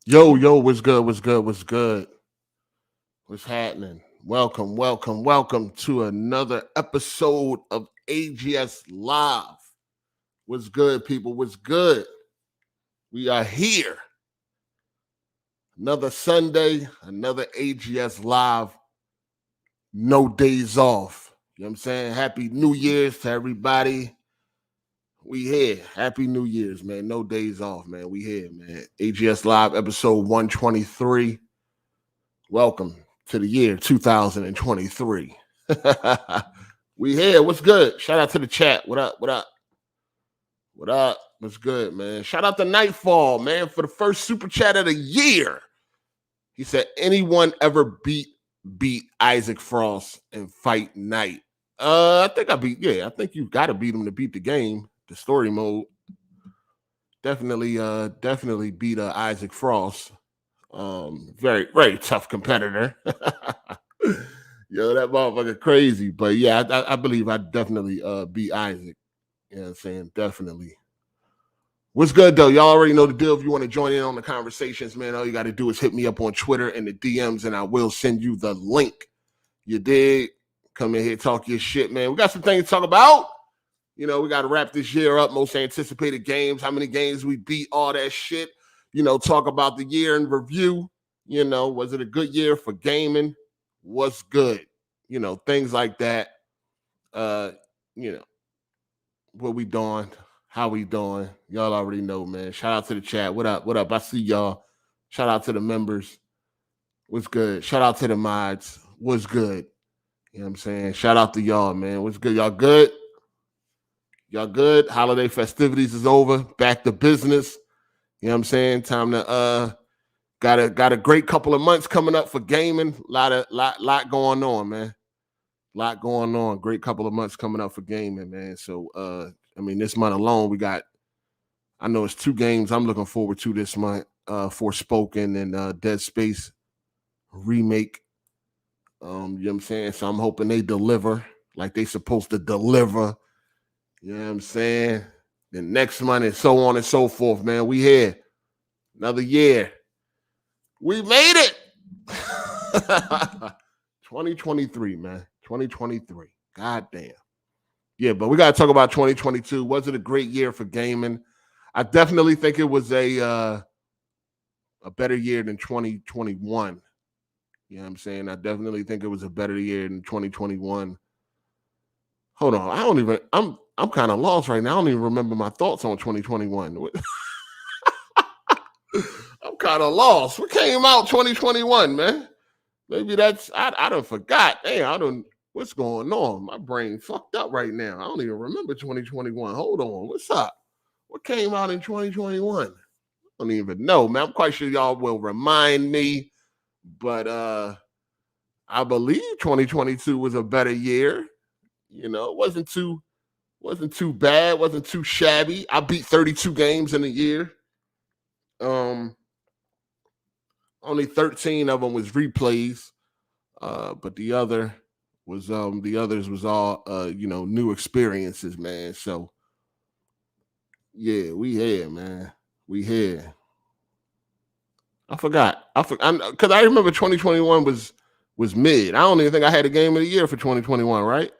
Yo, what's good? What's happening? Welcome to another episode of AGS Live. What's good, people? What's good? We are here. Another Sunday, another AGS Live. No days off. You know what I'm saying? Happy New Year's to everybody. We here. Happy New Year's, man. No days off, man. We here, man. AGS Live, episode 123. Welcome to the year 2023. We here. What's good? Shout out to the chat. What up? What's good, man? Shout out to Nightfall, man, for the first super chat of the year. He said, anyone ever beat Isaac Frost in Fight Night? I think I think you've got to beat him to beat the game, the story mode. Definitely beat Isaac Frost. Very, very tough competitor. Yo, that motherfucker crazy. But yeah, I believe I definitely beat Isaac. You know what I'm saying? Definitely. What's good, though? Y'all already know the deal. If you want to join in on the conversations, man, all you got to do is hit me up on Twitter in the DMs, and I will send you the link. You dig? Come in here, talk your shit, man. We got some things to talk about. You know, we got to wrap this year up. Most anticipated games, how many games we beat, all that shit. You know, talk about the year in review. You know, was it a good year for gaming? What's good? You know, things like that. You know, what we doing? How we doing? Y'all already know, man. Shout out to the chat. What up? I see y'all. Shout out to the members. What's good? Shout out to the mods. What's good? You know what I'm saying? Shout out to y'all, man. What's good? Y'all good? Y'all good? Holiday festivities is over. Back to business. You know what I'm saying? Time to got a great couple of months coming up for gaming. Lot going on, man. Lot going on. Great couple of months coming up for gaming, man. So I mean, this month alone, I know it's 2 games I'm looking forward to this month. ForSpoken and Dead Space remake. You know what I'm saying? So I'm hoping they deliver like they supposed to deliver. You know what I'm saying? Then next month and so on and so forth, man. We here. Another year. We made it. 2023, man. 2023. God damn. Yeah, but we got to talk about 2022. Was it a great year for gaming? I definitely think it was a better year than 2021. You know what I'm saying? I definitely think it was a better year than 2021. Hold on. I'm kind of lost right now. I don't even remember my thoughts on 2021. I'm kind of lost. What came out 2021, man? Maybe I done forgot. Hey, what's going on? My brain fucked up right now. I don't even remember 2021. Hold on. What's up? What came out in 2021? I don't even know, man. I'm quite sure y'all will remind me. But I believe 2022 was a better year. You know, it wasn't too bad, wasn't too shabby. I beat 32 games in a year. Only 13 of them was replays. But the others was all new experiences, man. So yeah, we here, man. We here. I forgot because I remember 2021 was mid. I don't even think I had a game of the year for 2021, right?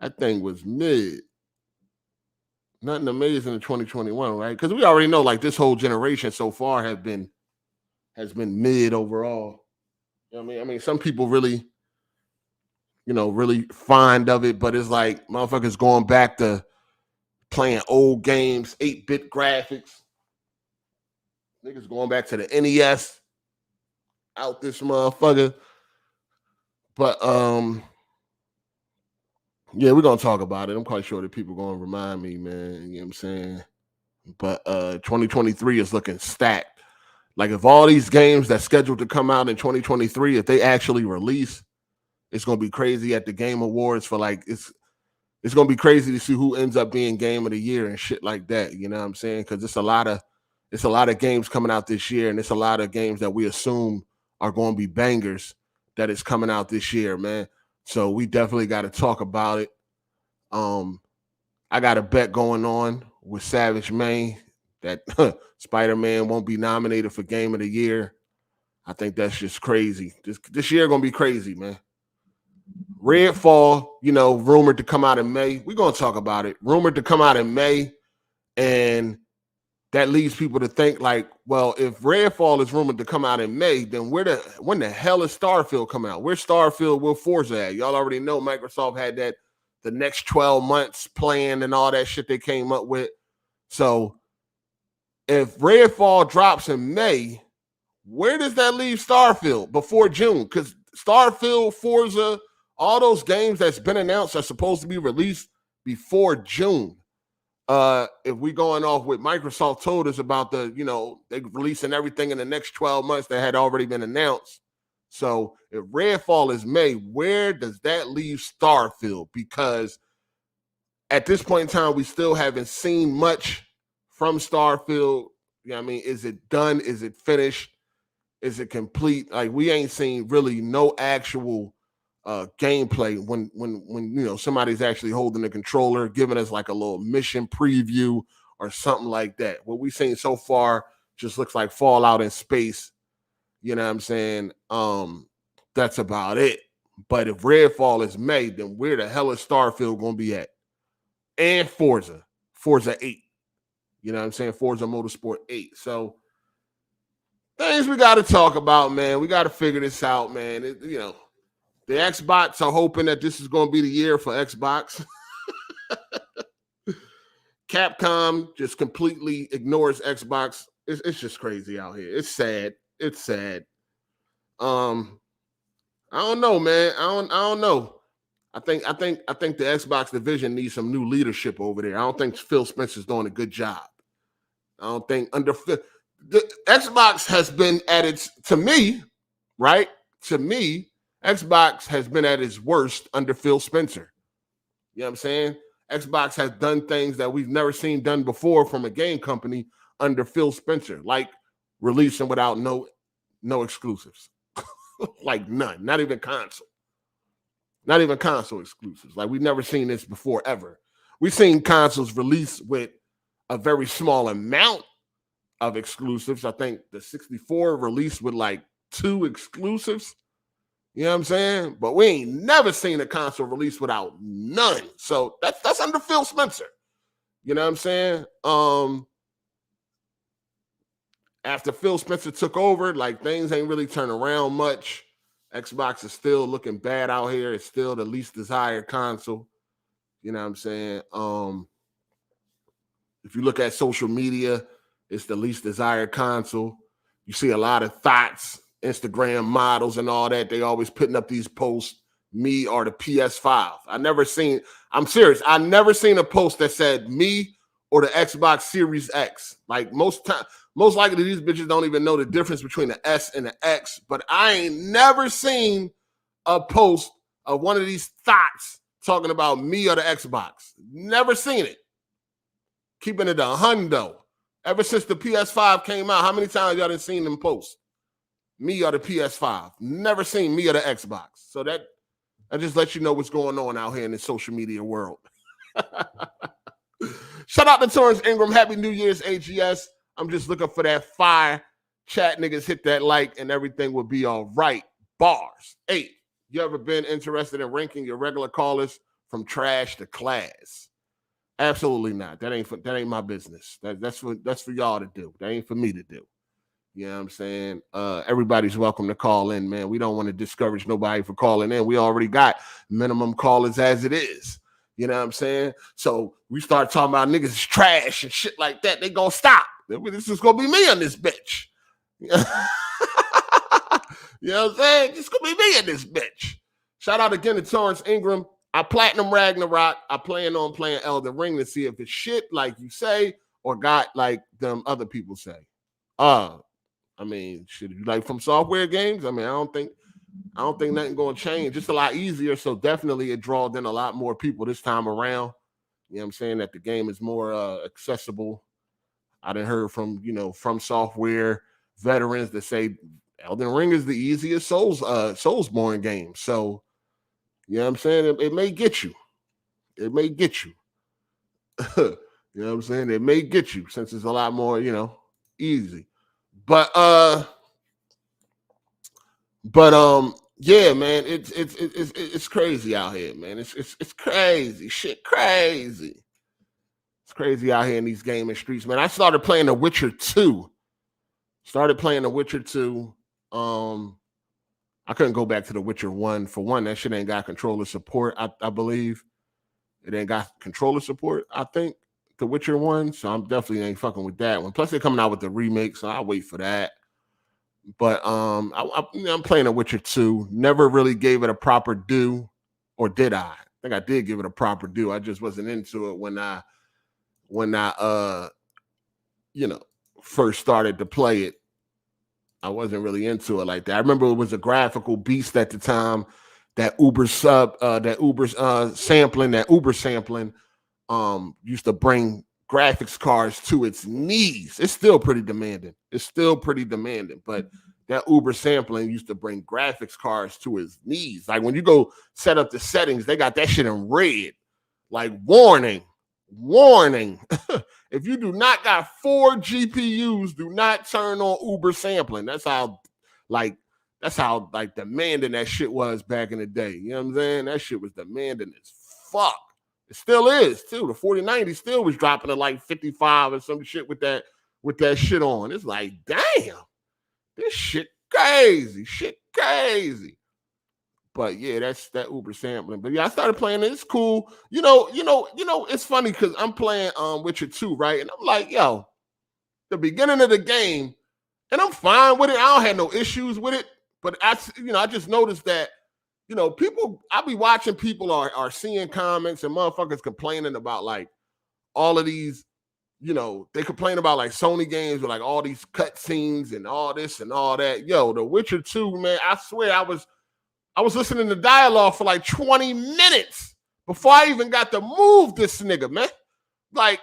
That thing was mid. Nothing amazing in 2021, right? Because we already know like this whole generation so far has been mid overall. You know what I mean, some people really, really fond of it, but it's like motherfuckers going back to playing old games, 8-bit graphics. Niggas going back to the NES out this motherfucker. But yeah, we're gonna talk about it. I'm quite sure that people gonna remind me, man. You know what I'm saying? But 2023 is looking stacked. Like if all these games that's scheduled to come out in 2023, if they actually release, it's gonna be crazy at the Game Awards for like it's gonna be crazy to see who ends up being Game of the Year and shit like that. You know what I'm saying? Because it's a lot of games coming out this year, and it's a lot of games that we assume are going to be bangers that is coming out this year, man. So we definitely got to talk about it. I got a bet going on with Savage Main that Spider-Man won't be nominated for Game of the Year. I think that's just crazy. This year gonna be crazy, man. Redfall, rumored to come out in May. We're gonna talk about it. Rumored to come out in May, and that leads people to think like, well, if Redfall is rumored to come out in May, then when the hell is Starfield come out? Where's Starfield? Where Forza at? Y'all already know Microsoft had the next 12 months planned and all that shit they came up with. So if Redfall drops in May, where does that leave Starfield before June? Because Starfield, Forza, all those games that's been announced are supposed to be released before June. If we going off what Microsoft told us about they releasing everything in the next 12 months that had already been announced. So if Redfall is May, where does that leave Starfield? Because at this point in time, we still haven't seen much from Starfield. Is it done? Is it finished? Is it complete? Like, we ain't seen really no actual gameplay when somebody's actually holding the controller, giving us like a little mission preview or something like that. What we've seen so far just looks like Fallout in space. You know what I'm saying? That's about it. But if Redfall is May, then where the hell is Starfield gonna be at? And Forza 8. You know what I'm saying? Forza Motorsport 8. So things we got to talk about, man. We got to figure this out, man. The Xbox are hoping that this is going to be the year for Xbox. Capcom just completely ignores Xbox. It's just crazy out here. It's sad. It's sad. I don't know, man. I don't know. I think the Xbox division needs some new leadership over there. I don't think Phil Spencer's doing a good job. I don't think the Xbox has been at its, to me, Xbox has been at its worst under Phil Spencer. You know what I'm saying? Xbox has done things that we've never seen done before from a game company under Phil Spencer, like releasing without no exclusives. Like none, not even console exclusives. Like, we've never seen this before ever. We've seen consoles release with a very small amount of exclusives. I think the 64 released with like 2 exclusives. You know what I'm saying? But we ain't never seen a console release without none. So that's under Phil Spencer. You know what I'm saying? After Phil Spencer took over, like, things ain't really turned around much. Xbox is still looking bad out here. It's still the least desired console. You know what I'm saying? If you look at social media, it's the least desired console. You see a lot of thoughts, Instagram models and all that. They always putting up these posts, me or the PS5. I'm serious. I never seen a post that said me or the Xbox Series X. Like, most likely these bitches don't even know the difference between the S and the X. But I ain't never seen a post of one of these thoughts talking about me or the Xbox. Never seen it. Keeping it a hundo. Ever since the PS5 came out, how many times y'all done seen them post? Me or the PS5. Never seen me or the Xbox. So that just lets you know what's going on out here in the social media world. Shout out to Torrance Ingram. Happy New Year's, AGS. I'm just looking for that fire. Chat niggas, hit that like and everything will be all right. Bars. 8. You ever been interested in ranking your regular callers from trash to class? Absolutely not. That ain't my business. That's for y'all to do. That ain't for me to do. You know what I'm saying? Everybody's welcome to call in, man. We don't want to discourage nobody for calling in. We already got minimum callers as it is. You know what I'm saying? So we start talking about niggas is trash and shit like that. They gonna stop. This is gonna be me on this bitch. You know what I'm saying? It's gonna be me in this bitch. Shout out again to Torrance Ingram. I platinum Ragnarok. I plan on playing Elden Ring to see if it's shit like you say or got like them other people say. Shit, you like From Software games? I don't think nothing gonna change. It's a lot easier, so definitely it draws in a lot more people this time around. You know what I'm saying? That the game is more accessible. I done heard from From Software veterans that say Elden Ring is the easiest Soulsborne game. So, you know what I'm saying? It may get you. It may get you. You know what I'm saying? It may get you since it's a lot more, easy. But yeah, man, it's crazy out here, man. It's crazy, shit, crazy. It's crazy out here in these gaming streets, man. I started playing The Witcher 2. I couldn't go back to The Witcher 1. For one, that shit ain't got controller support, I believe. It ain't got controller support, I think, The Witcher 1. So I'm definitely ain't fucking with that one. Plus, they're coming out with the remake, so I'll wait for that. But I'm playing The Witcher 2. Never really gave it a proper due, or did I? I think I did give it a proper due. I just wasn't into it when I first started to play it. I wasn't really into it like that. I remember it was a graphical beast at the time. That Uber sampling used to bring graphics cards to its knees. It's still pretty demanding. But that Uber sampling used to bring graphics cards to its knees. Like when you go set up the settings, they got that shit in red. Like warning. If you do not got 4 GPUs, do not turn on Uber sampling. That's how demanding that shit was back in the day. You know what I'm saying? That shit was demanding as fuck. It still is, too. The 4090 still was dropping to like 55 or some shit with that shit on. It's like, damn, this shit crazy. But yeah, that's that Uber sampling. But yeah, I started playing it. It's cool. It's funny because I'm playing Witcher 2, right? And I'm like, yo, the beginning of the game, and I'm fine with it. I don't have no issues with it. But I just noticed that, people, I be watching people are seeing comments and motherfuckers complaining about like all of these, they complain about like Sony games with like all these cutscenes and all this and all that. Yo, The Witcher 2, man, I swear I was listening to dialogue for like 20 minutes before I even got to move this nigga, man. Like,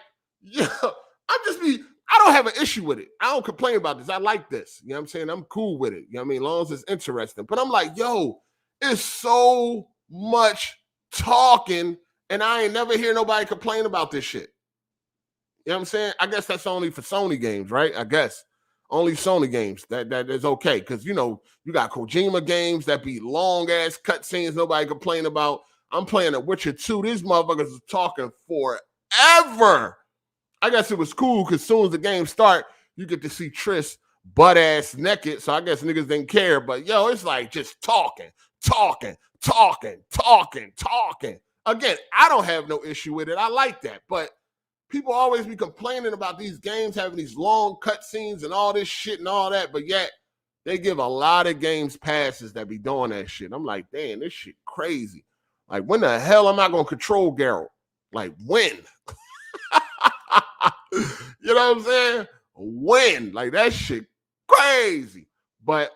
I don't have an issue with it. I don't complain about this. I like this. You know what I'm saying? I'm cool with it. You know what I mean? As long as it's interesting. But I'm like, yo, it's so much talking, and I ain't never hear nobody complain about this shit. You know what I'm saying? I guess that's only for Sony games, right? I guess. Only Sony games that is okay. Because, you got Kojima games that be long-ass cutscenes nobody complain about. I'm playing The Witcher 2. These motherfuckers are talking forever. I guess it was cool because as soon as the game start, you get to see Triss butt-ass naked. So I guess niggas didn't care. But, yo, it's like just talking. Again, I don't have no issue with it. I like that. But people always be complaining about these games having these long cutscenes and all this shit and all that, but yet they give a lot of games passes that be doing that shit. I'm like, damn, this shit crazy. Like, when the hell am I going to control Geralt? Like, when? You know what I'm saying? When? Like, that shit crazy. But,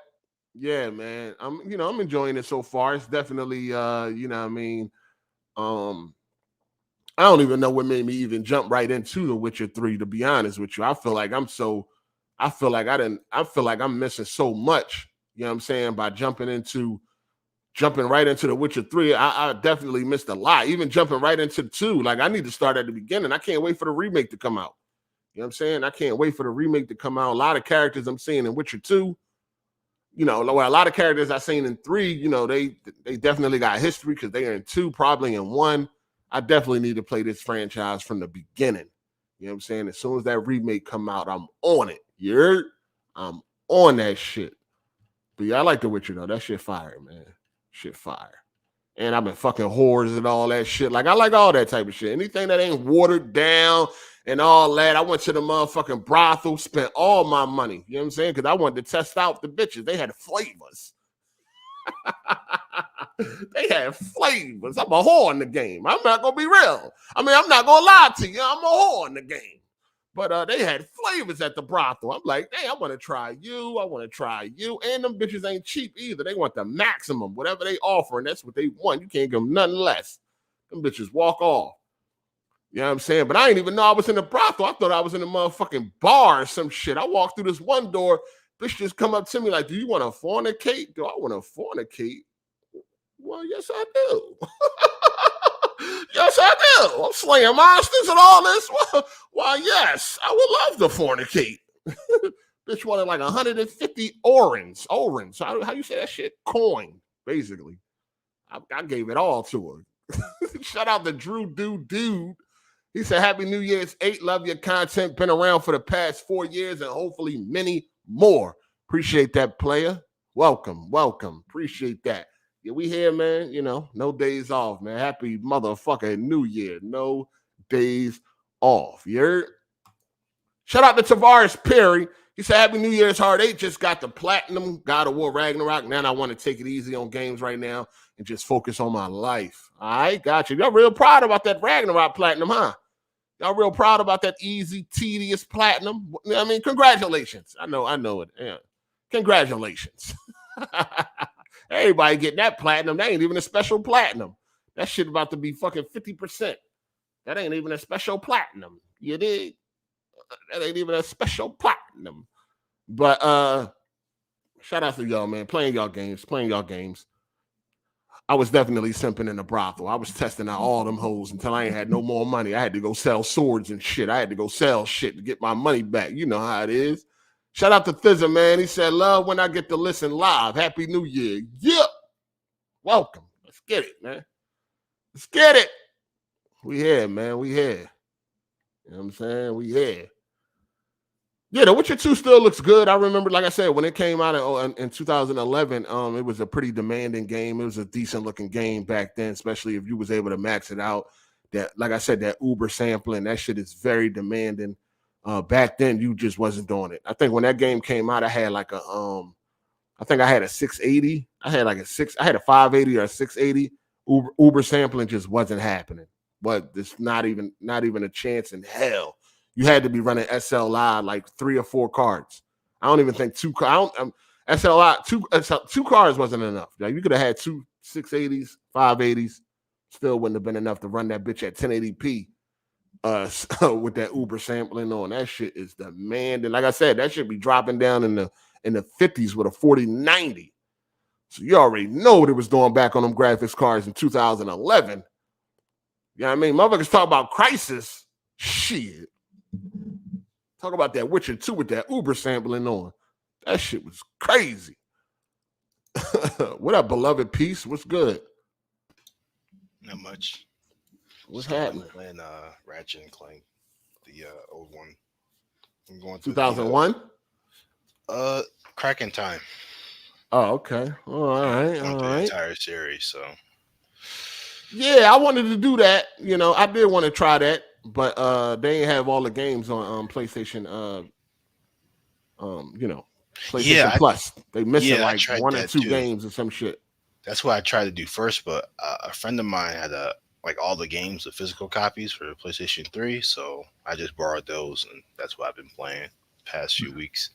yeah, man, I'm enjoying it so far. It's definitely, you know what I mean, I don't even know what made me even jump right into The Witcher 3, to be honest with you. I feel like I'm missing so much, you know what I'm saying, by jumping right into The Witcher 3. I definitely missed a lot. Even jumping right into 2. Like, I need to start at the beginning. I can't wait for the remake to come out. You know what I'm saying? I can't wait for the remake to come out. A lot of characters I'm seeing in Witcher 2, a lot of characters I've seen in 3, they definitely got history because they are in 2, probably in 1. I definitely need to play this franchise from the beginning. You know what I'm saying? As soon as that remake come out, I'm on it. You heard? I'm on that shit. But yeah, I like The Witcher though. That shit fire, man. Shit fire. And I've been fucking whores and all that shit. Like, I like all that type of shit. Anything that ain't watered down and all that. I went to the motherfucking brothel, spent all my money. You know what I'm saying? Because I wanted to test out the bitches. They had flavors. They have flavors. I'm a whore in the game. I'm not gonna be real. I'm not gonna lie to you. I'm a whore in the game. But they had flavors at the brothel. I'm like, hey, I want to try you. And them bitches ain't cheap either. They want the maximum, whatever they offer, and that's what they want. You can't give them nothing less. Them bitches walk off. You know what I'm saying? But I didn't even know I was in the brothel. I thought I was in the motherfucking bar or some shit. I walked through this one door. Bitch just come up to me like, do you want to fornicate? Do I want to fornicate? Well, yes, I do. Yes, I do. I'm slaying monsters and all this. Why, yes, I would love to fornicate. Bitch wanted like 150 orans. How you say that shit? Coin, basically. I gave it all to her. Shout out to Drew Dude. He said, Happy New Year's 8. Love your content. Been around for the past 4 years and hopefully many more. Appreciate that, player. Welcome. Appreciate that. Yeah, we here, man. You know, no days off, man. Happy motherfucking New Year. No days off. You heard? Shout out to Tavares Perry. He said, Happy New Year's Hard 8. Just got the platinum God of War Ragnarok. Now I want to take it easy on games right now and just focus on my life. All right, got you. Y'all real proud about that Ragnarok platinum, huh? Y'all real proud about that easy, tedious platinum? I mean, congratulations. I know it. Yeah. Congratulations. Everybody getting that platinum. That ain't even a special platinum. That shit about to be fucking 50%. That ain't even a special platinum. You dig? That ain't even a special platinum. But shout out to y'all, man. Playing y'all games. I was definitely simping in the brothel. I was testing out all them hoes until I ain't had no more money. I had to go sell swords and shit. I had to go sell shit to get my money back. You know how it is. Shout out to Thizza, man. He said, love when I get to listen live. Happy New Year. Yep. Welcome. Let's get it, man. Let's get it. We here, man. We here. You know what I'm saying? We here. Yeah, The Witcher 2 still looks good. I remember, like I said, when it came out in 2011, it was a pretty demanding game. It was a decent-looking game back then, especially if you was able to max it out. That, like I said, that Uber sampling, that shit is very demanding. Back then, you just wasn't doing it. I think when that game came out, I had like a, I think I had a 680. I had a 580 or a 680. Uber sampling just wasn't happening. But it's not even a chance in hell. You had to be running SLI like 3 or 4 cards. I don't even think 2 cards. SLI two cards wasn't enough. Like, you could have had 2 680s, 580s. Still wouldn't have been enough to run that bitch at 1080p. With that Uber sampling on, that shit is demanding. Like I said, that should be dropping down in the 50s with a 4090. So you already know what it was doing back on them graphics cards in 2011. You know what I mean? Motherfuckers talk about Crisis. Shit. Talk about that Witcher 2 with that Uber sampling on. That shit was crazy. What up, beloved peace? What's good? Not much. What's happening? Playing Ratchet and Clank, the old one. I'm going 2001. Cracking time. Oh, okay. All right. The entire series. So. Yeah, I wanted to do that. You know, I did want to try that, but they ain't have all the games on PlayStation. PlayStation Plus. They missing like 1 or 2 games or some shit. That's what I tried to do first, but a friend of mine had all the games, the physical copies for the PlayStation 3, so I just borrowed those, and that's what I've been playing the past few weeks.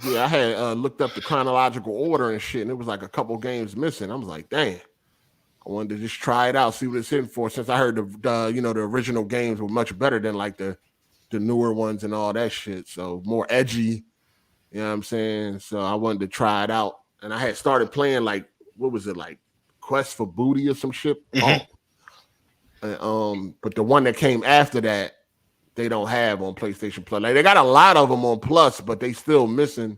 Yeah, I had looked up the chronological order and shit, and it was like a couple games missing. I was like, dang. I wanted to just try it out, see what it's in for, since I heard the original games were much better than like the newer ones and all that shit. So more edgy, you know what I'm saying? So I wanted to try it out. And I had started playing like, what was it, like Quest for Booty or some shit? Mm-hmm. But the one that came after that, they don't have on PlayStation Plus. Like, they got a lot of them on Plus, but they still missing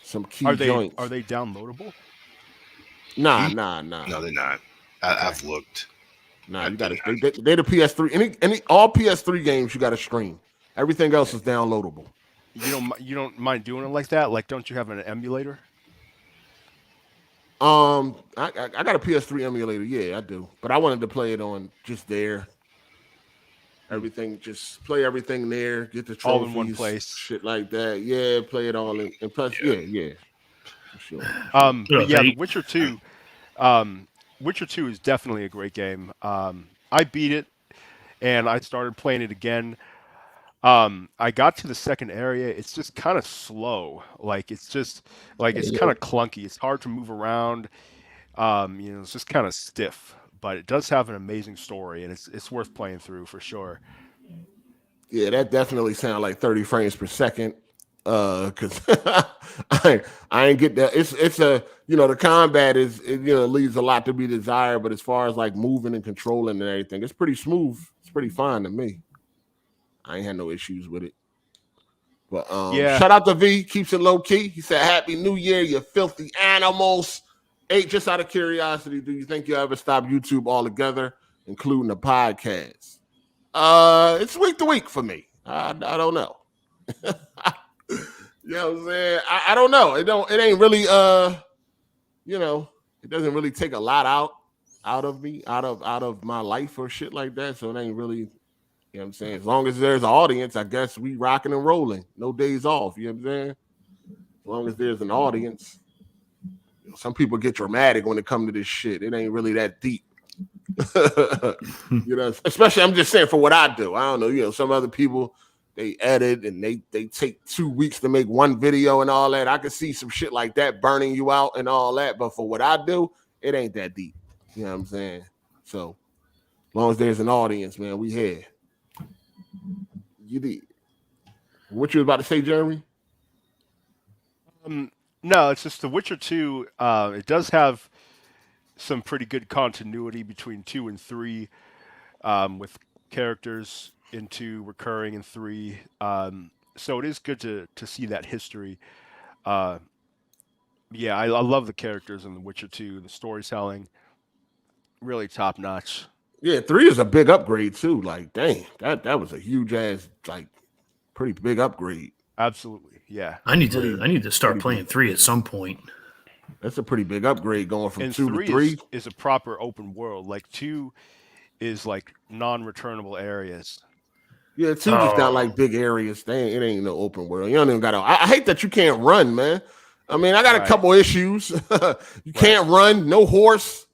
some key joints. Are they downloadable? Nah. No, they're not. I've looked. Nah, you got to. They the PS3. All PS3 games you got to stream. Everything else is downloadable. You don't mind doing it like that? Like, don't you have an emulator? I got a PS3 emulator. Yeah, I do. But I wanted to play it on just there. Everything, just play everything there. Get the trophies, all in one place, shit like that. Yeah, play it all in. And plus, yeah. Sure. But yeah, The Witcher 2. Witcher 2 is definitely a great game. I beat it, and I started playing it again. I got to the second area. It's just kind of slow. Like, it's just like it's kind of clunky. It's hard to move around. It's just kind of stiff. But it does have an amazing story, and it's worth playing through for sure. Yeah, that definitely sounds like 30 frames per second. Because I ain't get that. It's a the combat is leaves a lot to be desired, but as far as like moving and controlling and everything, it's pretty smooth. It's pretty fine to me. I ain't had no issues with it. But shout out to V, keeps it low key. He said, "Happy New Year, you filthy animals." Hey, just out of curiosity, do you think you'll ever stop YouTube altogether, including the podcast? It's week to week for me. I don't know. You know what I'm saying? I don't know. It ain't really it doesn't really take a lot out of me, out of my life or shit like that. So it ain't really, you know what I'm saying? As long as there's an audience, I guess we rocking and rolling. No days off, you know what I'm saying? As long as there's an audience. Some people get dramatic when it comes to this shit. It ain't really that deep. Especially I'm just saying for what I do. I don't know, some other people they edit and they take 2 weeks to make one video and all that. I could see some shit like that burning you out and all that, but for what I do, it ain't that deep. You know what I'm saying? So as long as there's an audience, man, we here. You did. What you about to say, Jeremy? No, it's just The Witcher 2. It does have some pretty good continuity between 2 and 3, with characters in 2 recurring in 3. So it is good to see that history. I love the characters in The Witcher 2. The storytelling, really top notch. Yeah, 3 is a big upgrade too. Like, dang, that was a huge ass, like, pretty big upgrade. Absolutely. Yeah, I need to start playing 3 at some point. That's a pretty big upgrade going from 2 to 3. Is a proper open world. Like 2 is like non-returnable areas. Yeah, 2 just got like big areas. It ain't no open world. You don't even got to. I hate that you can't run, man. I mean, I got a couple issues. You can't run, no horse.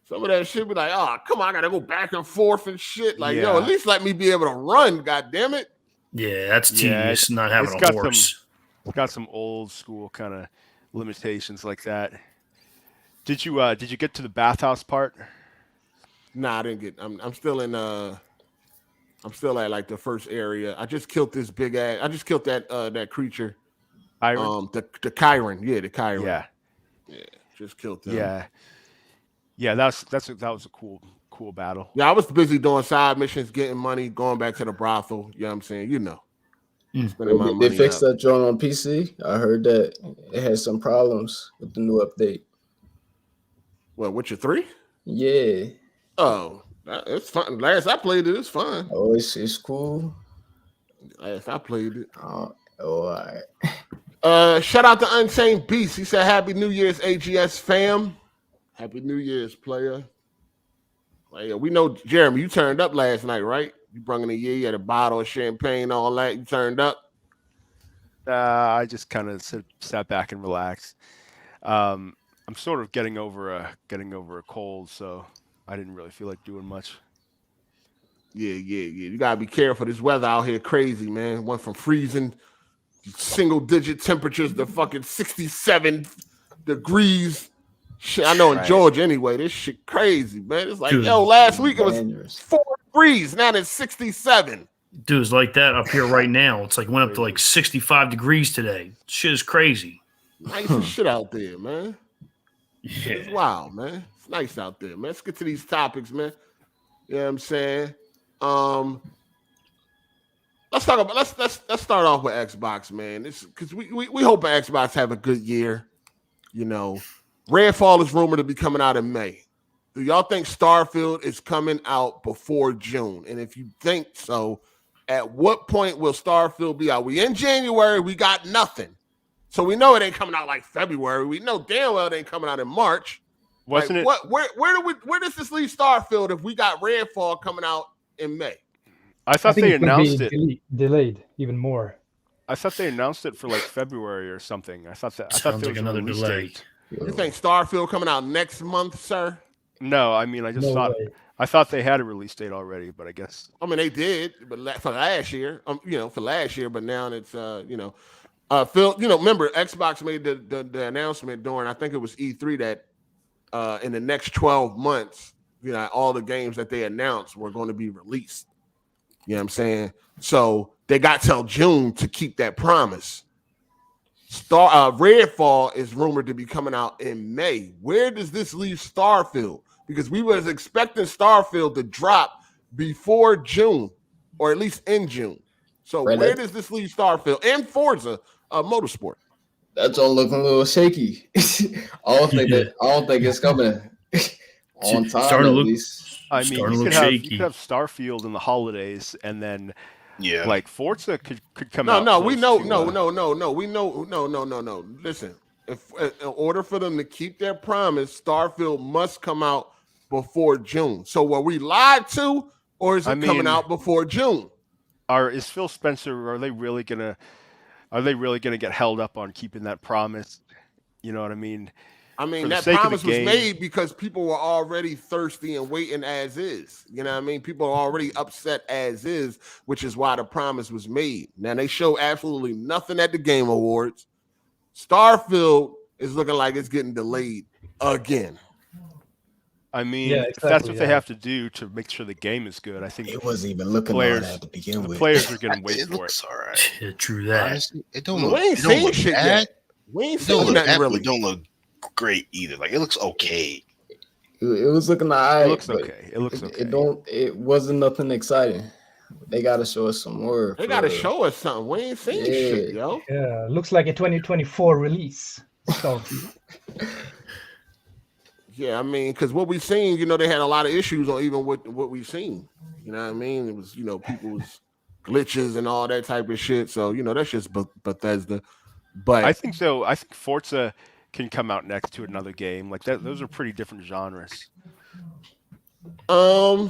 Some of that shit be like, oh, come on, I gotta go back and forth and shit. Like, at least let me be able to run. God damn it. Yeah, that's tedious. Not having a horse. It's got some old school kind of limitations like that. Did you get to the bathhouse part? Nah, I didn't get. I'm still in. I'm still at like the first area. I just killed this big ass. I just killed that creature. Iron? The Chiron. Yeah, the Chiron. Yeah, just killed them. Yeah. That was a cool battle. Yeah, I was busy doing side missions, getting money, going back to the brothel. You know what I'm saying? Spending my money. They fixed that joint on PC. I heard that it had some problems with the new update. What, Witcher 3? Yeah. Oh, it's fun. Last I played it, it's fine. Oh, it's cool. Last I played it. Oh, all right. Shout out to Unchained Beast. He said, "Happy New Year's, AGS fam. Happy New Year's, player." Well, we know, Jeremy, you turned up last night, right? You brought in a year, you had a bottle of champagne, all that. You turned up. I just kind of sat back and relaxed. I'm sort of getting over a cold, so I didn't really feel like doing much. Yeah. You gotta be careful. This weather out here crazy, man. Went from freezing single-digit temperatures to fucking 67 degrees. Shit, I know in Georgia anyway. This shit crazy, man. It's like, last week it was 4 degrees. Now it's 67. Dude, it's like that up here right now. It's like went up to like 65 degrees today. Shit is crazy. Nice as shit out there, man. Yeah. It's wild, man. It's nice out there, man. Let's get to these topics, man. You know what I'm saying? Let's talk about let's start off with Xbox, man. This because we hope Xbox have a good year. Redfall is rumored to be coming out in May. Do y'all think Starfield is coming out before June? And if you think so, at what point will Starfield be out? We in January, we got nothing. So we know it ain't coming out like February. We know damn well it ain't coming out in March. Wasn't it? Where does this leave Starfield if we got Redfall coming out in May? I thought they announced it delayed even more. I thought they announced it for like February or something. I thought there Sounds was like another delay. date. You think Starfield coming out next month, sir? No, I mean I thought they had a release date already, but I guess they did, but for last year, but now it's Phil, remember Xbox made the announcement during, I think it was E3, that in the next 12 months, all the games that they announced were going to be released. You know what I'm saying? So they got till June to keep that promise. Redfall is rumored to be coming out in May. Where does this leave Starfield? Because we was expecting Starfield to drop before June, or at least in June. So where does this leave Starfield and Forza Motorsport? That's all looking a little shaky. I don't think it's coming on time at least. I mean, you could have Starfield in the holidays, and then like Forza could come out. No. We know. Listen, if in order for them to keep their promise, Starfield must come out before June. So were we lied to, or is it coming out before June? Is Phil Spencer? Are they really gonna get held up on keeping that promise? You know what I mean? I mean, that promise was made because people were already thirsty and waiting as is. You know what I mean? People are already upset as is, which is why the promise was made. Now, they show absolutely nothing at the Game Awards. Starfield is looking like it's getting delayed again. I mean, if that's what they have to do to make sure the game is good, I think it wasn't even looking like that to begin with. Players are going to wait for it. Looks all right. Yeah, true that. Honestly, it don't look. We ain't seen shit yet. We ain't seen nothing really. It don't look great either. Like, it looks okay. It was looking alright. It looks okay. It wasn't nothing exciting. They gotta show us some more. They gotta show us something. We ain't seen shit, yo. Yeah, looks like a 2024 release. Yeah, I mean, because what we've seen, they had a lot of issues on even what we've seen. You know what I mean? It was, people's glitches and all that type of shit. So, that's just Bethesda. But I think so. I think Forza can come out next to another game like that. Those are pretty different genres. Yeah,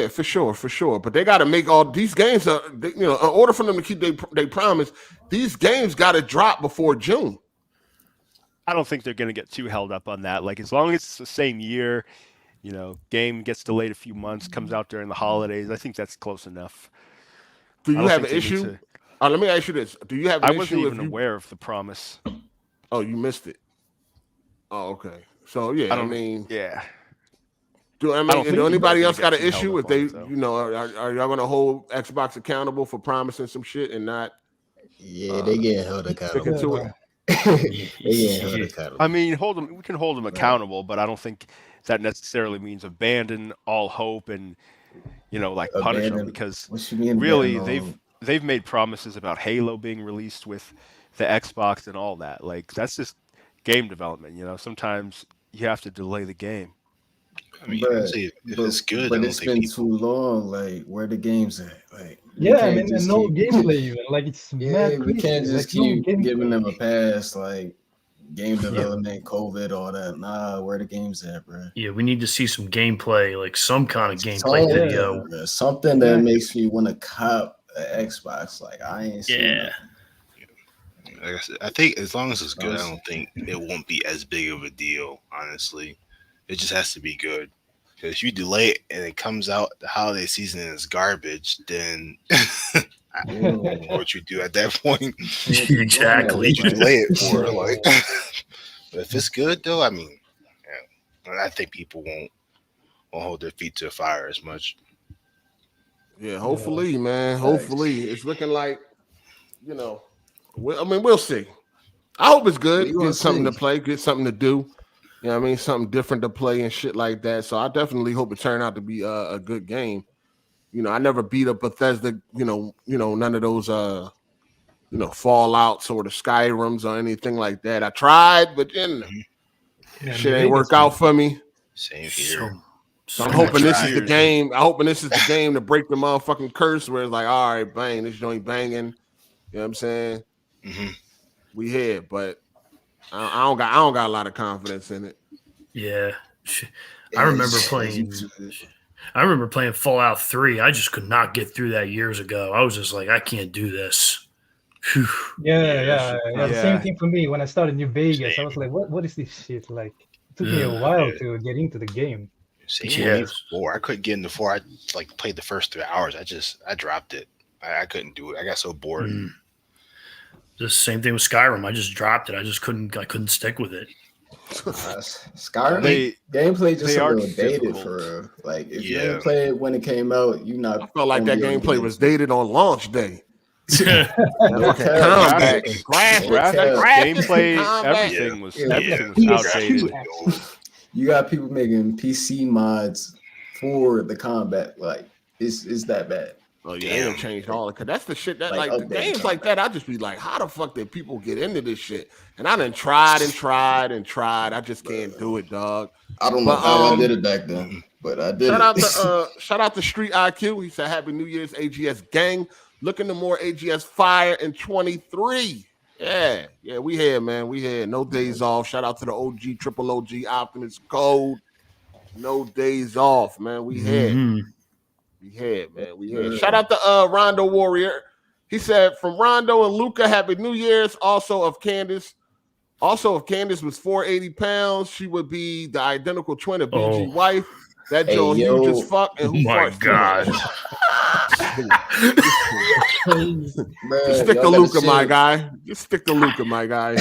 for sure. But they got to make all these games. In order for them to keep their promise, these games got to drop before June. I don't think they're going to get too held up on that. Like, as long as it's the same year, game gets delayed a few months, comes out during the holidays, I think that's close enough. Do you have an issue? Let me ask you this. Do you have an issue? I wasn't even aware of the promise. Oh, you missed it. Oh, okay. So, yeah, Yeah. Do anybody else got an issue if they, are y'all going to hold Xbox accountable for promising some shit and not? Yeah, they get held accountable. To it? I mean, we can hold them accountable, but I don't think that necessarily means abandon all hope and punish them, because really they've made promises about Halo being released with the Xbox and all that. Like, that's just game development. Sometimes you have to delay the game. I mean, if it's good, but it's been too long. Like, where the games at? Like, no gameplay even. Like, it's we can't just keep giving them a pass. Like, game development, COVID, all that. Nah, where the games at, bro? Yeah, we need to see some gameplay, like some kind of gameplay video. Bro. Something that makes me want to cop an Xbox. Like, I ain't seen that. Like I said, I think as long as it's good, I don't think it won't be as big of a deal, honestly. It just has to be good. Because if you delay it and it comes out the holiday season and it's garbage, then I don't know what you do at that point. Exactly. What you delay it for, like. But if it's good, though, I mean, I think people won't hold their feet to the fire as much. Yeah, hopefully, man. Hopefully, it's looking like, we'll see. I hope it's good. Get something to play, get something to do. You know what I mean? Something different to play and shit like that. So I definitely hope it turned out to be a good game. I never beat up Bethesda, none of those Fallouts or the Skyrims or anything like that. I tried, but shit ain't work out for me. Same here. So I'm hoping this is the game. I'm hoping this is the game to break the motherfucking curse where it's like, all right, bang, this joint banging. You know what I'm saying? Mm-hmm. We here, but I don't got a lot of confidence in it. Yeah. I remember playing Fallout 3. I just could not get through that years ago. I was just like, I can't do this. Whew. Yeah. Same thing for me. When I started New Vegas, I was like, what is this shit? Like, it took me a while to get into the game. Same 4. I couldn't get into 4. I played the first 3 hours. I dropped it. I couldn't do it. I got so bored. The same thing with Skyrim. I just dropped it. I couldn't stick with it. Skyrim gameplay just a little dated for real. Like, if you didn't play it when it came out, I felt like that gameplay was dated on launch day. Graphics, gameplay, combat. everything was outdated. You got people making PC mods for the combat. Like, it's that bad. Oh yeah, they done changed all it. Cause that's the shit that Like, like the games like that. I just be like, how the fuck did people get into this shit? And I done tried. I just can't do it, dog. I don't know how I did it back then, but I did. Shout out to Street IQ. He said, "Happy New Year's, AGS gang. Looking to more AGS fire in 23." Yeah, we here, man. We here. No days off. Shout out to the OG, triple OG Optimus Code. No days off, man. We here. We here, man. We here. Shout out to Rondo Warrior. He said, from Rondo and Luca, Happy New Year's. Also, if Candace was 480 pounds, she would be the identical twin of BG wife. That Joe huge as fuck. And who farts God. Just stick to Luca, my guy.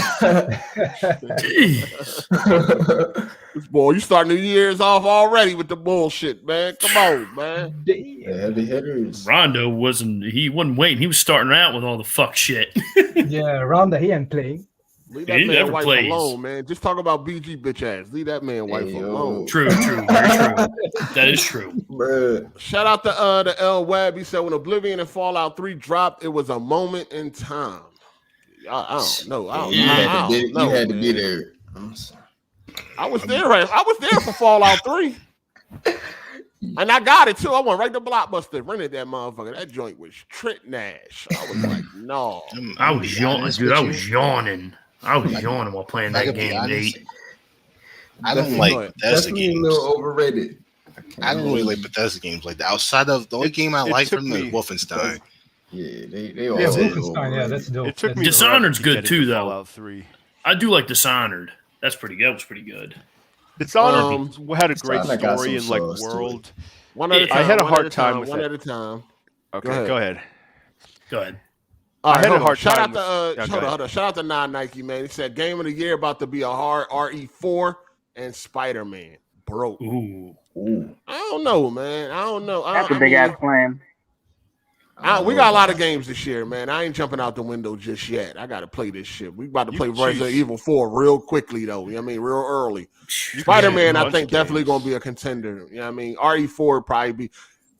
This boy, you start New Year's off already with the bullshit, man. Come on, man. Heavy hitters. Rondo wasn't waiting. He was starting out with all the fuck shit. Yeah, Rondo, he ain't playing. Leave that man wife alone, man. Just talk about BG bitch ass. Leave that man wife alone. True. Very true. That is true. Bruh. Shout out to L Web. He said when Oblivion and Fallout 3 dropped, it was a moment in time. I don't know. You had to be there. I was there. I was there for Fallout 3. And I got it too. I went right to Blockbuster, rented that motherfucker. That joint was Trent Nash. I was like, no. I was yawning, dude. I was yawning while playing that game, Nate. I don't like Bethesda games. A little overrated. I don't really like Bethesda games like that. Outside of the only game I like from them is Wolfenstein. Yeah, they all. Yeah, Wolfenstein. Yeah, that's dope. It took me Dishonored's good too, though. Fallout 3. I do like Dishonored. That was pretty good. Dishonored had a great story and like world. One at a time. I had a hard time with one it. at a time. Okay, go ahead. I had a hard time. Shout out to Non-Nike, man. He said Game of the Year about to be a hard RE4 and Spider-Man. Bro. Ooh. I don't know, man. I don't know. That's a big ass plan. We got a lot of games this year, man. I ain't jumping out the window just yet. I got to play this shit. We about to play Resident Evil 4 real quickly, though. You know what I mean? Real early. Spider-Man, I think, definitely going to be a contender. You know what I mean? RE4 probably be.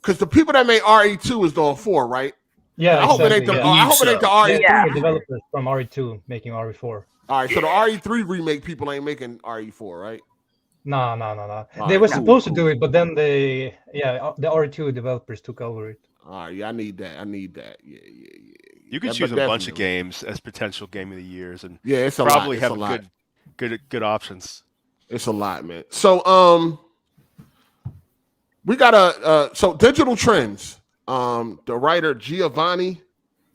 Because the people that made RE2 is doing 4, right? Yeah, I hope it ain't the RE2. Yeah, the developers from RE2 making RE4. All right, so the RE3 remake people ain't making RE4, right? No. They were supposed to do it, but then the RE2 developers took over it. All right, yeah, I need that. Yeah. You could choose a bunch of games as potential game of the years, and it's probably a lot. have good options. It's a lot, man. So we got so digital trends. The writer Giovanni,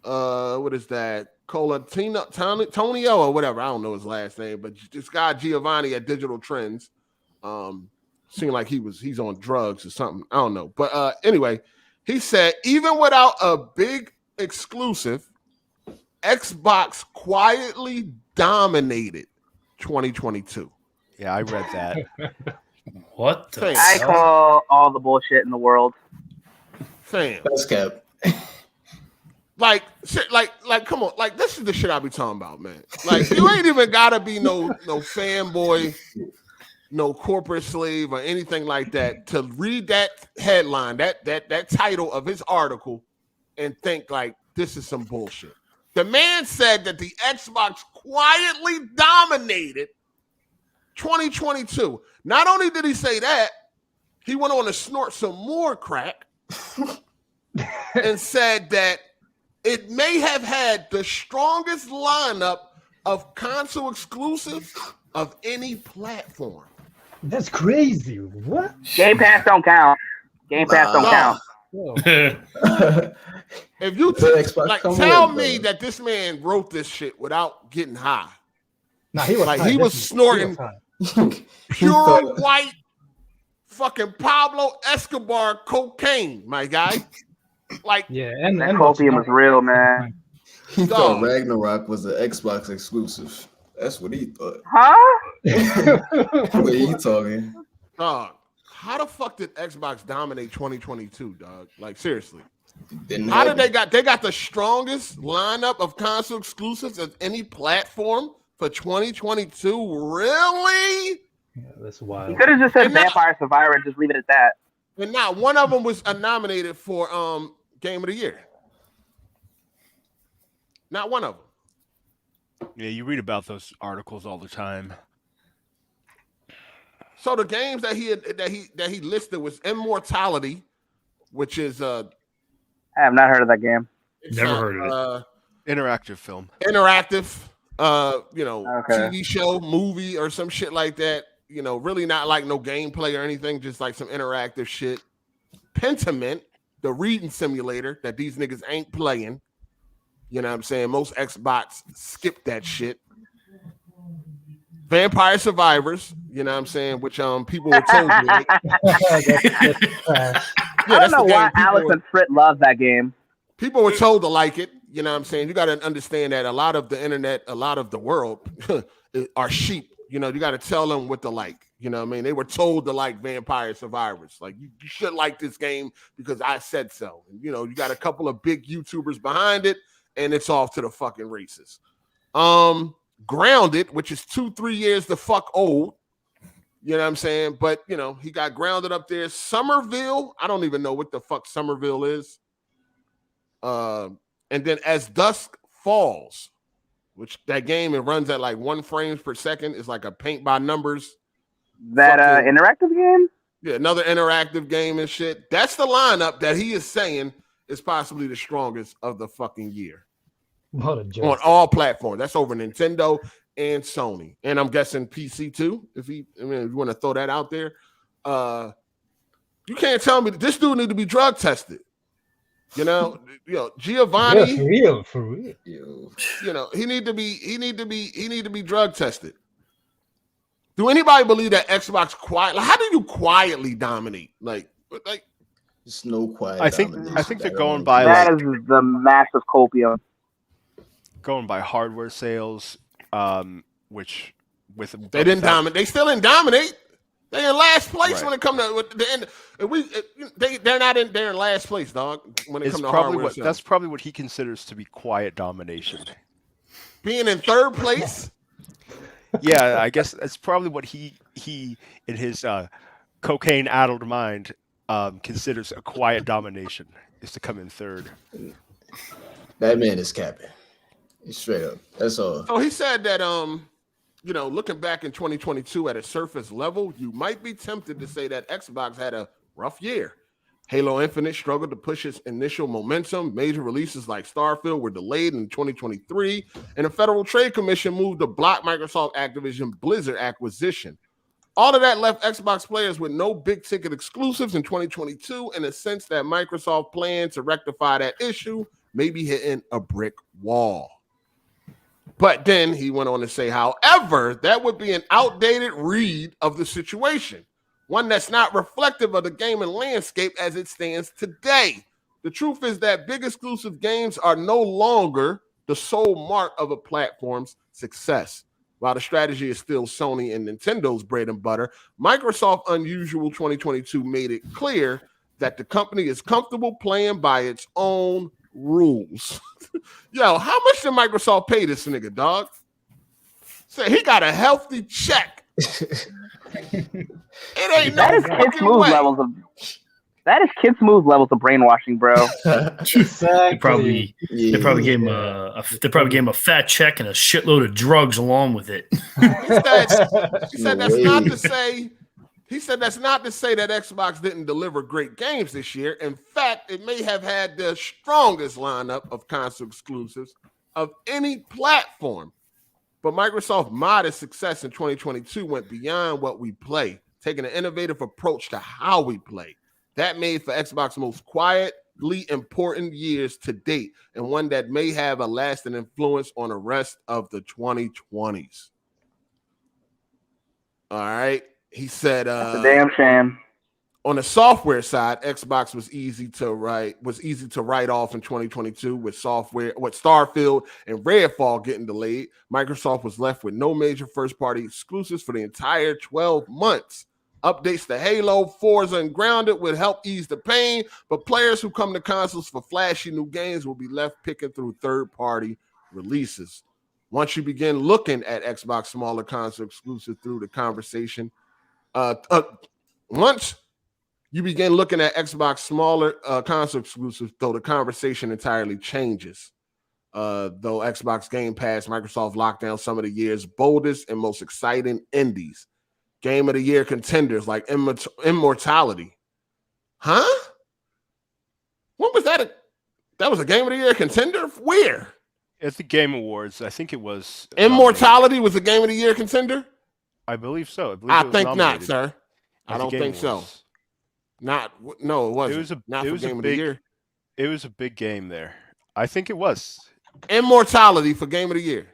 what is that? Tonio or whatever. I don't know his last name, but this guy Giovanni at Digital Trends, seemed like he's on drugs or something. I don't know, but anyway. He said, even without a big exclusive, Xbox quietly dominated 2022. Yeah, I read that. What the I call all the bullshit in the world. Fam. That's cap. Like, come on. Like, this is the shit I be talking about, man. Like, you ain't even gotta be no fanboy, no corporate slave or anything like that to read that headline, that title of his article and think like this is some bullshit. The man said that the Xbox quietly dominated 2022. Not only did he say that, he went on to snort some more crack and said that it may have had the strongest lineup of console exclusives of any platform. That's crazy. What? Game Pass don't count. Game Pass don't count. If you tell me that this man wrote this shit without getting high. Nah, he was like high, he was snorting pure white fucking Pablo Escobar cocaine, my guy. Like and copium was real, man. He thought Ragnarok was an Xbox exclusive. That's what he thought. Huh? What he talking? Dog, how the fuck did Xbox dominate 2022, dog? Like, seriously. How did they got the strongest lineup of console exclusives of any platform for 2022? Really? Yeah, that's wild. You could have just said Vampire Survivor and just leave it at that. And not one of them was nominated for Game of the Year. Not one of them. Yeah, you read about those articles all the time. So the games that he listed was Immortality, which is I have not heard of that game. Never heard of it. Interactive film. Interactive, TV show, movie, or some shit like that. You know, really not like no gameplay or anything, just like some interactive shit. Pentiment, the reading simulator that these niggas ain't playing. You know what I'm saying? Most Xbox skip that shit. Vampire Survivors, you know what I'm saying? Which people were told to like. I don't know why Alex and Frit love that game. People were told to like it. You know what I'm saying? You got to understand that a lot of the internet, a lot of the world are sheep. You know, you got to tell them what to like. You know what I mean? They were told to like Vampire Survivors. Like, you should like this game because I said so. And, you know, you got a couple of big YouTubers behind it, and it's off to the fucking races. Grounded, which is 2-3 years the fuck old. You know what I'm saying? But, you know, he got grounded up there. Somerville, I don't even know what the fuck Somerville is. And then As Dusk Falls, which that game, it runs at like 1 frames per second. It's like a paint by numbers. That interactive game? Yeah, another interactive game and shit. That's the lineup that he is saying is possibly the strongest of the fucking year. What a joke. On all platforms. That's over Nintendo and Sony. And I'm guessing PC too, if you want to throw that out there. You can't tell me that this dude need to be drug tested. You know, Giovanni. Yeah, for real. You know, he need to be drug tested. Do anybody believe that Xbox how do you quietly dominate? Like there's no quiet. I think they're going by that is the massive copium. Going by hardware sales, which with they didn't dominate. They still didn't dominate. They in last place when it comes to the end. They're not in. They're in last place, dog. When it comes to hardware sales. That's probably what he considers to be quiet domination. Being in third place. Yeah, I guess that's probably what he in his cocaine-addled mind considers a quiet domination is to come in third. That man is capping. He's straight up. That's all. So he said that looking back in 2022 at a surface level, you might be tempted to say that Xbox had a rough year. Halo Infinite struggled to push its initial momentum. Major releases like Starfield were delayed in 2023, and the Federal Trade Commission moved to block Microsoft Activision Blizzard acquisition. All of that left Xbox players with no big-ticket exclusives in 2022 in a sense that Microsoft planned to rectify that issue, maybe hitting a brick wall. But then he went on to say, however, that would be an outdated read of the situation, one that's not reflective of the gaming landscape as it stands today. The truth is that big exclusive games are no longer the sole mark of a platform's success. While the strategy is still Sony and Nintendo's bread and butter, Microsoft Unusual 2022 made it clear that the company is comfortable playing by its own rules. Yo, how much did Microsoft pay this nigga, dog? Say he got a healthy check. It ain't that no is kid smooth way. levels of that is kid smooth levels of brainwashing, bro. Exactly. They probably gave him a fat check and a shitload of drugs along with it. He said that's not to say. He said that's not to say that Xbox didn't deliver great games this year. In fact, it may have had the strongest lineup of console exclusives of any platform. But Microsoft's modest success in 2022 went beyond what we play, taking an innovative approach to how we play. That made for Xbox most quietly important years to date, and one that may have a lasting influence on the rest of the 2020s. All right. He said, That's a damn shame. On the software side, Xbox was easy to write off in 2022 with Starfield and Redfall getting delayed. Microsoft was left with no major first-party exclusives for the entire 12 months. Updates to Halo, Forza, and Grounded would help ease the pain, but players who come to consoles for flashy new games will be left picking through third-party releases. Once you begin looking at Xbox smaller console exclusive through the conversation, once you begin looking at Xbox smaller console exclusives, though the conversation entirely changes. Though Xbox Game Pass, Microsoft locked down some of the year's boldest and most exciting indies. Game of the year contenders like Immortality. Huh? When was that? That was a Game of the Year contender? Where? At the Game Awards. I think it was. Immortality was a Game of the Year contender? I believe so. I think not, sir. I don't think so. No, it wasn't. It was not for Game of the Year. It was a big game there. I think it was. Immortality for Game of the Year.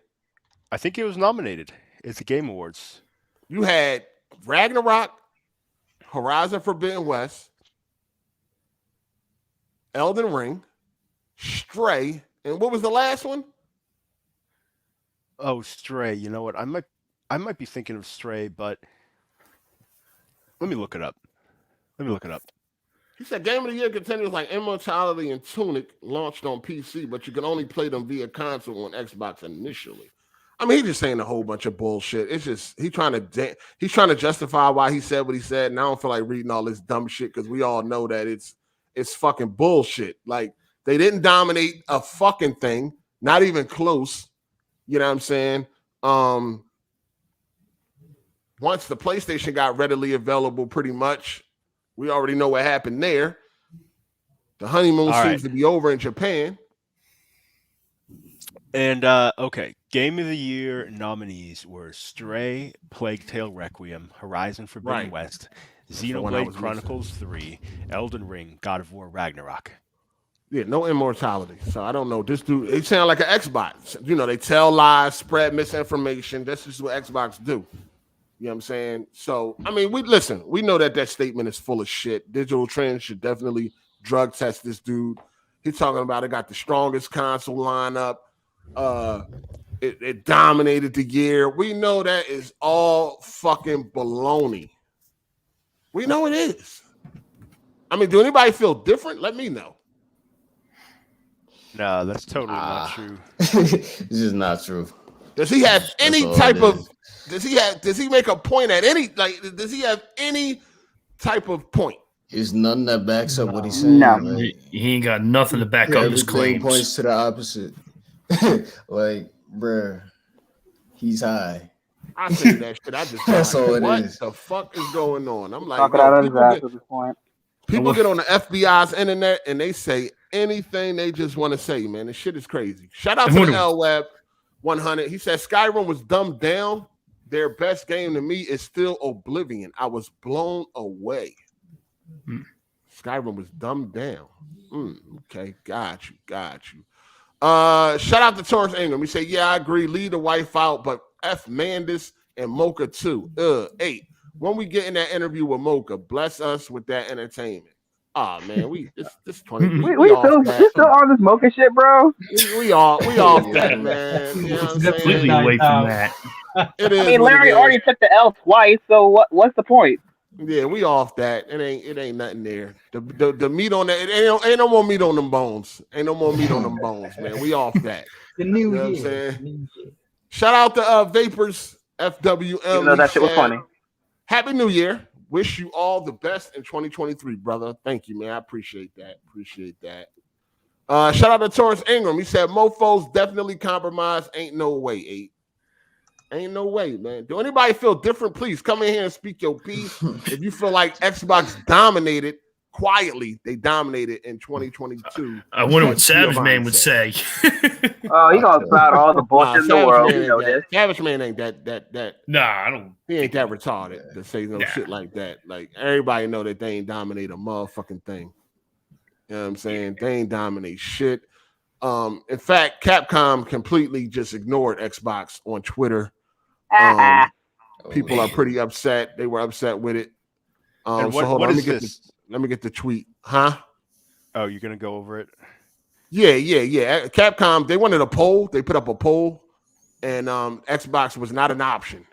I think it was nominated. It's the Game Awards. You had Ragnarok, Horizon Forbidden West, Elden Ring, Stray, and what was the last one? Oh, Stray. You know what? I might be thinking of Stray, but let me look it up. He said Game of the Year contenders like Immortality and Tunic launched on PC, but you can only play them via console on Xbox initially. I mean, he's just saying a whole bunch of bullshit. It's just he's trying to justify why he said what he said, and I don't feel like reading all this dumb shit because we all know that it's fucking bullshit. Like, they didn't dominate a fucking thing, not even close. You know what I'm saying? Once the PlayStation got readily available, pretty much, we already know what happened there. The honeymoon seems to be over in Japan. And, okay, Game of the Year nominees were Stray, Plague Tale Requiem, Horizon Forbidden West, Xenoblade Chronicles 3, Elden Ring, God of War, Ragnarok. Yeah, no Immortality. So I don't know. This dude, they sound like an Xbox. You know, they tell lies, spread misinformation. That's just what Xbox do. You know what I'm saying? So, I mean, we know that statement is full of shit. Digital Trends should definitely drug test this dude. He's talking about it got the strongest console lineup. It dominated the year. We know that is all fucking baloney. We know it is. I mean, do anybody feel different? Let me know. No, that's totally not true. It's just not true. Does he have any type of? Does he make a point at any? Like, does he have any type of point? There's nothing that backs up what he's saying. No, like, he ain't got nothing to back up his claims. Points to the opposite. Like, bruh, he's high. I say that shit. I just that's all it is. What the fuck is going on? I'm like, talking out of his ass at this point. People get on the FBI's internet and they say anything they just want to say, man. This shit is crazy. Shout out to the L-Web 100. He said Skyrim was dumbed down. Their best game to me is still Oblivion. I was blown away. Skyrim was dumbed down. Okay, got you. Shout out to Torrance Ingram. He said, yeah, I agree. Leave the wife out, but F Mandis and Mocha too. 8. When we get in that interview with Mocha, bless us with that entertainment. Oh man, this 20. We still on this Mocha shit, bro. We off that, man. You know what I'm completely away from that. It is. I mean, Larry already took the L twice, so what's the point? Yeah, we off that. It ain't nothing there. The meat on that. It ain't no more meat on them bones. Ain't no more meat on them bones, man. We off that. The new you know year. What I'm saying? Shout out to Vapors FWM. Even though that shit was funny. Happy New Year. Wish you all the best in 2023, brother. Thank you, man. I appreciate that. Shout out to Torrance Ingram. He said, mofos definitely compromised. Ain't no way, 8. Ain't no way, man. Do anybody feel different? Please come in here and speak your piece. If you feel like Xbox dominated quietly, they dominated in 2022. I wonder what Savage Man would say. Oh, he gonna spout all the bullshit in the world. You know this. Savage Man ain't that. Nah, I don't. He ain't that retarded to say no shit like that. Like, everybody know that they ain't dominate a motherfucking thing. You know what I'm saying? They ain't dominate shit. In fact, Capcom completely just ignored Xbox on Twitter. People are pretty upset. They were upset with it. And so hold what on, is this? Let me get the tweet. Huh? Oh, you're gonna go over it? Yeah. Capcom, they wanted a poll. They put up a poll, and Xbox was not an option.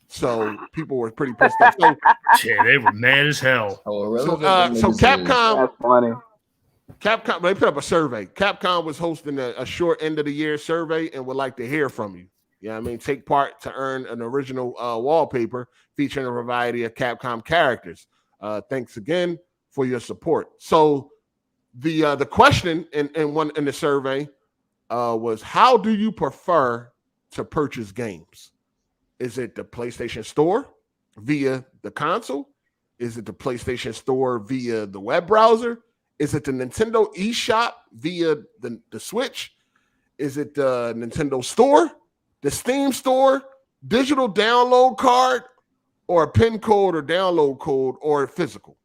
So people were pretty pissed off. So, yeah, they were mad as hell. So Capcom. That's funny. Capcom, they put up a survey. Capcom was hosting a short end of the year survey and would like to hear from you. You know what I mean? Take part to earn an original wallpaper featuring a variety of Capcom characters. Thanks again for your support. So the question in the survey was, how do you prefer to purchase games? Is it the PlayStation Store via the console? Is it the PlayStation Store via the web browser? Is it the Nintendo eShop via the Switch? Is it the Nintendo Store, the Steam Store, digital download card, or a PIN code or download code, or physical,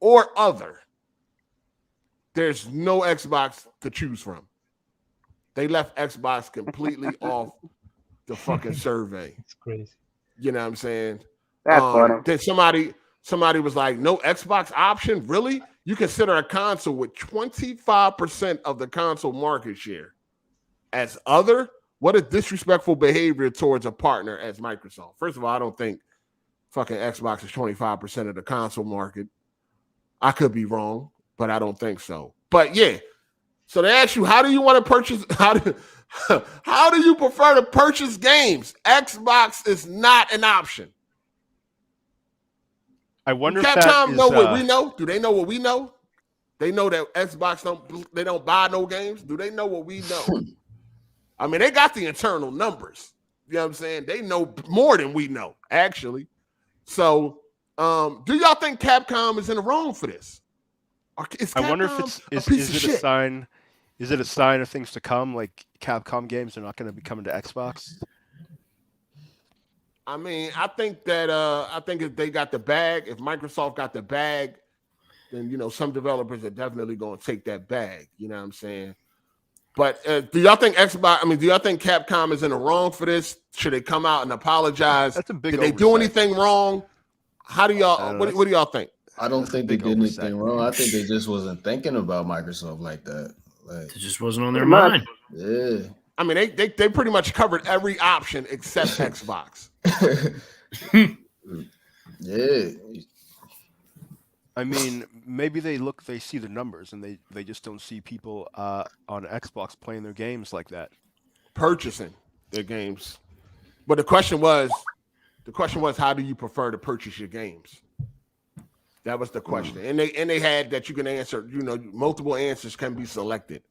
or other? There's no Xbox to choose from. They left Xbox completely off the fucking survey. It's crazy. You know what I'm saying? That's funny. Then somebody was like, no Xbox option? Really? You consider a console with 25% of the console market share as other? What a disrespectful behavior towards a partner as Microsoft. First of all, I don't think fucking Xbox is 25% of the console market. I could be wrong, but I don't think so. But yeah, so they ask you, how do you want to purchase? How do you prefer to purchase games? Xbox is not an option. I wonder if Capcom know what we know. Do they know what we know? They know that Xbox don't buy no games. Do they know what we know? I mean, they got the internal numbers. You know what I'm saying? They know more than we know, actually. So, do y'all think Capcom is in the wrong for this? I wonder if is it a sign? Is it a sign of things to come? Like Capcom games are not going to be coming to Xbox. I mean, I think if they got the bag, if Microsoft got the bag, then some developers are definitely going to take that bag. You know what I'm saying? But do y'all think Xbox? I mean, do y'all think Capcom is in the wrong for this? Should they come out and apologize? That's a big. Did they do anything wrong? How do y'all? What do y'all think? I don't think they did anything wrong. I think they just wasn't thinking about Microsoft like that. Like, it just wasn't on their mind. Yeah. I mean, they pretty much covered every option except Xbox. Yeah. I mean, maybe they see the numbers and they just don't see people on Xbox playing their games like that. Purchasing their games. But the question was, how do you prefer to purchase your games? That was the question. And they had that you can answer, multiple answers can be selected.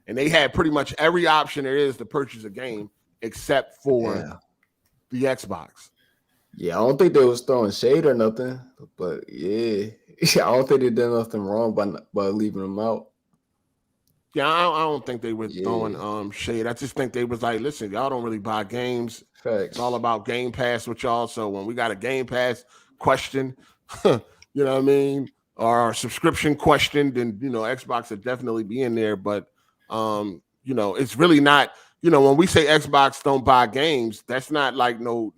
And they had pretty much every option there is to purchase a game except for the Xbox. Yeah, I don't think they was throwing shade or nothing, but yeah, I don't think they did nothing wrong by leaving them out. Yeah, I don't think they were throwing shade. I just think they was like, listen, y'all don't really buy games. Facts. It's all about Game Pass with y'all. So when we got a Game Pass question, you know what I mean, or our subscription question, then Xbox would definitely be in there. But it's really not. When we say Xbox don't buy games, that's not like no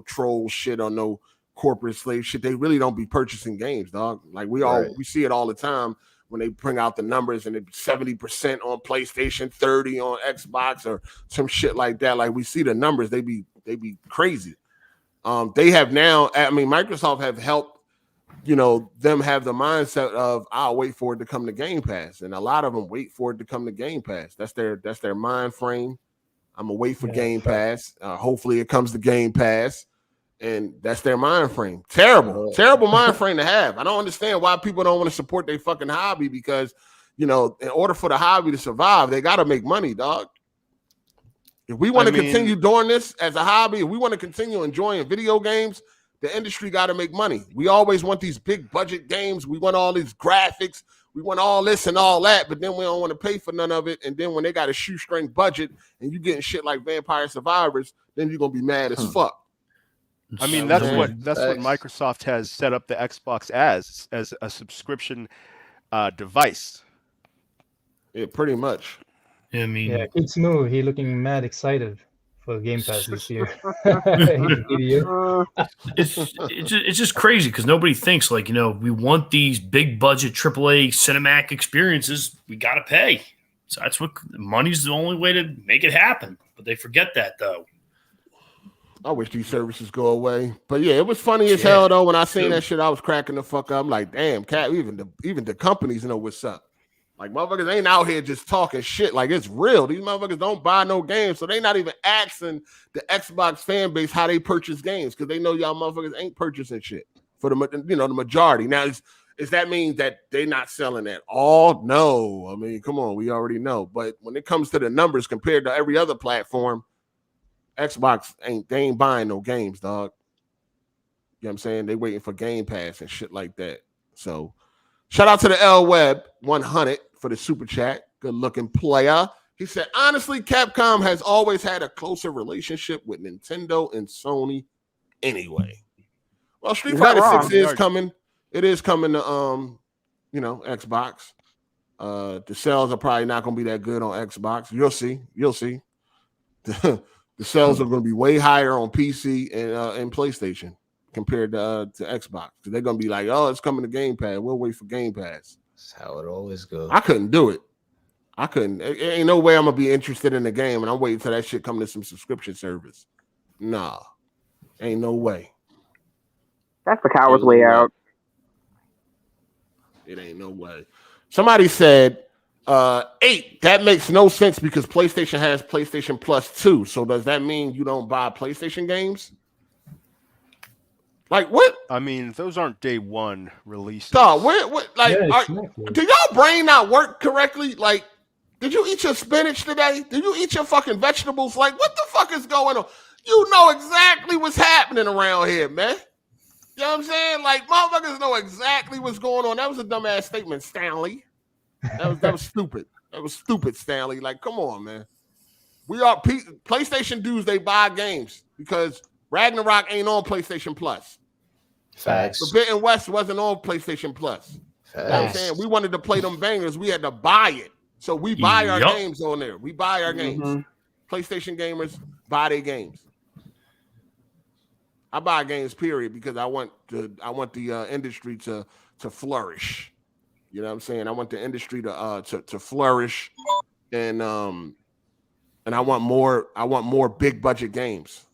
troll shit or no corporate slave shit. They really don't be purchasing games, dog. Like we see it all the time when they bring out the numbers and it's 70% on PlayStation, 30 on Xbox or some shit like that. Like we see the numbers, they be crazy. They have now. I mean, Microsoft have helped. Them have the mindset of I'll wait for it to come to Game Pass, and a lot of them wait for it to come to Game Pass. That's their mind frame. I'm gonna wait for Game Pass. Hopefully, it comes to Game Pass, and that's their mind frame. Terrible mind frame to have. I don't understand why people don't want to support their fucking hobby because, in order for the hobby to survive, they got to make money, dog. If we want to continue doing this as a hobby, if we want to continue enjoying video games, the industry got to make money. We always want these big budget games. We want all these graphics. We want all this and all that, but then we don't want to pay for none of it. And then when they got a shoestring budget and you getting shit like Vampire Survivors, then you're going to be mad as fuck. I mean, that's what Microsoft has set up the Xbox as a subscription device. Yeah, pretty much. I mean, yeah, Kids Moo, he looking mad excited for Game Pass this year. It's just crazy because nobody thinks like, we want these big budget AAA cinematic experiences. We got to pay. So that's what money's the only way to make it happen. But they forget that though. I wish these services go away. But yeah, it was funny as hell though. When I seen that shit, I was cracking the fuck up. I'm like, damn, cat, even the companies know what's up. Like motherfuckers ain't out here just talking shit. Like it's real. These motherfuckers don't buy no games, so they not even asking the Xbox fan base how they purchase games because they know y'all motherfuckers ain't purchasing shit for the majority. Now, is that mean that they not selling at all? No. I mean, come on, we already know. But when it comes to the numbers compared to every other platform, Xbox ain't buying no games, dog. You know what I'm saying? They waiting for Game Pass and shit like that. So shout out to the L Web 100 for the super chat. Good looking player. He said, honestly, Capcom has always had a closer relationship with Nintendo and Sony anyway. Well, Street Fighter 6 is coming. It is coming to Xbox. The sales are probably not going to be that good on Xbox. You'll see. The sales are going to be way higher on PC and PlayStation compared to Xbox. So they're going to be like, oh, it's coming to Game Pass. We'll wait for Game Pass. That's how it always goes. I couldn't do it. I couldn't. It ain't no way I'm going to be interested in the game and I'm waiting till that shit come to some subscription service. Nah. Ain't no way. That's the coward's way out. It ain't no way. Somebody said 8. That makes no sense because PlayStation has PlayStation Plus 2. So does that mean you don't buy PlayStation games? Like what? I mean, those aren't day one releases. Dog, do y'all brain not work correctly? Like, did you eat your spinach today? Did you eat your fucking vegetables? Like, what the fuck is going on? You know exactly what's happening around here, man. You know what I'm saying? Like, motherfuckers know exactly what's going on. That was a dumbass statement, Stanley. That was stupid. That was stupid, Stanley. Like, come on, man. We are PlayStation dudes. They buy games because Ragnarok ain't on PlayStation Plus. Facts. Forbidden West wasn't on PlayStation Plus. Facts. You know what I'm saying? We wanted to play them bangers. We had to buy it. So we buy our games on there. We buy our games. PlayStation gamers buy their games. I buy games, period, because I want the industry to flourish. You know what I'm saying? I want the industry to flourish, and I want more big budget games.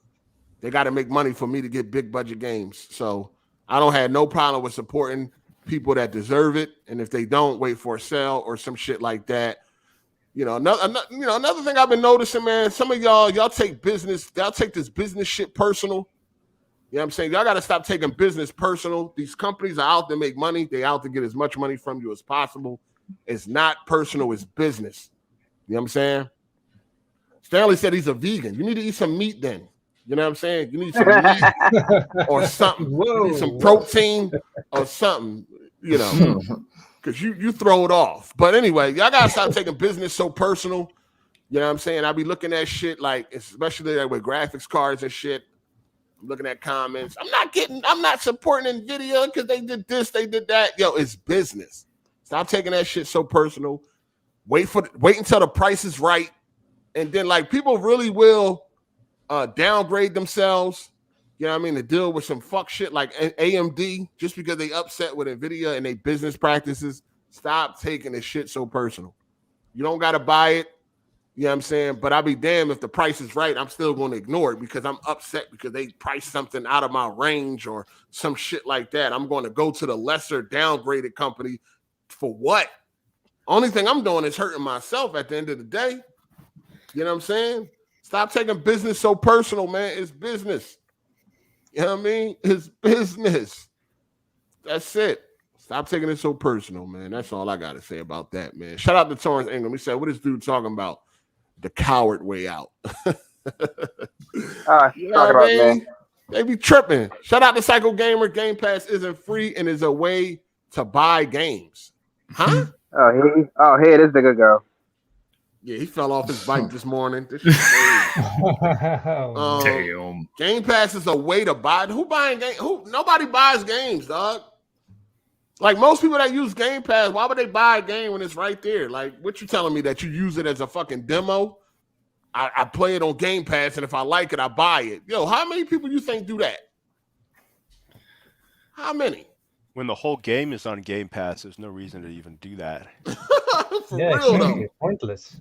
They got to make money for me to get big budget games. So I don't have no problem with supporting people that deserve it, and if they don't, wait for a sale or some shit like that. Another thing I've been noticing, man. Some of y'all take this business shit personal. You know what I'm saying? Y'all got to stop taking business personal. These companies are out to make money. They out to get as much money from you as possible. It's not personal. It's business. You know what I'm saying? Stanley said he's a vegan. You need to eat some meat then. You know what I'm saying? You need some meat or something. You need some protein or something, because you throw it off. But anyway, y'all got to stop taking business so personal. You know what I'm saying? I be looking at shit like, especially like with graphics cards and shit. I'm looking at comments. I'm not supporting NVIDIA because they did this, they did that. Yo, it's business. Stop taking that shit so personal. Wait until the price is right. And then like people really will downgrade themselves, you know what I mean, to deal with some fuck shit like AMD just because they upset with NVIDIA and their business practices. Stop taking this shit so personal. You don't got to buy it. You know what I'm saying? But I'll be damned if the price is right. I'm still going to ignore it because I'm upset because they priced something out of my range or some shit like that. I'm going to go to the lesser downgraded company for what? Only thing I'm doing is hurting myself at the end of the day. You know what I'm saying? Stop taking business so personal, man. It's business. You know what I mean? It's business. That's it. Stop taking it so personal, man. That's all I got to say about that, man. Shout out to Torrance Ingram. He said, what is dude talking about? The coward way out. They be tripping. Shout out to Psycho Gamer. Game Pass isn't free and is a way to buy games. Huh? Here this nigga go. Yeah, he fell off his bike this morning. This shit Damn. Game Pass is a way to buy. Who buying games? Nobody buys games, dog. Like most people that use Game Pass, why would they buy a game when it's right there? Like, what you telling me that you use it as a fucking demo? I play it on Game Pass, and if I like it, I buy it. Yo, how many people you think do that? How many? When the whole game is on Game Pass, there's no reason to even do that. For real though. Pointless.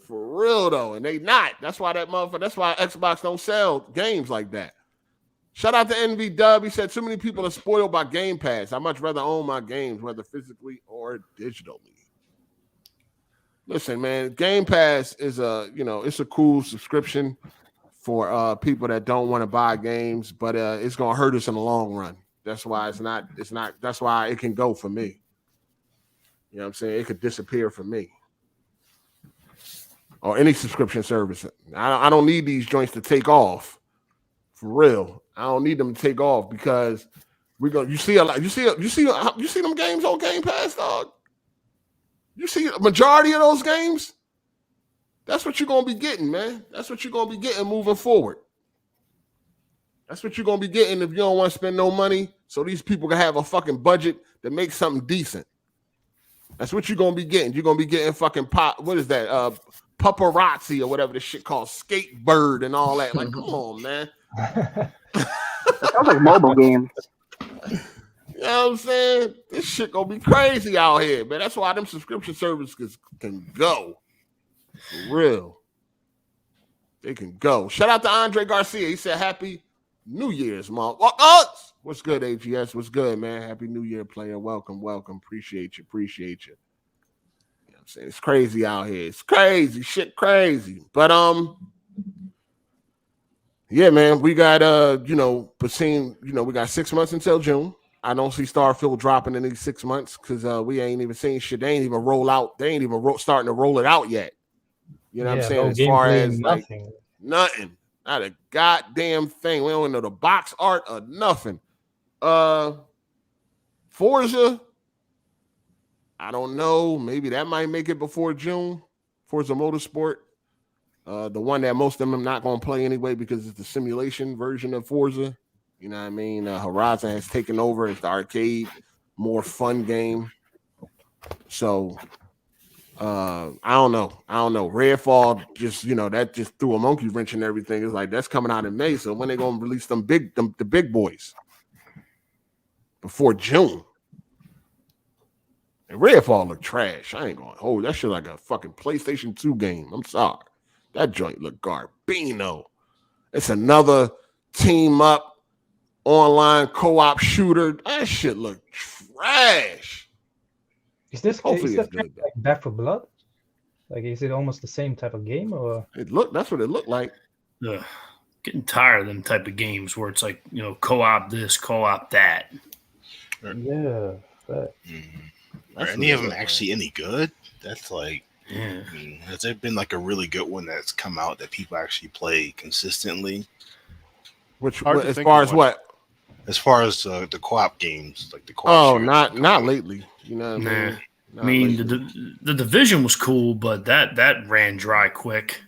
For real though, and they not. That's why that's why Xbox don't sell games like that. Shout out to NV Dub. He said, too many people are spoiled by Game Pass. I much rather own my games, whether physically or digitally. Listen, man, Game Pass is it's a cool subscription for people that don't want to buy games, but it's gonna hurt us in the long run. That's why it's not. That's why it can go for me. You know what I'm saying? It could disappear for me. Or any subscription service. I don't need these joints to take off. For real. I don't need them to take off because you see them games on Game Pass, dog. You see a majority of those games? That's what you're gonna be getting, man. That's what you're gonna be getting moving forward. That's what you're gonna be getting if you don't want to spend no money, so these people can have a fucking budget to make something decent. That's what you're gonna be getting. You're gonna be getting fucking what is that? Paparazzi or whatever the shit called, Skatebird and all that. Like, come on, man. It sounds like mobile games. You know what I'm saying? This shit gonna be crazy out here, man. That's why them subscription services can go. For real. They can go. Shout out to Andre Garcia. He said, Happy New Year's, Mom. What's good, AGS? What's good, man? Happy New Year, player. Welcome. Appreciate you. You know what I'm saying? It's crazy out here. It's crazy. Shit crazy. But yeah, man, we got we got 6 months until June. I don't see Starfield dropping in these 6 months because we ain't even seen shit. They ain't even roll out. They ain't even starting to roll it out yet. You know what I'm saying? As far as nothing. Not a goddamn thing. We don't know the box art or nothing. Forza, I don't know. Maybe that might make it before June. Forza Motorsport. The one that most of them are not going to play anyway because it's the simulation version of Forza. You know what I mean? Horizon has taken over as the arcade, more fun game. So, I don't know. Redfall that just threw a monkey wrench in everything. It's like that's coming out in May. So when they going to release the big boys? Before June. And Redfall look trash. I ain't going to hold that shit like a fucking PlayStation 2 game. I'm sorry. That joint look garbino. It's another team up online co-op shooter. That shit look trash. Is this good, like Back 4 Blood? Like, is it almost the same type of game, or that's what it looked like. Ugh. Getting tired of them type of games where it's like, co-op this, co-op that. Yeah. But are any of them actually any good? That's like, has there been like a really good one that's come out that people actually play consistently? As far as what? As far as the co-op games, like the co-op. Oh, not lately. You know what I mean? The Division was cool, but that ran dry quick.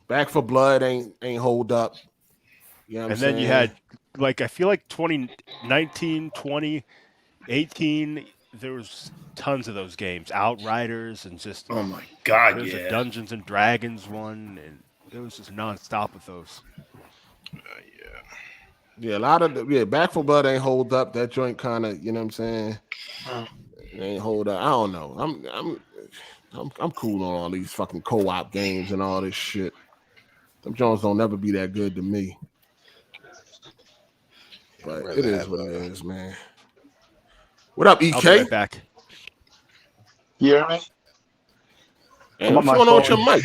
Back 4 Blood ain't hold up. You know what I'm saying? You had I feel like 2019, 2018, there was tons of those games, Outriders, and just oh my god, there's a Dungeons and Dragons one, and it was just nonstop with those. Yeah, a lot of Back 4 Blood ain't hold up. That joint kind of, you know what I'm saying? It ain't hold up. I don't know. I'm cool on all these fucking co-op games and all this shit. Them Jones don't never be that good to me. But it is what it is, man. What up, EK? I'll be right back. You hear me? Hey, what's going on with your mic?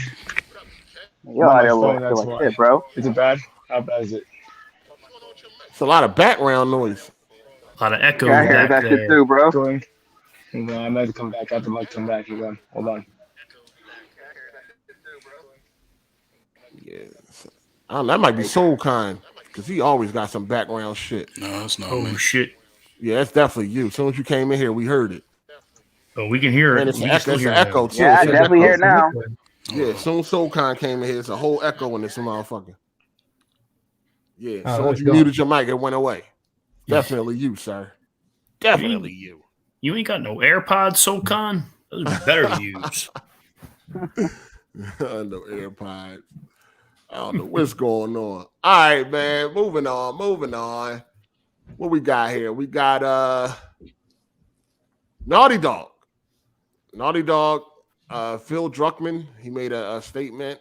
Yo, bro. Is it bad? How bad is it? It's a lot of background noise. A lot of echo. Yeah, I hear that shit too, bro. I might come back. I have to come back again. Hold on. Yeah. That might be SoulKind, because he always got some background shit. No, it's not. Oh, shit. Yeah, that's definitely you. As soon as you came in here, we heard it. Oh, we can hear it. And it's an echo, too. Yeah, I definitely hear it now. Yeah, as soon as SoulKind came in here, it's a whole echo in this motherfucker. Yeah, as soon as you muted your mic, it went away. Definitely you, sir. Definitely you. You ain't got no AirPods, SoulKind? Those would be better to use. No AirPods. I don't know what's going on. All right, man. Moving on. What we got here? We got Naughty Dog. Naughty Dog Phil Drukman, he made a statement.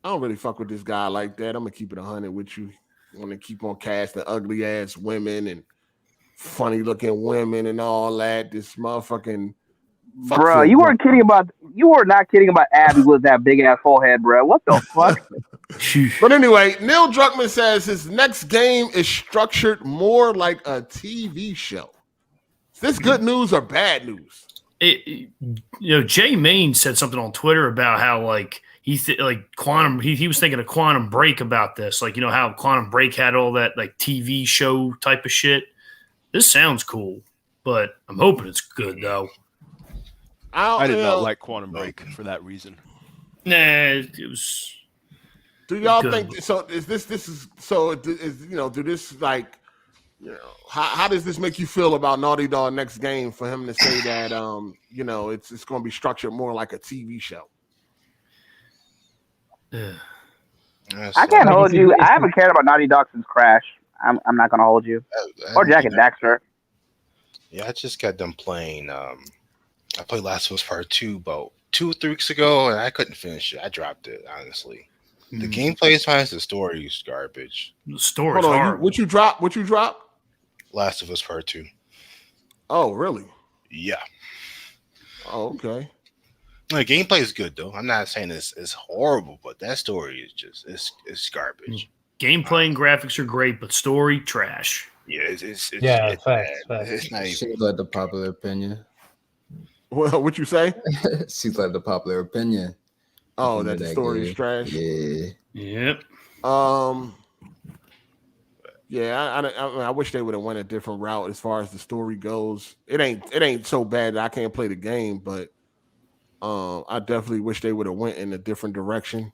I don't really fuck with this guy like that. I'm gonna keep it 100 with you. Want to keep on casting ugly ass women and funny looking women and all that. This motherfucking bro, you were not kidding about Abby with that big ass forehead, bro. What the fuck? But anyway, Neil Druckmann says his next game is structured more like a TV show. Is this good news or bad news? Jay Main said something on Twitter about how like Quantum. He was thinking of Quantum Break about this, like how Quantum Break had all that like TV show type of shit. This sounds cool, but I'm hoping it's good though. I did not like Quantum Break for that reason. Nah, it was. Do y'all think so? Is this do this like how does this make you feel about Naughty Dog next game for him to say that it's going to be structured more like a TV show? I can't hold you. I haven't cared about Naughty Dog since Crash. I'm not gonna hold you. Or Jack and Daxter. Yeah, I just got done playing. I played Last of Us Part 2 about 2 or 3 weeks ago, and I couldn't finish it. I dropped it, honestly. The gameplay is fine. The story is garbage. The story is horrible. What you drop? Last of Us Part 2. Oh, really? Yeah. Oh, okay. The gameplay is good though. I'm not saying it's horrible, but that story is just it's garbage. Gameplay and graphics are great, but story trash. Yeah, it's facts. It's not even. Seems like the popular opinion. Well, what you say? Seems like the popular opinion. Oh, that the story is trash. Yeah. Yep. Yeah, I wish they would have went a different route as far as the story goes. It ain't so bad that I can't play the game, but I definitely wish they would have went in a different direction.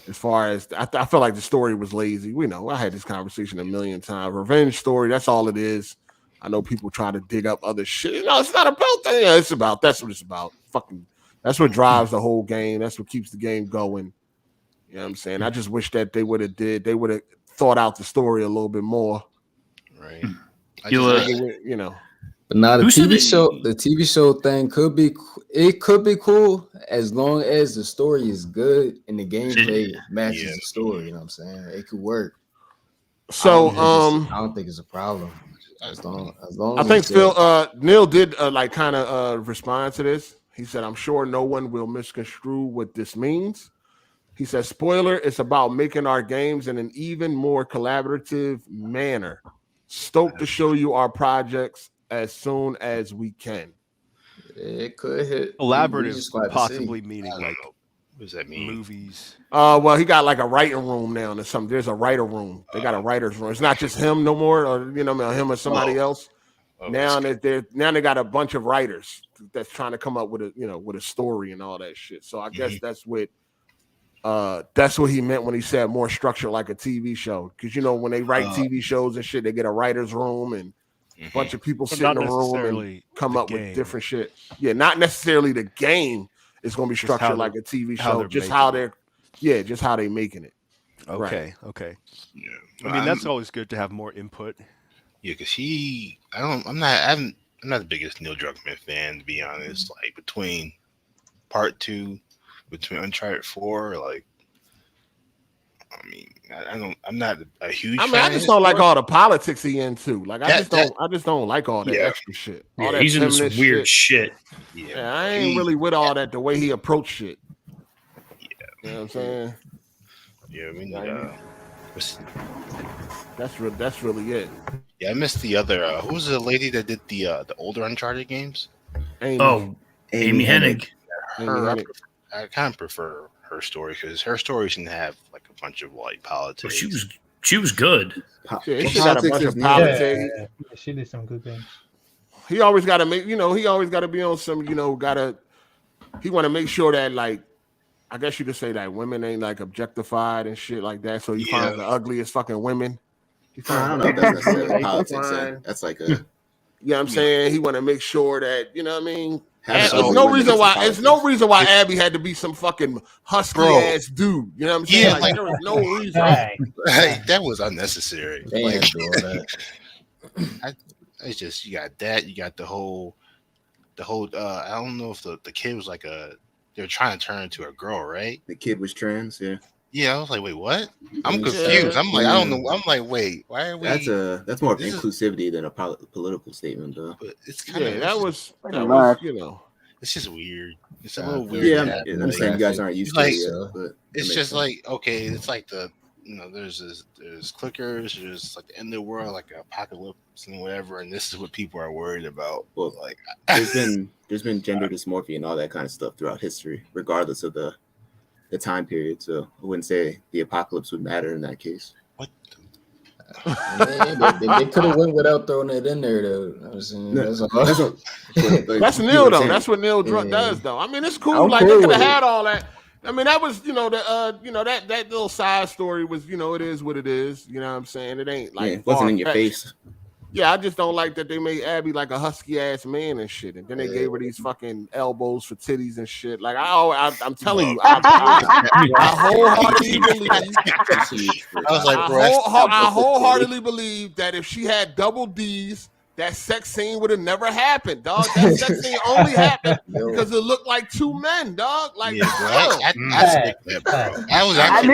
As far as I felt like the story was lazy. I had this conversation a million times. Revenge story, that's all it is. I know people try to dig up other shit. It's not about that. Yeah, that's what it's about. Fucking, that's what drives the whole game. That's what keeps the game going. You know what I'm saying? I just wish that they would have thought out the story a little bit more. Right. But now the TV show thing could be cool as long as the story is good and the gameplay matches the story. You know what I'm saying? It could work. So I don't think it's a problem. As long I think Neil did kind of respond to this. He said, "I'm sure no one will misconstrue what this means." He says, "Spoiler, it's about making our games in an even more collaborative manner. Stoked to show you our projects as soon as we can." It could hit collaborative, possibly meaning like what does that mean? Movies. Well, he got like a writing room now. There's a writer room. They got a writer's room. It's not just him no more, or him or somebody else. Now they got a bunch of writers that's trying to come up with a story and all that shit. So I guess that's what he meant when he said more structured like a TV show. Because when they write TV shows and shit, they get a writer's room and a bunch of people sit in a room and come up with different shit. Yeah, not necessarily the game is going to be structured like a TV show. Just how they making it. Okay. Right. Okay. Yeah. I mean, that's always good to have more input. Yeah, because I'm not the biggest Neil Druckmann fan, to be honest. Like between Part 2, between Uncharted 4, I'm not a huge fan. I just don't like all the politics he into. Like I just don't like all that extra shit. All that he's into some weird shit. Yeah, I ain't really with all that. The way he approached shit. Yeah, you know what I'm saying. Yeah, that's really it. Yeah, I missed the other. Who was the lady that did the older Uncharted games? Amy Hennig. I kind of prefer her story because her story shouldn't have like a bunch of politics. But she was good. She got a bunch of politics. Yeah, she did some good things. He always got to make. He always got to be on some. He want to make sure that I guess you could say that women ain't objectified and shit like that. So he finds the ugliest fucking women. I don't know if that's necessarily politics. That's like a. You know what I'm saying? He want to make sure that, you know what I mean? There's no reason why Abby had to be some fucking husky ass dude. You know what I'm saying? Yeah, there was no reason. That was unnecessary. It's just you got that. You got the whole the whole. I don't know if the kid was like they were trying to turn into a girl, right? The kid was trans. Yeah. Yeah, I was like, wait, what? I'm confused. I'm like, I don't know. I'm like, wait, why are we? That's more of inclusivity than a political statement, though. But it's kind of that was you know. It's just weird. It's a little weird. Yeah, I'm saying you guys aren't used to it. But it's just like okay, it's like there's clickers, there's like the end of the world, like an apocalypse and whatever, and this is what people are worried about. Well, like there's been gender dysmorphia and all that kind of stuff throughout history, regardless of the time period. So I wouldn't say the apocalypse would matter in that case. What? They could have went without throwing it in there, though. That's Neil, though. That's what Neil does, though. I mean, it's cool. Like they could have had all that. I mean, that was, that little side story was, it is what it is. You know what I'm saying? It ain't like it wasn't in your face. Yeah, I just don't like that they made Abby like a husky ass man and shit, and then they gave her these fucking elbows for titties and shit. Like I'm telling you, I wholeheartedly believe. I wholeheartedly believe that if she had double D's, that sex scene would have never happened, dog. That sex scene only happened because it looked like two men, dog. Like, I knew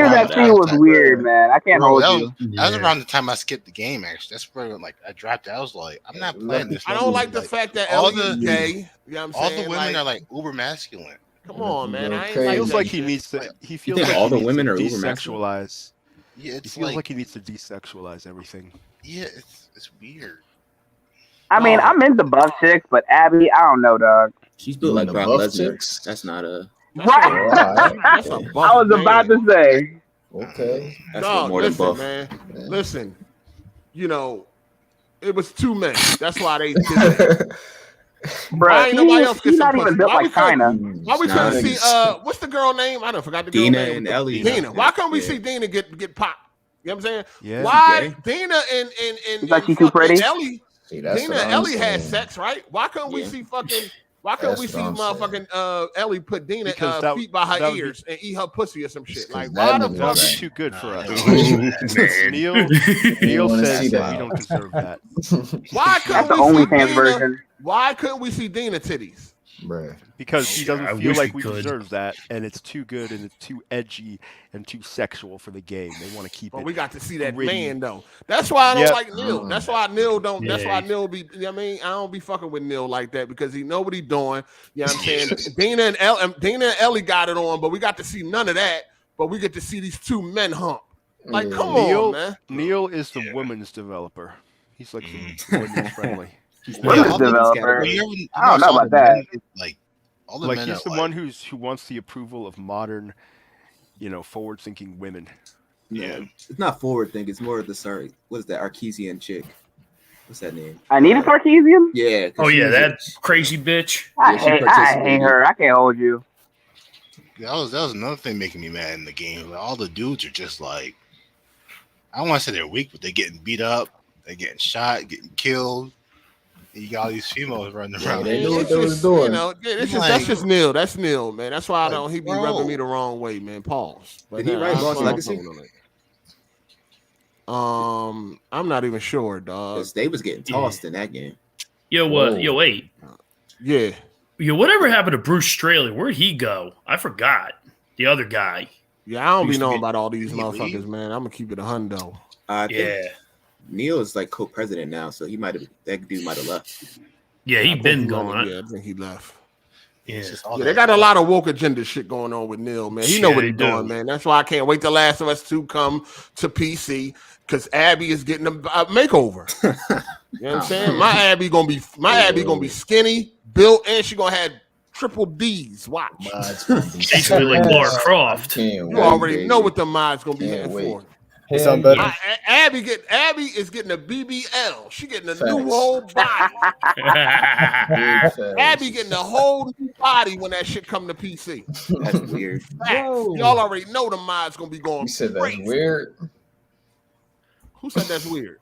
that scene was weird, man. I can't hold you. That was around the time I skipped the game. Actually, that's where like I dropped it. I was like, I'm not playing this. I don't like the fact that Ellie is gay. You know what I'm saying? All the women are like uber masculine. Come on, man. He feels like he needs to. He feels like all the women are desexualize. Yeah, it feels like he needs to desexualize everything. Yeah, it's weird. I mean, I'm into buff chicks, but Abby, I don't know, dog. She's built like Brock Lesnar. That's not a. That's a buff I was about to say. Okay. That's dog, more listen, than buff. man. Listen, it was two men. That's why they did it. Bro, he's not even built like China. Why we couldn't see what's the girl name? I don't forgot the girl Dina name. and Ellie. Dina. Why can't we see Dina get popped? You know what I'm saying? Yeah. Why Dina and like she's too pretty? Ellie? Dina and Ellie had sex, right? Why couldn't we see fucking? Why couldn't we see motherfucking Ellie put Dina feet by her ears and eat her pussy or some shit? Like, why the fuck? That would be too good for us. Neil says that we don't deserve that. Why couldn't we see Dina? Version. Why couldn't we see Dina titties? Bruh. Because he doesn't feel like we deserve that, and it's too good and it's too edgy and too sexual for the game. They want to keep it. We got to see that man though. That's why I don't like Neil. That's why Neil don't. Yeah. That's why Neil be. You know what I mean, I don't be fucking with Neil like that because he know what he doing. You know what I'm saying? Dina and Ellie got it on, but we got to see none of that. But we get to see these two men hump. Like, come on, man. Neil is the women's developer. He's like the women's friendly. Women's developer. I don't know about that. Like he's the one who wants the approval of modern, forward-thinking women. Yeah, it's not forward-thinking. It's more of the what is that Arkeesian chick? What's that name? Anita Sarkeesian? Yeah. Oh yeah, that crazy bitch. I hate her. I can't hold you. That was another thing making me mad in the game. Like, all the dudes are just like, I don't want to say they're weak, but they're getting beat up, they're getting shot, getting killed. You got all these females running around. They knew what they was doing. That's just Neil. That's Neil, man. That's why he be rubbing me the wrong way, man. Pause. Did he write Lost Legacy? I'm not even sure, dog. They was getting tossed in that game. Yo, what? Yo, wait. Yeah. Yo, whatever happened to Bruce Straley? Where'd he go? I forgot. The other guy. Yeah, I don't be knowing about all these motherfuckers, man. I'm gonna keep it a hundo. Neil is like co-president now, so that dude might have left. Yeah, he been gone. Yeah, I think he left. Yeah, they got a lot of woke agenda shit going on with Neil, man. He know what he's doing, man. That's why I can't wait till Last of Us 2 come to PC because Abby is getting a makeover. You know what I'm saying? My Abby gonna be skinny, built, and she gonna have triple D's. Watch. She's like Lara Croft. You already know what the mod's gonna be heading for. Abby is getting a BBL. She getting a new whole body. Abby getting a whole new body when that shit come to PC. That's weird. Y'all already know the mod's gonna be going. You said crazy. That's weird. Who said that's weird?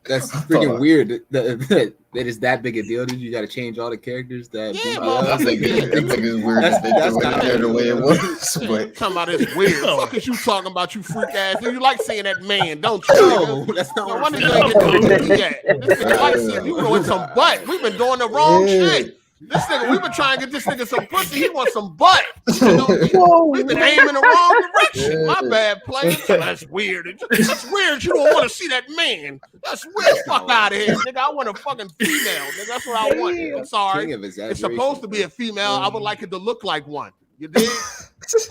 That's freaking weird. That is that big a deal. Did you got to change all the characters? I think it's weird. That's not the way it was. But talking about it's weird. Fuck is you talking about, you freak ass? You like seeing that man, don't you? No, that's not what you like seeing you doing some butt. We've been doing the wrong shit. This nigga, we've been trying to get this nigga some pussy. He wants some butt. You know, we've been aiming the wrong direction. My bad, player. That's weird. That's weird. You don't want to see that man. That's weird. Fuck out of here, nigga. I want a fucking female, nigga. That's what I want. I'm sorry. It's supposed to be a female. I would like it to look like one. You dig?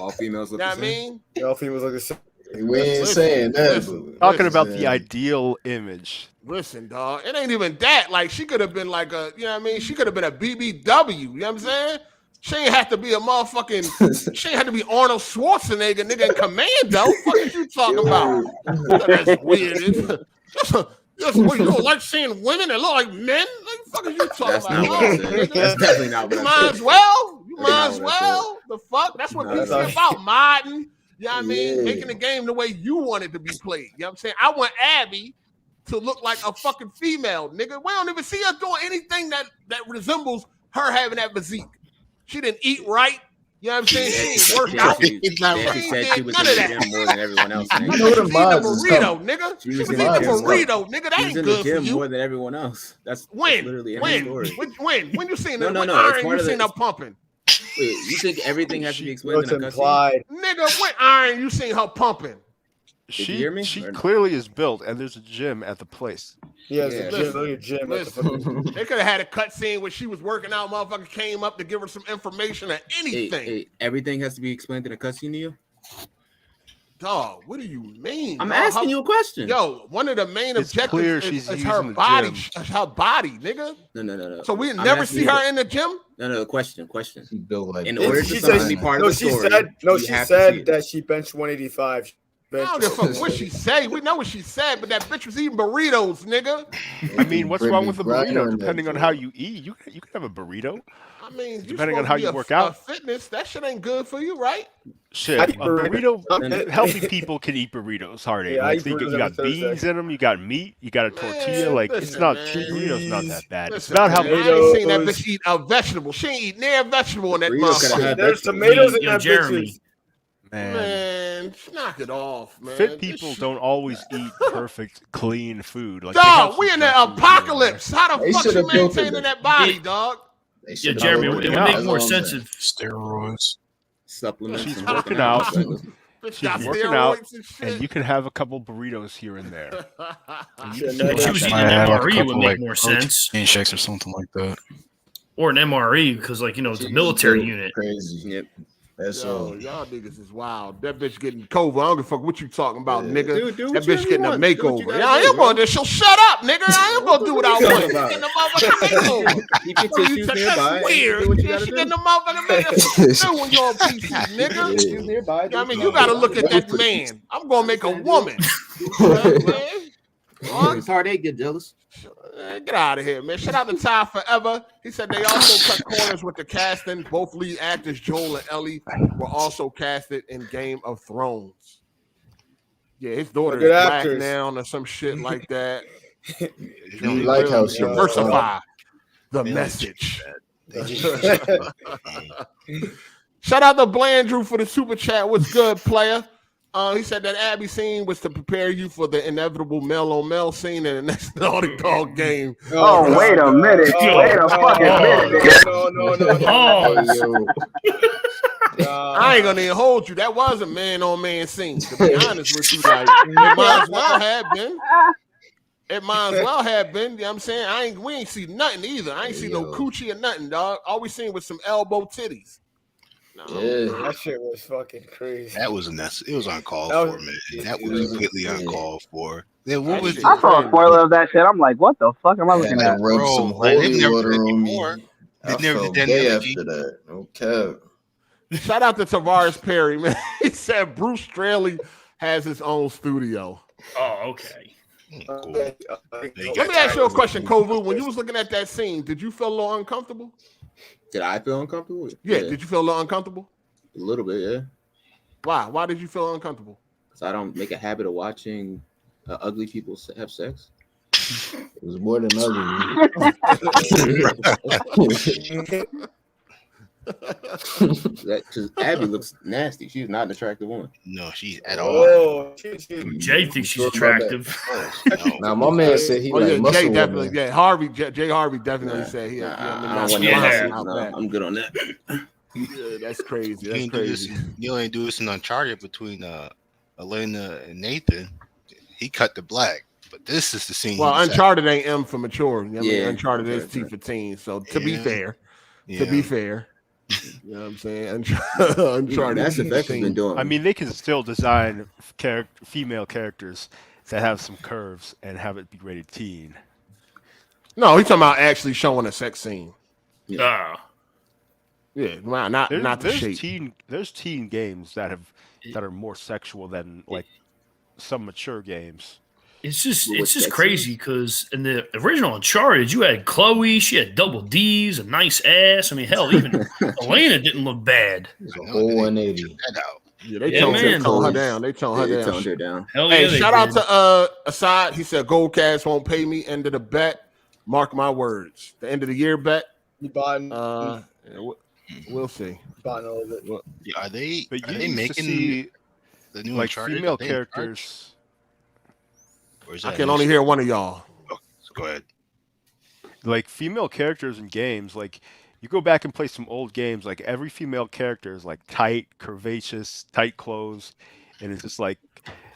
All females look You know the what I same. mean? All females look the same. We ain't saying that. Talking about the ideal image. Listen, dog. It ain't even that. Like, she could have been like a, you know what I mean? She could have been a BBW. You know what I'm saying? She ain't have to be a motherfucking, she ain't have to be Arnold Schwarzenegger, nigga, in Commando. What is you talking about? That's weird. That's weird. You don't like seeing women that look like men? Like, the fuck is you talking That's about? not what I said. That's definitely not what You I might said. as well. You That's might not as what I well. The fuck? That's what PC about, modding. You know what I mean? Making the game the way you want it to be played. You know what I'm saying? I want Abby to look like a fucking female, nigga. We don't even see her doing anything that resembles her having that physique. She didn't eat right. You know what I'm saying? She ain't worked out. She said she was in the gym more than everyone else. She was eating a burrito, nigga. She was eating a burrito, nigga. That ain't good for you. More than everyone else. That's literally in the story. When you seen her? No. You seen her pumping? Wait, you think everything has to be explained in a cutscene? Nigga, what iron you seen her pumping? She clearly is built, and there's a gym at the place. Yeah, there's a gym. They could have had a cutscene where she was working out. Motherfucker came up to give her some information or anything. Hey, everything has to be explained in a cutscene to you? Dog, what do you mean? I'm asking you a question. Yo, one of the main objectives is her the body. gym. Her body, nigga. No. So we never see her in the gym? No, question. She built like in order to something be part of the story. She said that she benched 185. I don't give a fuck what she said. We know what she said, but that bitch was eating burritos, nigga. I mean, what's wrong with a burrito? Depending on how you eat, you can have a burrito. I mean, depending on how you work out. Fitness, that shit ain't good for you, right? Shit, a burrito. Healthy people can eat burritos. You got beans in them. You got meat. You got a tortilla. Like it's not burritos. Not that bad. It's about how. I ain't seen that bitch eat a vegetable. She ain't eat near a vegetable in that motherfucker. There's tomatoes in that bitch. Man, knock it off, man. Fit people don't always eat perfect, clean food. Like, dog, we in the apocalypse. How the fuck you maintaining that body, dog? Yeah, Jeremy, it would make more sense if steroids, supplements. She's working out. She's working out, and you can have a couple burritos here and there. She was eating an MRE would make more sense. Shakes or something like that, or an MRE because, like, it's a military unit. Crazy. Yep. That's y'all niggas is wild. That bitch getting Kovu. I don't give a fuck what you talking about, nigga. That bitch getting a makeover. I am going to. She'll shut up, nigga. I am going to do what I want. Getting the motherfucking makeover. Keep your tissues nearby. That's weird. She getting the motherfucking makeover when you're on PC, nigga. Nearby. I mean, you got to look at that man. I'm going to make a woman. Hard8 get jealous. Get out of here, man. Shout out to Ty Forever. He said they also cut corners with the casting. Both lead actors, Joel and Ellie, were also casted in Game of Thrones. Yeah, his daughter is black now or some shit like that. You like how she diversify the message. Shout out to Blandrew for the super chat. What's good, player? He said that Abby scene was to prepare you for the inevitable male-on-male scene in the next Naughty Dog game. Oh, wait a minute. Wait a fucking minute. I ain't gonna even hold you. That was a man-on-man scene. To be honest with you, like, it might as well have been. It might as well have been. You know what I'm saying? We ain't see nothing either. I ain't see no coochie or nothing, dog. All we seen was some elbow titties. That shit was fucking crazy. That was it was uncalled for, man. That was completely uncalled for. Then what was I saw a spoiler of that shit. I'm like, what the fuck am I looking at? Bro, they never did anymore. They never did after that. Okay. Shout out to Tavares Perry, man. He said Bruce Straley has his own studio. Oh, okay. Cool. Let me ask you a question, Kovu. When you was looking at that scene, did you feel a little uncomfortable? Did I feel uncomfortable? Yeah. Did you feel a little uncomfortable? A little bit, yeah. Why? Why did you feel uncomfortable? Because I don't make a habit of watching ugly people have sex. It was more than ugly. Because Abby looks nasty. She's not an attractive woman. No, she's at all. Oh, Jay thinks she's attractive. Now my man said he like muscle Jay definitely. women. Yeah, Harvey. Jay Harvey definitely said he. I'm good on that. Yeah, that's crazy. That's crazy. You ain't do this in Uncharted between Elena and Nathan. He cut the black, but this is the scene. Well, Uncharted ain't M for mature. I mean, Yeah. Uncharted is T for teen. So to be fair, you know what I'm saying? Uncharted. Mass Effect has been doing. I mean, they can still design female characters that have some curves and have it be rated teen. No, he's talking about actually showing a sex scene. Yeah. Yeah, not the shape. There's teen games that are more sexual than like some mature games. It's just crazy because in the original Uncharted, you had Chloe, she had double D's, a nice ass. I mean, hell, even Elena didn't look bad. Whole 180. Yeah, they toned her down. They toned her down. Hell hey, yeah, shout out to Assad. He said Goldcast won't pay me. End of the bet. Mark my words. The end of the year bet. You buying? We'll see. Buying all of it. Yeah, are they making the new like Uncharted? female characters? I can only hear one of y'all. Oh, go ahead. Like female characters in games, like you go back and play some old games, like every female character is like tight, curvaceous, tight clothes, and it's just like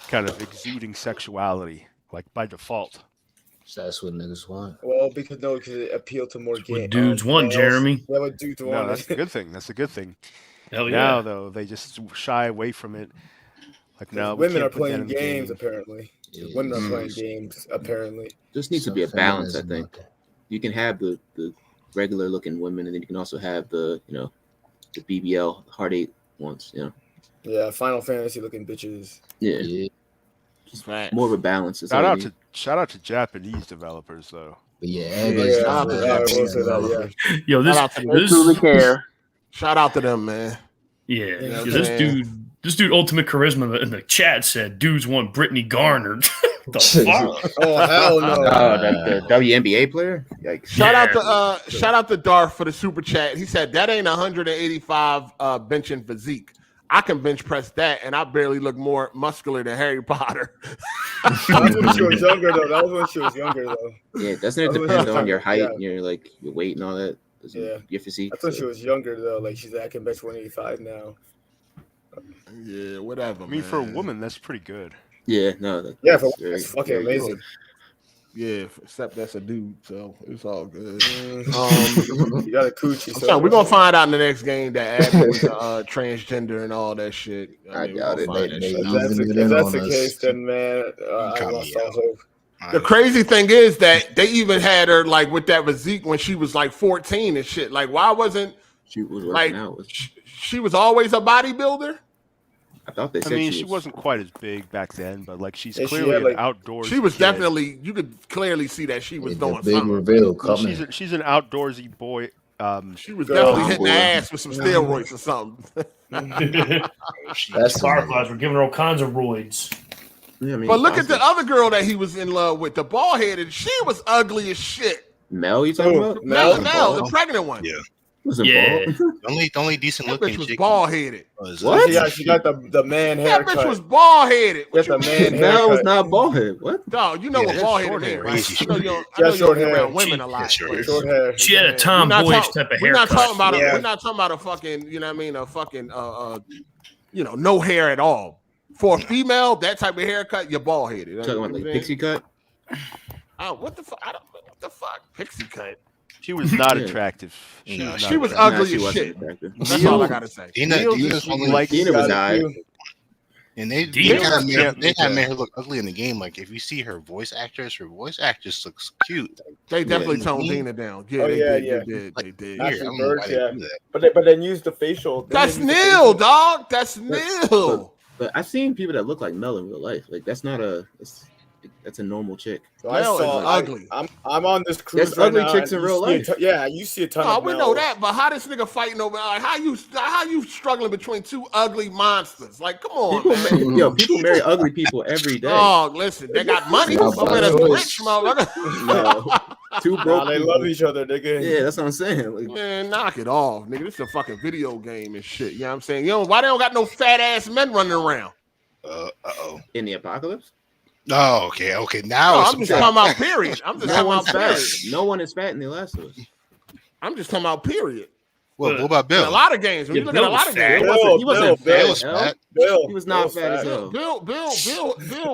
kind of exuding sexuality, like by default. So that's what niggas want. Well, because it appealed to more games. Dudes want, Jeremy. Yeah, what dudes want. No, that's a good thing. That's a good thing. Hell yeah. Now though, they just shy away from it. Like now, women are playing games apparently. Yeah. Women are playing games apparently. Just needs to be a balance, I think. You can have the regular looking women, and then you can also have the the BBL Hard 8 ones. Yeah, Final Fantasy looking bitches. Yeah. Just more of a balance. Shout out to Japanese developers though. But yo, truly care. Shout out to them, man. Yeah, this dude, Ultimate Charisma in the chat said, "Dudes want Brittany Garner." The fuck? Oh hell no! The WNBA player. Yikes. Shout out to Darth for the super chat. He said that ain't 185 benching physique. I can bench press that, and I barely look more muscular than Harry Potter. That was when she was younger, though. Yeah, doesn't it depend on your height and your weight and all that? Your physique. I thought she was younger though. Like she's I can bench 185 now. Yeah, whatever. I mean, for a woman, that's pretty good. Yeah, no. It's fucking amazing. Yeah, except that's a dude, so it's all good. You got a coochie. So we're gonna find out in the next game that Abby was transgender and all that shit. I doubt it. If that's the case, then man, I lost all hope. The crazy thing is that they even had her like with that physique when she was like 14 and shit. Like, why wasn't she was like she was always a bodybuilder? I thought they said she wasn't quite as big back then, but like she's clearly an outdoors. She was definitely. You could clearly see that she was doing big something. Reveal coming. She's an outdoorsy boy. She was definitely hitting the ass with some steroids or something. That's Fireflies. We're giving her all kinds of roids. Yeah, I mean, but look at the other girl that he was in love with, the bald headed. She was ugly as shit. Mel, you talking about? Mel, the pregnant one. Yeah. The only decent that looking bitch was chick. bald headed. What? Yeah, she got the man haircut. That bitch was bald headed. The man Mel was not bald headed. What? Dog, you know what bald headed is, right? I know you short hair. Around women a lot. Short hair. She had a tomboyish type of haircut. We're not talking about we're not talking about a fucking, you know what I mean, a fucking no hair at all. For a female, that type of haircut, you're bald headed. Talking about like pixie cut? What the fuck? What the fuck? Pixie cut. She was not attractive. She was ugly as shit. That's all I gotta say. Dina was died. And they kind of made her look ugly in the game. Like if you see her voice actress looks cute. They definitely toned Dina down. Yeah, they did. But then use the facial. That's Neil, dog. That's Neil. But I've seen people that look like Mel in real life. Like that's a normal chick. So I saw ugly. I'm on this cruise. There's ugly chicks in real life. You see a ton of. We know that, but how this nigga fighting over? Like, how you struggling between two ugly monsters? Like, come on, people marry ugly people every day. Oh, listen, they got money. Rich motherfucker. Two broke they people. love each other, nigga. Yeah, that's what I'm saying. Like, Man, knock it off, nigga. This is a fucking video game and shit. You know what I'm saying? Why they don't got no fat ass men running around? In the apocalypse? Oh, okay. Now I'm just talking about period. I'm just talking about period. No one is fat in The Last of Us. I'm just talking about period. Well, what about Bill? In a lot of games. When you look at a lot of games, He wasn't fat. He was not fat as hell. Bill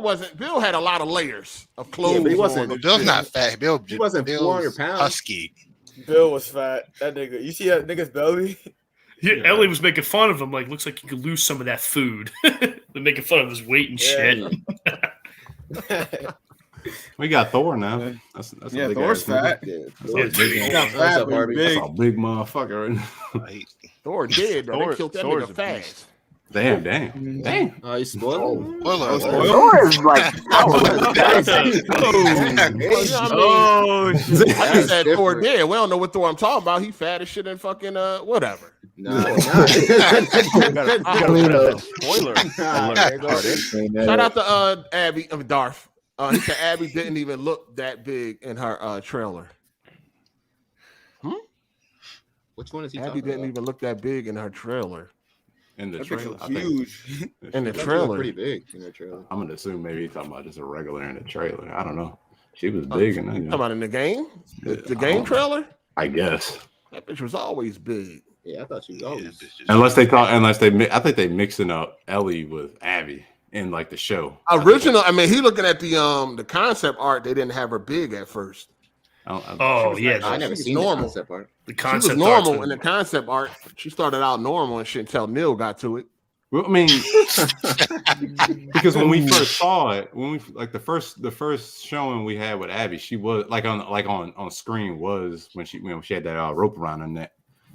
wasn't. Bill had a lot of layers of clothes. Yeah, but he wasn't. Well, Bill's not fat. He wasn't 400 pounds. Husky. Bill was fat. That nigga. You see that nigga's belly? Yeah, Ellie was making fun of him. Like, looks like you could lose some of that food. They're making fun of his weight and shit. We got Thor now. That's a big Thor's fat. That's a big motherfucker. Thor dead. Though. They killed that nigga fast. Damn. Oh, you spoiled? Thor is like. I just said Thor dead. We don't know what Thor I'm talking about. He fat as shit and fucking whatever. No, spoiler. Shout out to Abby Darth. He said Abby didn't even look that big in her trailer. Which one is he? Abby didn't even look that big in her trailer. In the trailer, huge. In the trailer, pretty big in the trailer. I'm gonna assume maybe he's talking about just a regular in the trailer. I don't know. She was big in that. Talking about in the game, the game trailer. I guess that bitch was always big. Yeah, I thought she was always. I think they mixing up Ellie with Abby in like the show. Original. I mean, he looking at the concept art. They didn't have her big at first. I never seen normal. the concept art. The concept she was normal in the concept art. She started out normal and shit until Neil got to it. Well, I mean, because when we first saw it, the first showing we had with Abby, she was on screen was when she had that rope around her neck.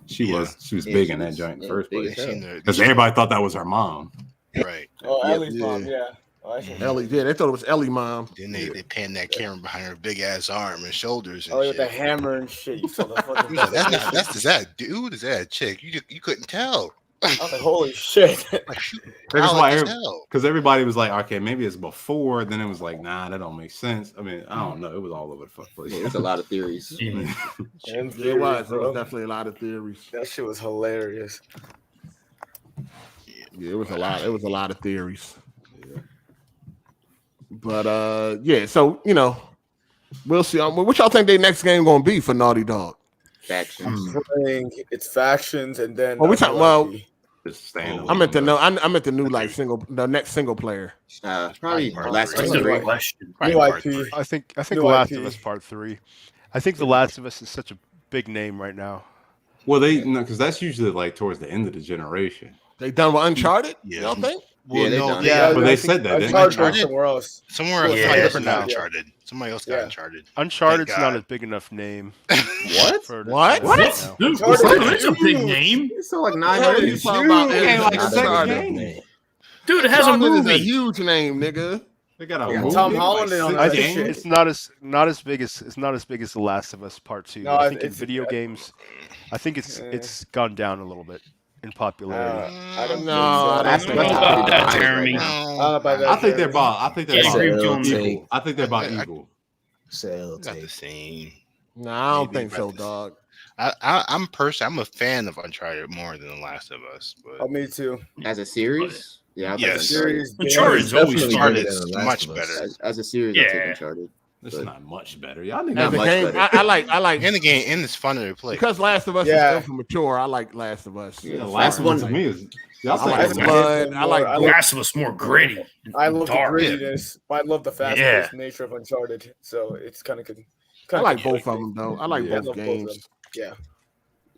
She was big in that joint in the first place because everybody thought that was her mom. Right. Oh, Ellie's mom. Yeah. Ellie did. They thought it was Ellie mom. Then they panned that camera behind her big ass arm and shoulders. And with the hammer and shit. You saw the fucking. Is that a dude? Is that a chick? You couldn't tell. I was like, holy shit. Because everybody was like, okay, maybe it's before. Then it was like, nah, that don't make sense. I mean, I don't know. It was all over the fuck place. There's a lot of theories. It was definitely a lot of theories. That shit was hilarious. Yeah, it was a lot. It was a lot of theories. But so we'll see. What y'all think their next game gonna be for Naughty Dog? Factions. It's factions, and then we talking. Well, I'm at the new the next single player. Probably Last That's a great question. I think The Last of Us Part 3. I think The Last of Us is such a big name right now. Well, because that's usually like towards the end of the generation. They done with Uncharted? You don't think? Well, but they said that. Uncharted somewhere else. Somewhere else. Different now. Uncharted. Somebody else got Uncharted. Uncharted's not a big enough name. What? What? Dude, that's a big name. It's so like 900. You talking about Uncharted? Dude, it has a movie. Is a huge name, nigga. They got a movie. Tom Holland on I that think shit. it's not as big as The Last of Us Part 2. No, I think in video games, I think it's gone down a little bit in popularity. I don't know. I don't know about that, Jeremy. I think they're about. I think they're about evil. Not the same. No, I don't think so, dog. I'm a fan of Uncharted more than The Last of Us. But Oh, me too. As a series? Yeah, yes. Uncharted's always Uncharted is much better. As a series, I take Uncharted. It's not much better. Y'all think As a game, I like in the game, and it's funner to play. because Last of Us is so mature. I like Last of Us. the last one to me is. I like blood. I like Last of Us more gritty. I love the dark. grittiness. I love the fast-paced nature of Uncharted. So it's kind of good. I like both of them though. I like both games. Yeah.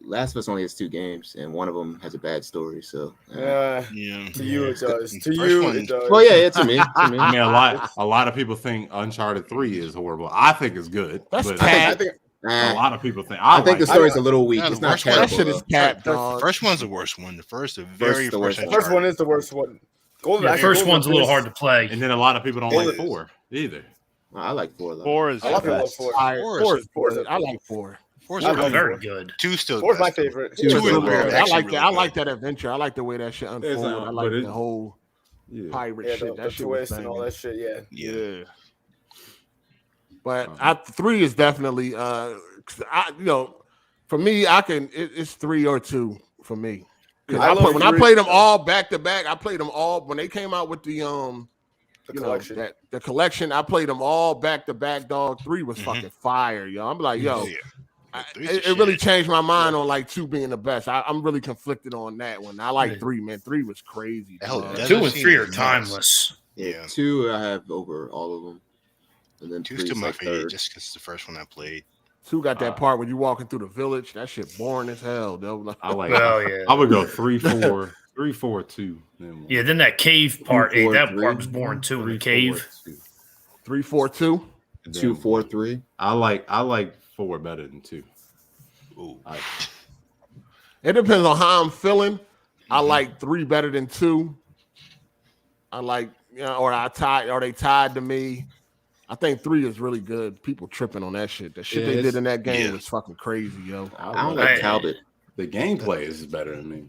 Last of Us only has 2 games, and one of them has a bad story. So To you it does. To you it does. Well, yeah, to me. I mean, a lot of people think Uncharted 3 is horrible. I think it's good. That's but cat. a lot of people think. I think the story's a little weak. Yeah, It's not That shit terrible. is cat, The dog. first one's the worst one. The first the worst one. First one is the worst one. The first one's a little hard to play. And then a lot of people don't like 4 either. I like 4. 4 is I love the best. 4. I like 4. 4's Very good. 2's still 4's my best. favorite. 2 is weird. I like that adventure. I like the way that shit unfolded. I like but the whole pirate shit. The That shit was twist and all that shit. Yeah. Yeah. But 3 is definitely for me, it's 3 or 2 for me. Because I played them all back to back. I played them all when they came out with the collection. The collection. I played them all back to back. Dog 3 was fucking fire, yo. I'm like, yo, it really changed my mind on like 2 being the best. I'm really conflicted on that one. I like 3, man. 3 was crazy. 2 and 3 are timeless. Yeah, 2 I have over all of them, and then 2's still my favorite just because it's the first one I played. 2 got that part when you walking through the village. That shit boring as hell, though. I would go 3, 4, 3, 4, 2. Then that cave part. That part was boring too. In the cave. 3, 4, 2. 2, 4, 3. I like 4 better than 2. Ooh. It depends on how I'm feeling. I like 3 better than 2. I like, or they tied to me. I think 3 is really good. People tripping on that shit. The shit they did in that game was fucking crazy, yo. I don't like Talbot. The gameplay is better than me.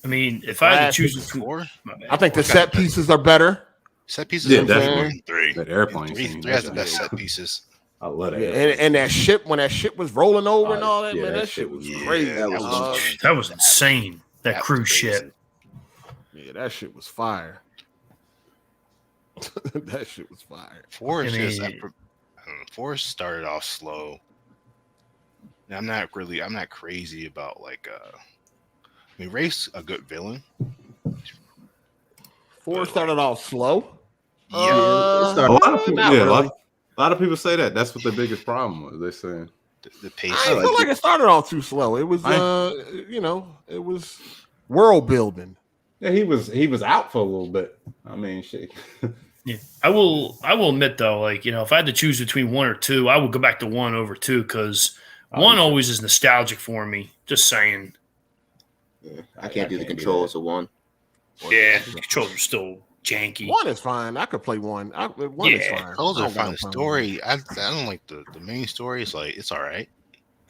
I mean, if I had to choose between 4, I think the set pieces are better. Set pieces are definitely 3. That airplane 3 has the best set pieces. I love that. And that ship, when that ship was rolling over and all that, man, that shit was crazy. That was insane. That cruise ship. Yeah, that shit was fire. That shit was fire. 4 is just 4 started off slow. I'm not crazy about Ray's a good villain. 4 started off slow. Yeah, a lot of people say that. That's what the biggest problem was. They saying the pace. I feel like it started off too slow. It was it was world building. Yeah, he was out for a little bit. I mean, shit. Yeah, I will admit though, if I had to choose between 1 or 2, I would go back to 1 over 2 because 1 always is nostalgic for me. Just saying. Yeah, I can't do the controls of 1. Yeah, the controls are still janky. 1 is fine. I could play 1. 1 is fine. Those are fine. The story, I don't like the main story. It's all right.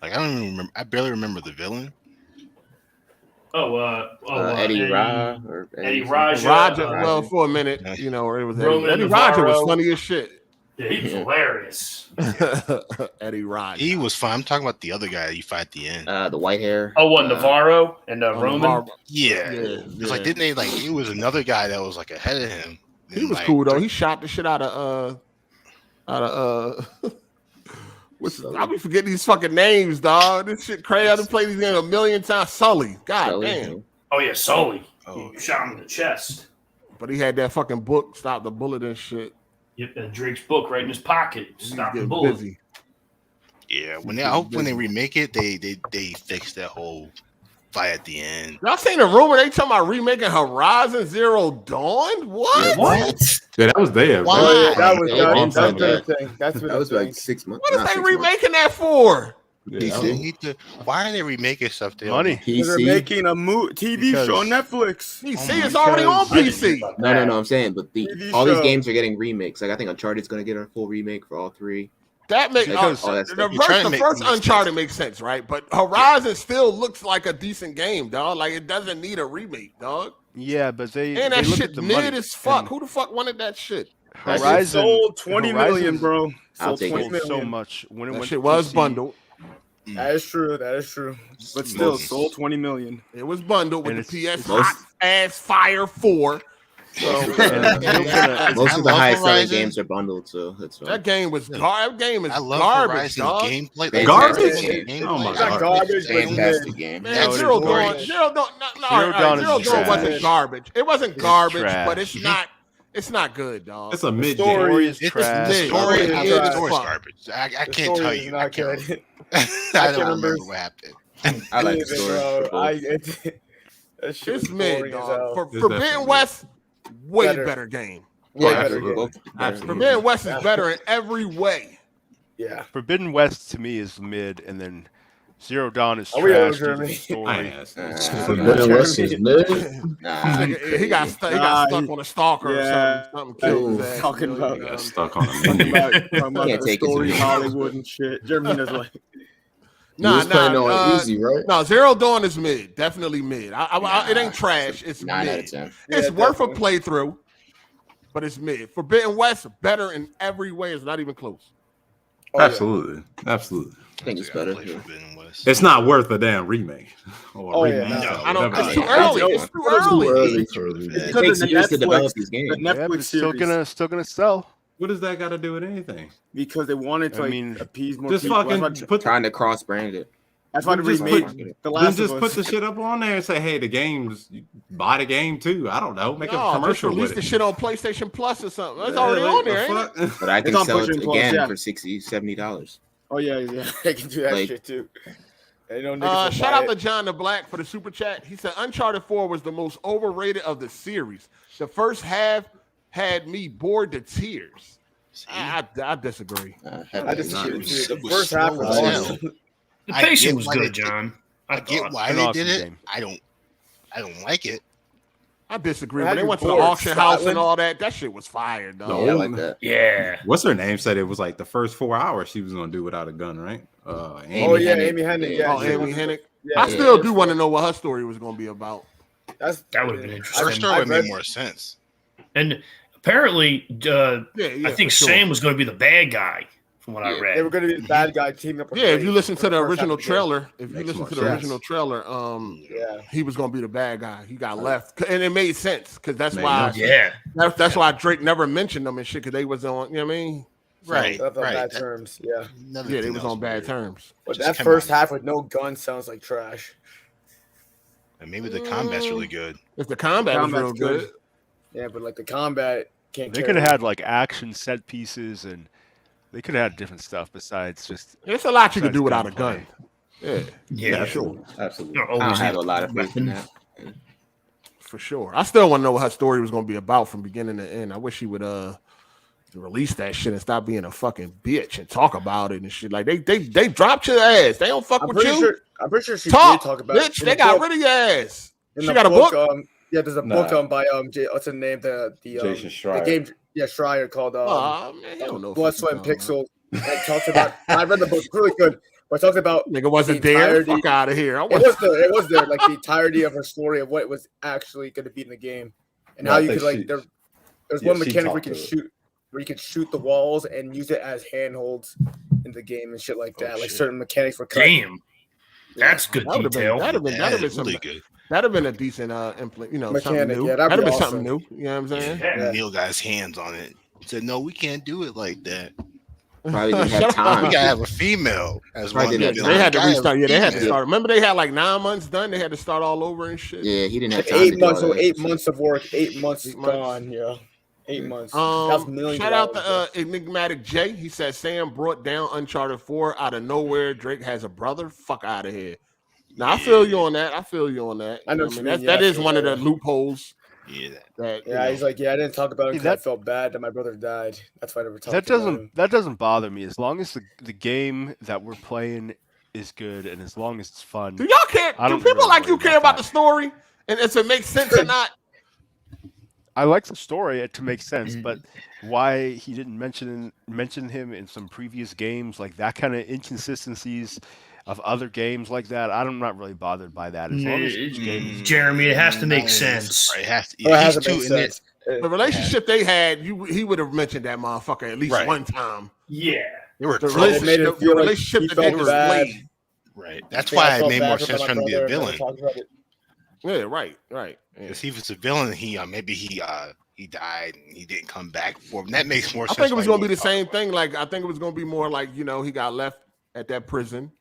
I don't even remember. I barely remember the villain. Eddie Ra or Eddie Raja. Well, for a minute, it was Eddie Navarro. Raja was funny as shit. Yeah, he was hilarious. Eddie Raja. He was fun. I'm talking about the other guy you fight at the end. The white hair. Navarro and Roman. Navarro. Yeah. It's didn't they it was another guy that was ahead of him. He was cool though. He shot the shit out of I be forgetting these fucking names, dog. This shit crazy. I've played these games a million times. Sully. God damn. Oh yeah, Sully. He shot him in the chest. But he had that fucking book, Stop the Bullet and shit. Yep, and Drake's book right in his pocket. Stop the bullet. Busy. Yeah, I hope when they remake it, they fix that whole fight at the end. Y'all seen the rumor they talking about remaking Horizon Zero Dawn? What? Yeah, that was there. Why? That was like 6 months. What is they remaking that for? Why are they remaking stuff? Money. They're making a TV show on Netflix. PC is already on PC. No. I'm saying, but all these games are getting remakes. I think Uncharted's going to get a full remake for all 3. That makes the first Uncharted makes sense, right? But Horizon still looks like a decent game, dog. It doesn't need a remake, dog. Yeah, but that shit mid as fuck. Who the fuck wanted that shit? Horizon sold 20 million, bro. Sold 20 million. So much when it shit was bundled. That is true. But still, sold 20 million. It was bundled with the PS Hot Ass Fire 4. So most of the highest selling games are bundled, so that's fine. That game was that game is I love garbage, Horizon dog. gameplay. Garbage? Oh my god, garbage. Fantastic game. Man, Zero Dawn wasn't garbage. It wasn't garbage, but it's not good, dog. It's a mid story game. is trash. The story is garbage. I can't tell you. I can't remember what happened. I like the story. It's mid, dog. Forbidden West, way better game. Forbidden West is better in every way. Yeah. Forbidden West to me is mid, and then Zero Dawn is trash. Forbidden West is mid. He got stuck on a stalker or something. Killed his ass. Talking about Got stuck on a menu. Can't take story, it. Hollywood and shit. Jeremy does easy, right? No, Zero Dawn is mid. Definitely mid. It ain't trash. It's 9 mid. out of 10. It's worth a playthrough, but it's mid. Forbidden West, better in every way. It's not even close. Absolutely. I think it's better. It's not worth a damn remake. Or remake. No. I don't. It's too early. It's too early. It takes years to develop these games. The Netflix series still gonna sell. What does that got to do with anything? because they wanted to appease more just people. fucking trying to cross brand it. That's why they remade The Last of Us. Put the shit up on there and say, hey, the games, buy the game too. I don't know. Make a commercial release with the it. shit on PlayStation Plus or something. That's already on there, ain't it? But I can sell it again for $60, $70. Oh, yeah. They can do that shit too. Shout out to John the Black for the super chat. He said Uncharted 4 was the most overrated of the series. The first half had me bored to tears. I disagree. I disagree. The first half was awesome. The pacing was good, John. I get why they did it. I don't like it. I disagree. When they went to the auction house and all that, that shit was fire, dog. No, Yeah, I like that. Yeah. What's her name said it was like the first 4 hours she was gonna do without a gun, right? Amy Hennig. Yeah, Amy Hennig. Yeah, I still do want to know what her story was gonna be about. That would have been interesting. Her story made more sense. And apparently, I think for sure. Sam was going to be the bad guy, from what I read. They were going to be the bad guy teaming up with Yeah, if Drake you listen to the for first half original of the game. trailer, he was gonna be the bad guy. He got left, and it made sense because that's why. That's why Drake never mentioned them and shit because they was on. You know what I mean? Right. On bad terms. Yeah. Yeah, they was on bad terms. But that first half with no gun sounds like trash. And maybe the combat's really good. If the combat was real good. Yeah, but like the combat can't. They could have had like action set pieces, and they could have had different stuff besides just. There's a lot you can do without a gun. Yeah, sure, absolutely. I don't have a lot of faith in that. For sure. I still want to know what her story was going to be about from beginning to end. I wish she would release that shit and stop being a fucking bitch and talk about it and shit. Like they dropped your ass. They don't fuck with you. I'm pretty sure she Talk, did talk about bitch. it. They got rid of your ass. She got a book. Yeah, there's a book by what's the name? The Jason Schreier. The game, Schreier called man, you don't know Blood, Sweat, and Pixel. It talks about. I read the book. It's really good. But it talks about nigga wasn't there. Fuck out of here. It was there, like the entirety of her story of what was actually going to be in the game, and how you could like. There's one mechanic where you can shoot the walls and use it as handholds in the game and shit like that. Like certain mechanics were cut. Damn, that's good detail. That'd have been really good. That'd have been a decent mechanic, something new. that'd have been awesome. something new. You know what I'm saying? Yeah. Neil got his hands on it. He said, "No, we can't do it like that. Probably didn't have time. We gotta have a female as one." They had to restart. Yeah, they had to start. Remember, they had like 9 months done. They had to start all over and shit. Yeah, he didn't have time. 8 months. So 8 months of work. 8 months gone. Yeah. 8 months. That's millions. Shout out to Enigmatic J. He said Sam brought down Uncharted 4 out of nowhere. Drake has a brother. Fuck out of here. Now I feel you on that. I know. That is one of the loopholes. Yeah. He's like, I didn't talk about it because I felt bad that my brother died. That's why I never talked about him. That doesn't bother me as long as the game that we're playing is good and as long as it's fun. Do y'all care? Do people like you care about the story and if it makes sense or not? I like the story to make sense, but why he didn't mention him in some previous games, like that kind of inconsistencies of other games like that, I'm not really bothered by that. As long as each game is Jeremy, it has to make sense. Right, it has to. It has to make sense. The relationship they had, he would have mentioned that motherfucker at least one time. Yeah, they were the relationship that they displayed. Right, that's why it made more sense for him to be a villain. Yeah, right. If he was a villain, maybe he died and he didn't come back for him. That makes more sense. I think it was going to be the same thing. Like I think it was going to be more like he got left at that prison,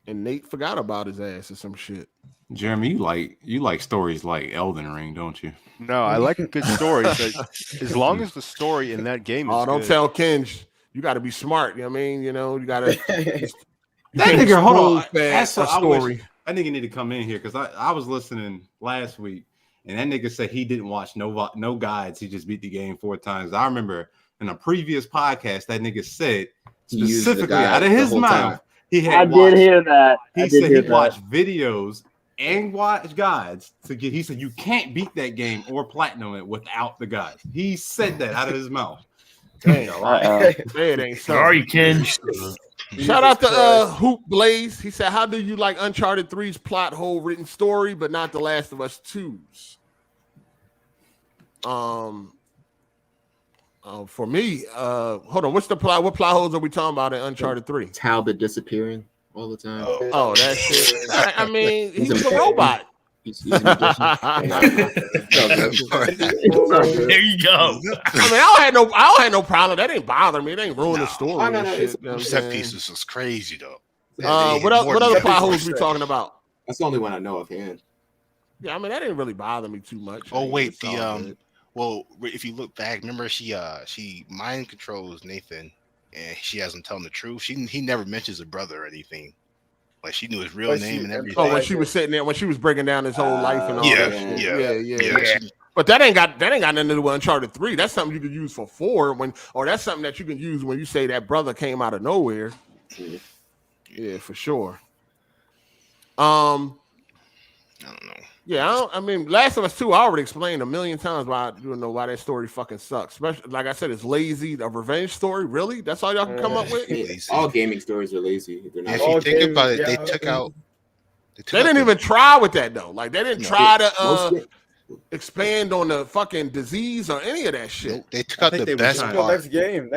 and Nate forgot about his ass or some shit. Jeremy, you like stories like Elden Ring, don't you? No, I like good stories. As long as the story in that game is don't good. tell Kenj. You got to be smart. You know what I mean? You got to. That nigga, hold on. That's a story. That nigga need to come in here because I was listening last week and that nigga said he didn't watch no guides. He just beat the game 4 times. I remember in a previous podcast that nigga said specifically out of his mouth he had. Did hear that. He said he watched videos and watched guides to get. He said you can't beat that game or platinum it without the guides. He said that out of his mouth. Dang, it ain't so. Sorry, Ken. Shout out to Hoop Blaze. He said, "How do you like Uncharted 3's plot hole written story, but not The Last of Us 2's?" For me, hold on. What's the plot? What plot holes are we talking about in Uncharted 3? Talbot disappearing all the time. Oh, that shit. I mean, he's a robot. He's a magician. There you go. I mean, I don't have no problem. That ain't bother me. It ain't ruin the story. Set pieces was crazy though. What other plot holes we talking about? That's the only one I know offhand. Yeah, I mean that didn't really bother me too much. Oh wait, well, if you look back, remember she mind controls Nathan, and she has him telling the truth. He never mentions a brother or anything. Like she knew his real name and everything. Oh, when she was sitting there, when she was breaking down his whole life and all that. Yeah. But that ain't got nothing to do with Uncharted 3. That's something you could use for 4 or that's something that you can use when you say that brother came out of nowhere. Yeah, for sure. I don't know. Yeah, I mean, Last of Us 2, I already explained a million times why that story fucking sucks. Especially, like I said, it's lazy. A revenge story, really? That's all y'all can come up with? All gaming stories are lazy. They're not. If you think about it, they took out. They didn't even try with that though. Like they didn't try to expand on the fucking disease or any of that shit. They took out the best part. Next game.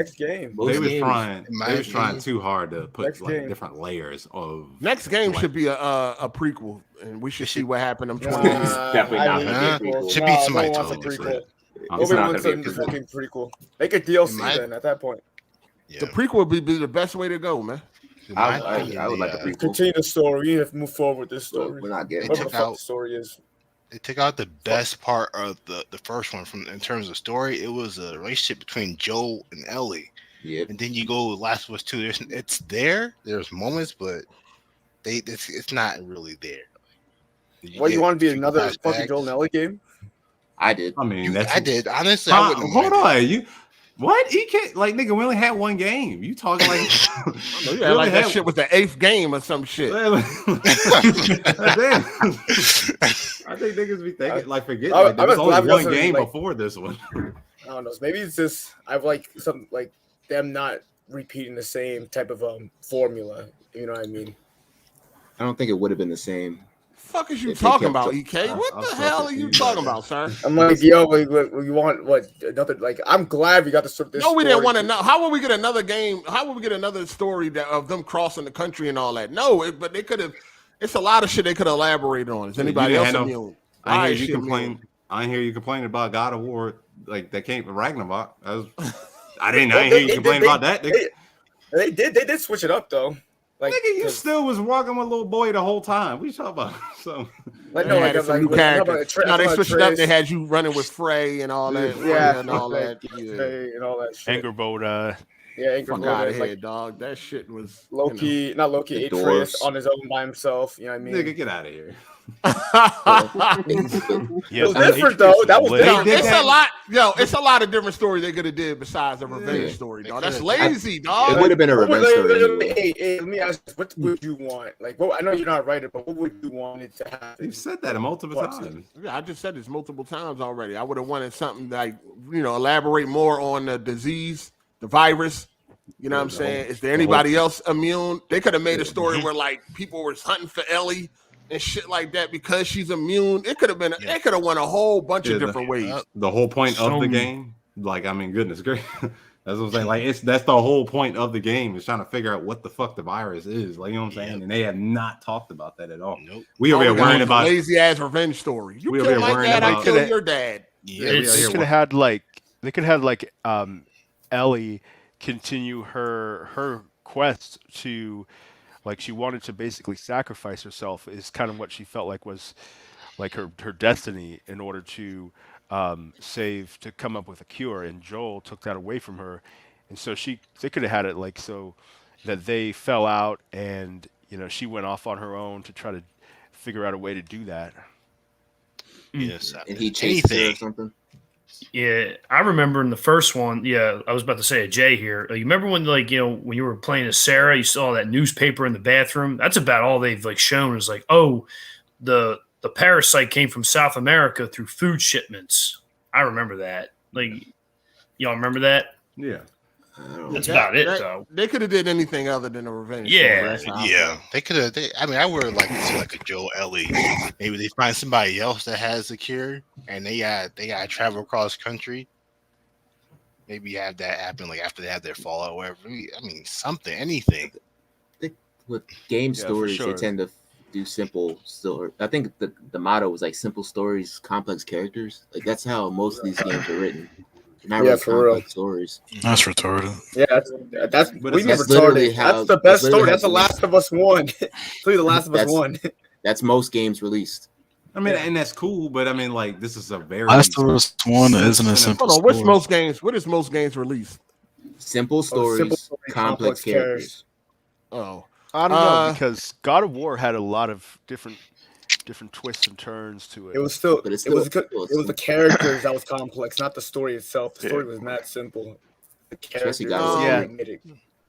They was trying too hard to put different layers of. Next game should be a prequel, and we should see what happened in 20 years. Definitely not. Should be somebody wants a told prequel. It's not Nobody gonna wants be a a prequel. fucking prequel. Make a DLC then at that point. The prequel would be the best way to go, man. I would like a prequel. Continue the story. We have to move forward with this story. We're not getting. Whatever the fuck the story is. They took out the best part of the first one in terms of story. It was a relationship between Joel and Ellie. Yep. And then you go with Last of Us 2. There's moments, but it's not really there. What, you want to be another fucking Joel and Ellie game? I did. I mean, I did. Honestly, I wouldn't hold on. What? He can't, like, nigga, we only had one game. You talking like that shit was the 8th game or some shit. Damn. I think niggas be thinking, like, forget like, there was only one game before this one. I don't know. Maybe it's just I've like some like them not repeating the same type of formula. You know what I mean? I don't think it would have been the same. Fuck is you talking about, EK? What the hell are you talking about, sir? I'm like, yo, you want what another? Like, I'm glad we got this. No, we didn't want to know. How will we get another game? How will we get another story of them crossing the country and all that? No, but they could have. It's a lot of shit they could elaborate on. Is anybody else immune? I hear you complain. I hear you complaining about God of War, like that came from Ragnarok. I didn't hear you complain about that. They did switch it up though. Like, nigga, you still was walking with little boy the whole time. What you talking about? So, like, no, like some new character. No, they switched it up. They had you running with Frey and all that. Yeah, and all that. Frey and all that shit. Angerboda. Yeah, fuck out of here, dog. That shit was Loki, not Loki, Atreus on his own by himself. You know what I mean? Nigga, get out of here. It was different though. That was different. It's a lot. Yo, it's a lot of different stories they could have did besides a revenge story, dog. That's lazy, dog. It would have been a revenge story. Hey, let me ask you, what would you want? Like, I know you're not a writer, but what would you want it to happen? You've said that multiple times. Yeah, I just said this multiple times already. I would have wanted something like, elaborate more on the disease, the virus. You know what I'm saying? Is there anybody else immune? They could have made a story where like people were hunting for Ellie and shit like that because she's immune. It could have been. They could have went a whole bunch of different ways. The whole point of the game, like, I mean, goodness gracious, that's what I'm saying. Like, that's the whole point of the game is trying to figure out what the fuck the virus is. Like, you know what I'm saying? And they have not talked about that at all. Nope. We over here worrying about lazy ass revenge story. You kill my dad, I kill your dad. Yeah, they could have had Ellie continue her quest to, like, she wanted to basically sacrifice herself is kind of what she felt like was like her destiny in order to come up with a cure, and Joel took that away from her, and so they could have had it like so that they fell out and she went off on her own to try to figure out a way to do that. Yes, and he chased her or something. Yeah, I remember in the first one. Yeah, I was about to say a Jay here. You remember when, when you were playing as Sarah, you saw that newspaper in the bathroom? That's about all they've shown is the parasite came from South America through food shipments. I remember that. Y'all remember that? Yeah. That's about it, though. They could have did anything other than a revenge. Yeah. They could have. I mean, I would like to see like a Joel Ellie. Maybe they find somebody else that has the cure, and they gotta travel across country. Maybe have that happen like after they have their Fallout, or whatever. I mean, something, anything. With game stories, sure. they tend to do simple story. I think the motto was like simple stories, complex characters. Like that's how most of these games are written. Not really complex stories. That's retarded. Yeah, that's literally how. That's the best story. That's The Last of Us 1. The Last of Us 1. That's most games released. I mean, and that's cool, but I mean, like, this is a very Last of Us 1 isn't a simple. Hold on, what's most games? What is most games released? Simple stories, complex characters. Oh, I don't know, because God of War had a lot of different twists and turns to it. It was still, it was the characters that was complex, not the story itself. The story was not simple. The characters made it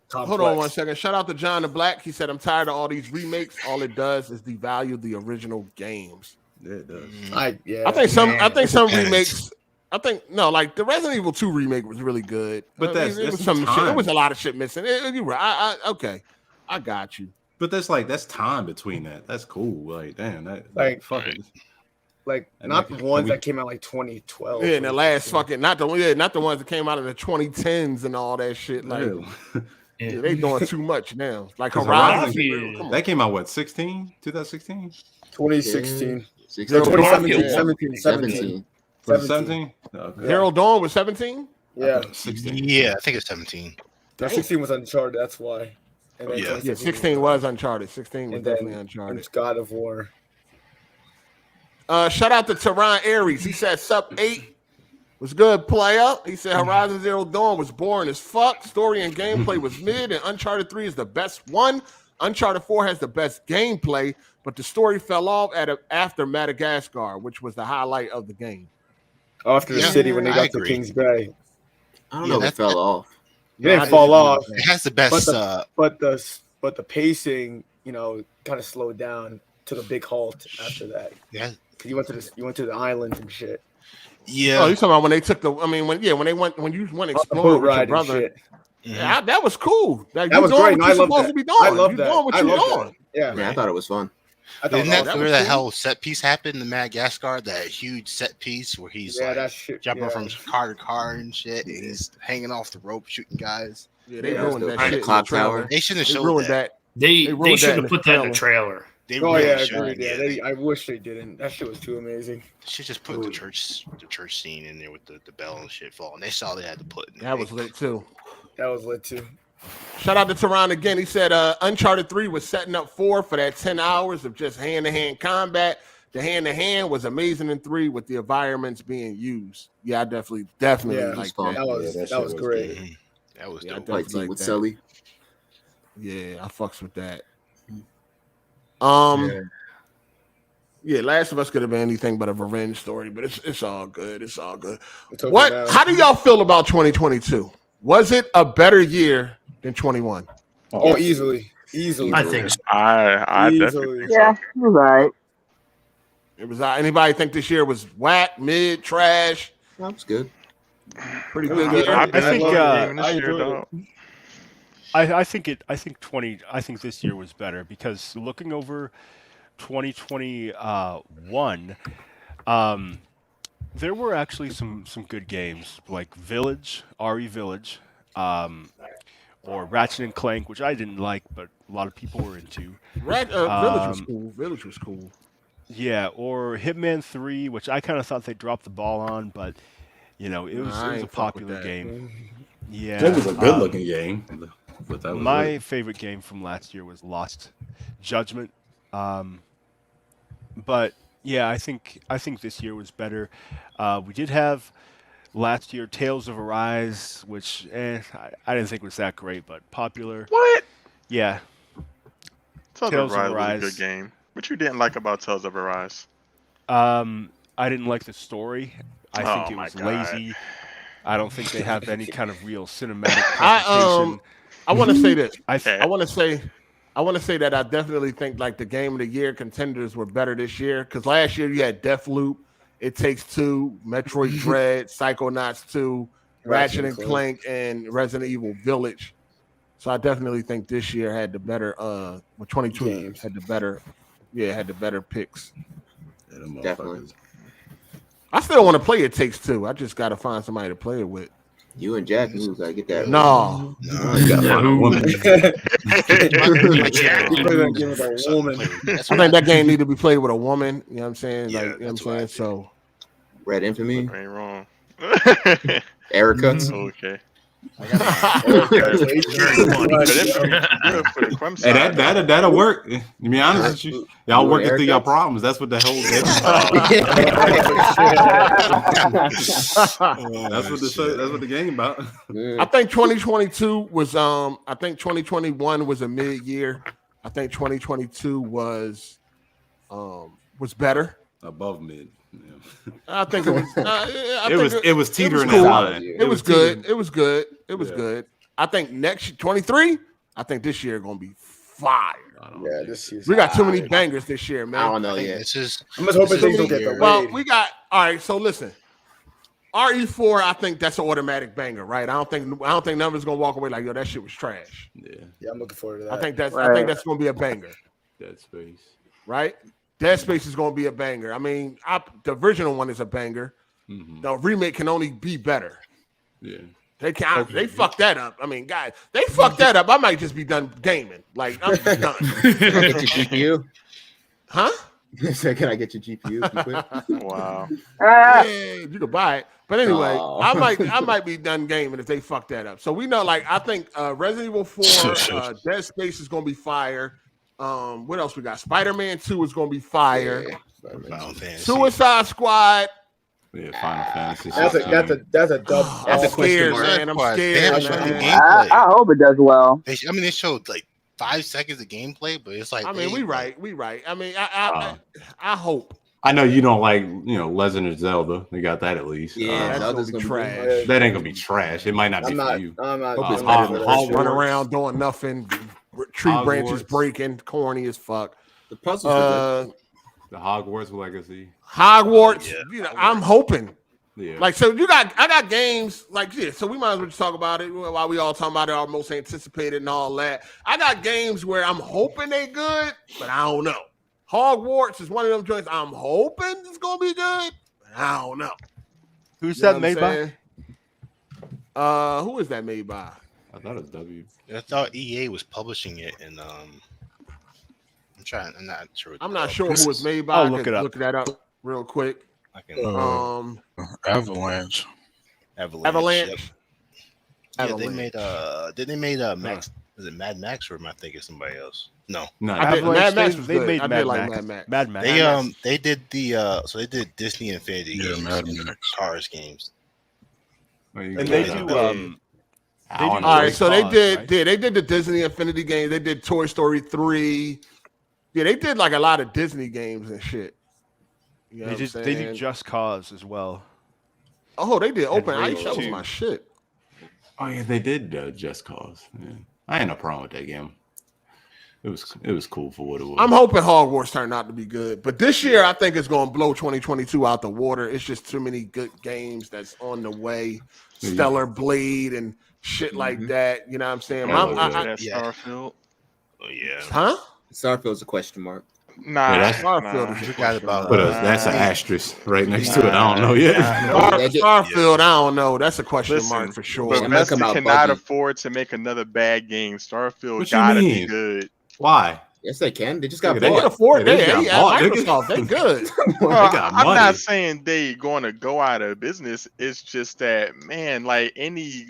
complex. Hold on one second. Shout out to John the Black. He said, "I'm tired of all these remakes. All it does is devalue the original games." Yeah, it does. I think some remakes. Like the Resident Evil 2 remake was really good. But it was some shit. There was a lot of shit missing. You're right. Okay, I got you. But that's time between that. That's cool. Like, damn, that fuck it. Like not the ones that came out like 2012. Yeah, and the last fucking not the ones that came out in the 2010s and all that shit. Like, yeah, they doing too much now. Like Horizon, that came out what 2016? 2016. 2017. Zero Dawn was 17. Yeah, 16. Yeah, I think it's 17. 16 was Uncharted. That's why. And then 16 was Uncharted. 16 was definitely Uncharted. It's God of War. Shout out to Teron Aries. He said Sup 8 was good player. He said Horizon Zero Dawn was boring as fuck. Story and gameplay was mid, and Uncharted 3 is the best one. Uncharted 4 has the best gameplay, but the story fell off after Madagascar, which was the highlight of the game. After the city when they got to King's Bay. I don't know if it fell off. It didn't fall off. It has the best but the pacing, kind of slowed down to the big halt after that. Yeah. You went to the island and shit. Yeah. Oh, you talking about when they took when you went exploring with your brother. Yeah, that was cool. That was great. I love that. I love that. Yeah, I thought it was fun. Isn't that where the hell set piece happened in Madagascar? That huge set piece where he's jumping from car to car and shit, and he's hanging off the rope shooting guys. Yeah, they ruined that shit. Clock tower. They shouldn't have showed that. They should have put that in the trailer. I wish they didn't. That shit was too amazing. They should just put the church scene in there with the bell and shit falling. They saw they had to put it. That was lit too. Shout out to Teron again. He said Uncharted 3 was setting up 4 for that 10 hours of just hand-to-hand combat. The hand-to-hand was amazing in 3 with the environments being used. Yeah, I definitely like that. That was great. Good. That was dope. Fight team with Sully. Yeah, I fucks with that. Yeah, Last of Us could have been anything but a revenge story, but it's all good. It's all good. How do y'all feel about 2022? Was it a better year than 21? Oh, easily. I think so. I definitely think so. Yeah, you're right. It was. Anybody think this year was whack, mid, trash? That was good. Pretty good. I think this year was better because looking over 2021, there were actually some good games like Village, RE Village, or Ratchet and Clank, which I didn't like, but a lot of people were into. Village was cool. Village was cool. Yeah, or Hitman 3, which I kind of thought they dropped the ball on, but it was a popular game. Yeah, it was a good-looking game. But that was my favorite game from last year was Lost Judgment. But yeah, I think this year was better. We did have last year Tales of Arise, which I didn't think was that great, but popular. What? Yeah. Tales of Arise was a good game. What you didn't like about Tales of Arise? I didn't like the story. I think it was lazy. I don't think they have any kind of real cinematic presentation. I want to say this. I want to say that I definitely think like the game of the year contenders were better this year because last year you had Deathloop, It Takes Two, Metroid Dread, Psychonauts 2, Ratchet and Clank, and Resident Evil Village. So I definitely think this year had the better 22 games had the better picks. Definitely. I still want to play It Takes Two. I just got to find somebody to play it with. You and Jack, you gotta get that. No, you gotta find a woman. I think that game need to be played with a woman. You know what I'm saying? Yeah, like, you know what I'm saying? So, Red Infamy. Ain't wrong. Erica. Okay. Hey, that'll work. To be honest with you, y'all working through your problems. That's what the whole game is about. That's what the game about. I think 2022 was I think 2021 was a mid-year. I think 2022 was better. Above mid. Yeah. I think it was. It was teetering cool. that line. It was good. It was good. It was good. I think next 23. I think this year gonna be fire. Yeah, this year. We got too many bangers this year, man. I don't know yet. I'm just hoping things don't get delayed. Well, we got all right. So listen, RE4. I think that's an automatic banger, right? I don't think none of us gonna walk away like, yo, that shit was trash. Yeah, I'm looking forward to that. I think that's gonna be a banger. Dead Space, right? Dead Space is gonna be a banger. I mean, the original one is a banger. Mm-hmm. The remake can only be better. Yeah. They can't. They fucked that up. I mean, guys, they fucked that up. I might just be done gaming. Like, I'm just done. Can I get your GPU? Huh? Can I get your GPU? Wow. Yeah, you can buy it. But anyway, I might be done gaming if they fuck that up. So we know, like, I think Resident Evil 4, Dead Space is gonna be fire. What else we got? Spider-Man 2 is gonna be fire. Final Fantasy. Suicide Squad. Yeah, Final Fantasy. That's a dub. I'm scared, man. I'm scared, man. I hope it does well. They showed like 5 seconds of gameplay, but it's like I mean, we right. I mean, I hope. I know you don't like, Legend of Zelda. We got that at least. Yeah, that's gonna be trash. That ain't gonna be trash. It might not be for you. I'm not. Hogwarts run around doing nothing. Tree branches breaking, corny as fuck. The puzzles. The Hogwarts Legacy. Hogwarts. I'm hoping. Yeah. Like, so I got games like this. So we might as well just talk about it while we all talking about it, our most anticipated and all that. I got games where I'm hoping they good, but I don't know. Hogwarts is one of them joints. I'm hoping it's gonna be good, but I don't know. Who's that made by? Who is that made by? I thought it was W. I thought EA was publishing it, and I'm not sure. I'm not sure who it's made by. I'll look it up. Look that up real quick. I can. Avalanche. Avalanche. Yeah, they made. Did they made Max? Is it Mad Max or am I thinking somebody else? No, Mad Max was good. Made I Mad did like Max. Mad Max. They did the so they did Disney Infinity games, Mad Max. Cars games, And they do. All right, so they did the Disney Infinity games. They did Toy Story 3. Yeah, they did like a lot of Disney games and shit. You know They do Just Cause as well. Oh, they did Open Rage Ice. That was 2. my shit. Oh yeah, they did Just Cause. Yeah. I ain't no problem with that game. It was cool for what it was. I'm hoping Hogwarts turned out to be good, but this year I think it's going to blow 2022 out the water. It's just too many good games that's on the way. Stellar Blade and shit like that. You know what I'm saying? Starfield. Oh yeah. Huh? Starfield's a question mark. Nah, Starfield is Forgot about But that's an asterisk right next to it. I don't know yet. Starfield, I don't know. That's a question mark for sure. But Bethesda cannot afford to make another bad game. Starfield gotta be good. Why? Yes, they can. They just got They bought. can afford They it. got bought. Microsoft, they good. I'm not saying they going to go out of business. It's just that, man, like any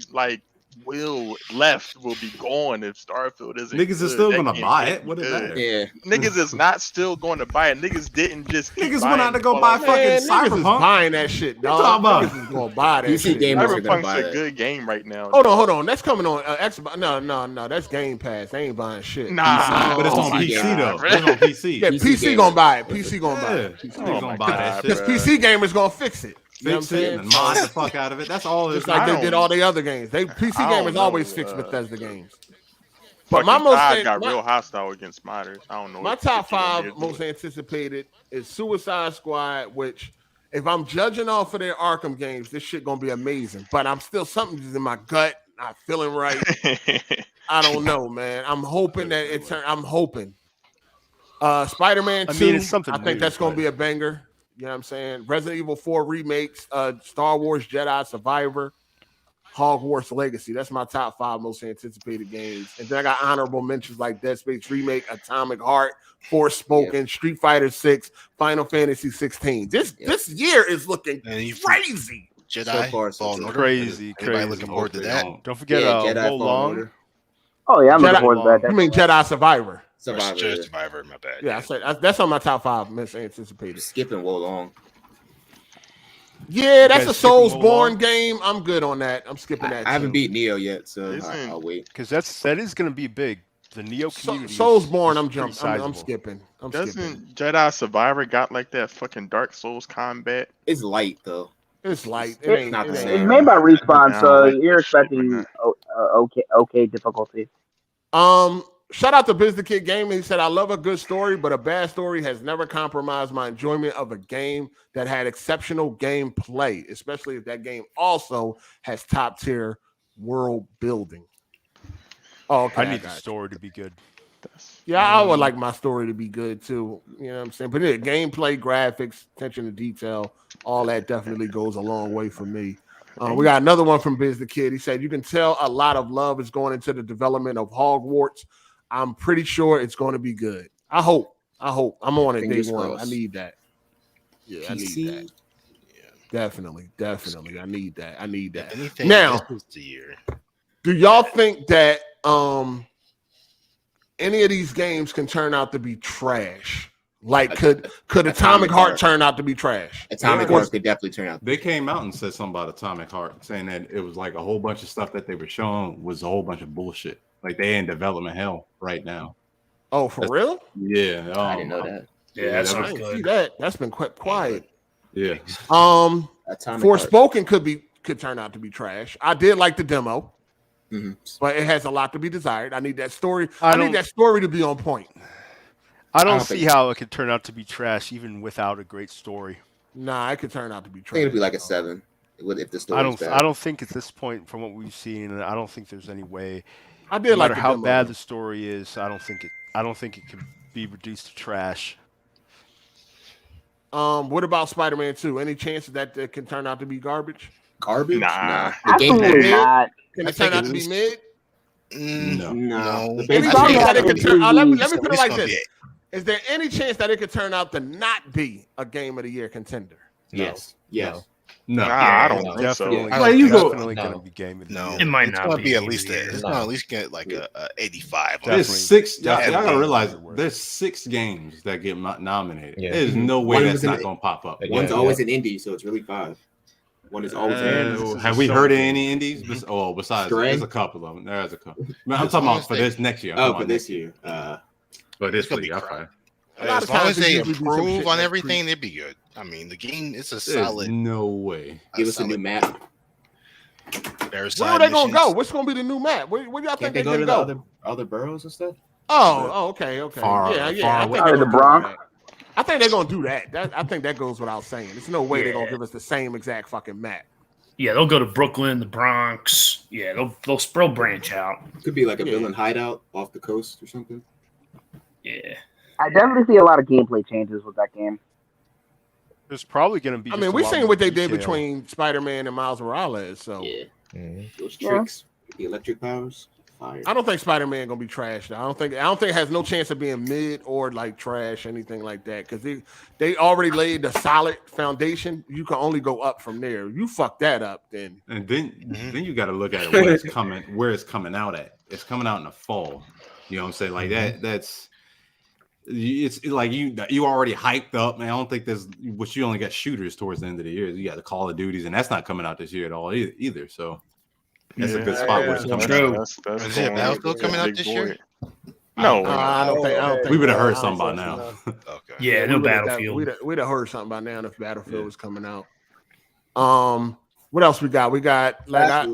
will left will be gone if Starfield isn't. Niggas is still gonna buy it. What is that? Yeah. Niggas is not still going to buy it. Niggas didn't just. Niggas went out to go buy fucking Niggas is Cyberpunk. buying that shit, dog. Niggas is gonna buy that PC shit. gamers are gonna Cyberpunk's buy a that. good game right now. Hold on. That's coming on Xbox. No. That's Game Pass. They ain't buying shit. Nah, But it's on PC though. It's on PC. Yeah, PC gonna buy it. PC gonna buy it. They gonna buy that shit. Because PC gamers gonna fix it. You know what I'm Fix it saying? and mod the fuck out of it. That's all. Just like they did all the other games. PC gamers always fix Bethesda games. But my most got real hostile against modders. I don't know. My top 5 most anticipated is Suicide Squad, which, if I'm judging off of their Arkham games, this shit gonna be amazing. But I'm still something's in my gut, not feeling right. I don't know, man. I'm hoping that it turn. I'm hoping. Spider-Man 2. It's something I think that's gonna be a banger. You know what I'm saying? Resident Evil 4 remakes, Star Wars Jedi Survivor, Hogwarts Legacy. That's my top 5 most anticipated games. And then I got honorable mentions like Dead Space Remake, Atomic Heart, Forspoken, Street Fighter 6, Final Fantasy 16. This year is looking crazy. Jedi Fallen Order. Crazy. Anybody looking forward to that? Don't forget Jedi Wo Long. Oh yeah, I'm looking forward to that. You mean Jedi Survivor? Survivor, my bad. Yeah, that's on my top 5 most anticipated. Skipping Wo Long. Yeah, that's a Soulsborne game. I'm good on that. I'm skipping that. I haven't beat Neo yet, so I'll wait. Because that is going to be big. The Neo community. Soulsborne, I'm skipping. Doesn't Jedi Survivor got like that fucking Dark Souls combat? It's light though. It's light. It ain't not the same. It's made by Respawn, so you're expecting okay difficulty. Shout out to BizTheKid Gaming. He said, I love a good story, but a bad story has never compromised my enjoyment of a game that had exceptional gameplay, especially if that game also has top tier world building. Oh, okay. I need the story to be good. Yeah, I would like my story to be good too. You know what I'm saying? But yeah, gameplay, graphics, attention to detail, all that definitely goes a long way for me. We got another one from BizTheKid. He said, you can tell a lot of love is going into the development of Hogwarts. I'm pretty sure it's going to be good. I hope. I'm on it day one. I need that. Yeah, I need that. Yeah. Definitely. I need that. Anything now, the year. Do y'all think that any of these games can turn out to be trash? Like, could Atomic Heart turn out to be trash? Atomic Heart could definitely turn out. They came out and said something about Atomic Heart, saying that it was like a whole bunch of stuff that they were showing was a whole bunch of bullshit. Like they in development hell right now. Oh, for real? Yeah. I didn't know that. Yeah, that's not good. See that. That's been quite quiet. Yeah. Forspoken could turn out to be trash. I did like the demo, but it has a lot to be desired. I need that story. I need that story to be on point. I don't see how it could turn out to be trash even without a great story. Nah, it could turn out to be I trash. think it'd be like a 7 if the story. I don't think at this point, from what we've seen, I don't think there's any way. I did no matter like how demo, bad the story is, I don't think it can be reduced to trash. What about Spider-Man 2? Any chance that it can turn out to be garbage? Garbage? Nah. The gameplay not. Can it turn out to be mid? No. Any chance that it could turn? Let me put it like this: is there any chance that it could turn out to not be a Game of the Year contender? Yes. Yes. No, I don't think so. Definitely going to be Game of the Year. It might It's not gonna be at least it's gonna at least get like a 85. There's 6. Y'all gotta realize there's 6 games that get nominated. Yeah. There's no way that's not gonna pop up. One's always an indie, so it's really 5. One is always an indie. Have we heard of any indies? Besides, Stray? there's a couple of them. There's a couple. I'm talking about for this next year. Oh, for this year. But this year, okay. As long as they improve on everything, they'd be good. I mean, the game is a solid. No way. Give us a new map. There's Where are they gonna go? What's gonna be the new map? Where y'all think they they go can to go? the other boroughs and stuff? Okay. Far I think away. they're The gonna Bronx. do that. I think they're gonna do that. I think that goes without saying. There's no way they're gonna give us the same exact fucking map. Yeah, they'll go to Brooklyn, the Bronx. Yeah, they'll branch out. Could be like a villain hideout off the coast or something. Yeah. I definitely see a lot of gameplay changes with that game. There's probably going to be. I mean, we've seen what they did between Spider-Man and Miles Morales. So those tricks, the electric powers, fire. I don't think Spider-Man gonna be trash. I don't think it has no chance of being mid or like trash, anything like that. Because they already laid the solid foundation. You can only go up from there. You fuck that up, then. And then you got to look at it where it's coming out at. It's coming out in the fall. You know what I'm saying? Like that's. It's like you already hyped up, man. I don't think there's, but you only got shooters towards the end of the year. You got the Call of Duties, and that's not coming out this year at all either. So that's a good spot where it's coming out. Is it Battlefield coming out this year? No, I don't think. We would have heard something by now. Okay. Yeah, no Battlefield. We'd have heard something by now if Battlefield was coming out. What else we got? We got like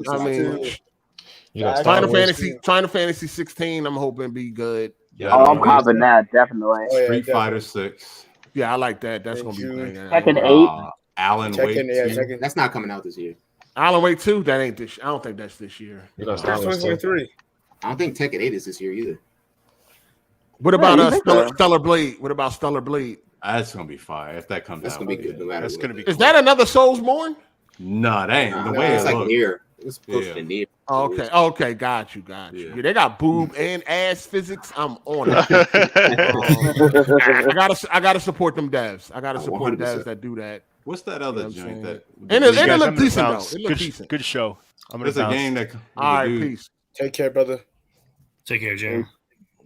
Final Fantasy 16. I'm hoping be good. Yeah, I'm popping that definitely. Street Fighter 6. Yeah, I like that. That's gonna be good. Tekken 8. Alan Wake. That's not coming out this year. Alan Wake 2. That ain't this. I don't think that's this year. That's 2023. I don't think Tekken 8 is this year either. What about Stellar Blade? What about Stellar Blade? That's gonna be fire if that comes out. That's gonna be good. No matter That's what. gonna be. Is that another Soulsborne? No, that ain't the way it's it like looked. near. It was closer to near. Okay, got you. Yeah, they got boob and ass physics. I'm on it. I gotta support them devs. I gotta support 100%. devs that do that. What's that other joint that? And it look decent though. It look decent. Good show. There's a game that. All right, peace. Take care, brother. Take care, Jay.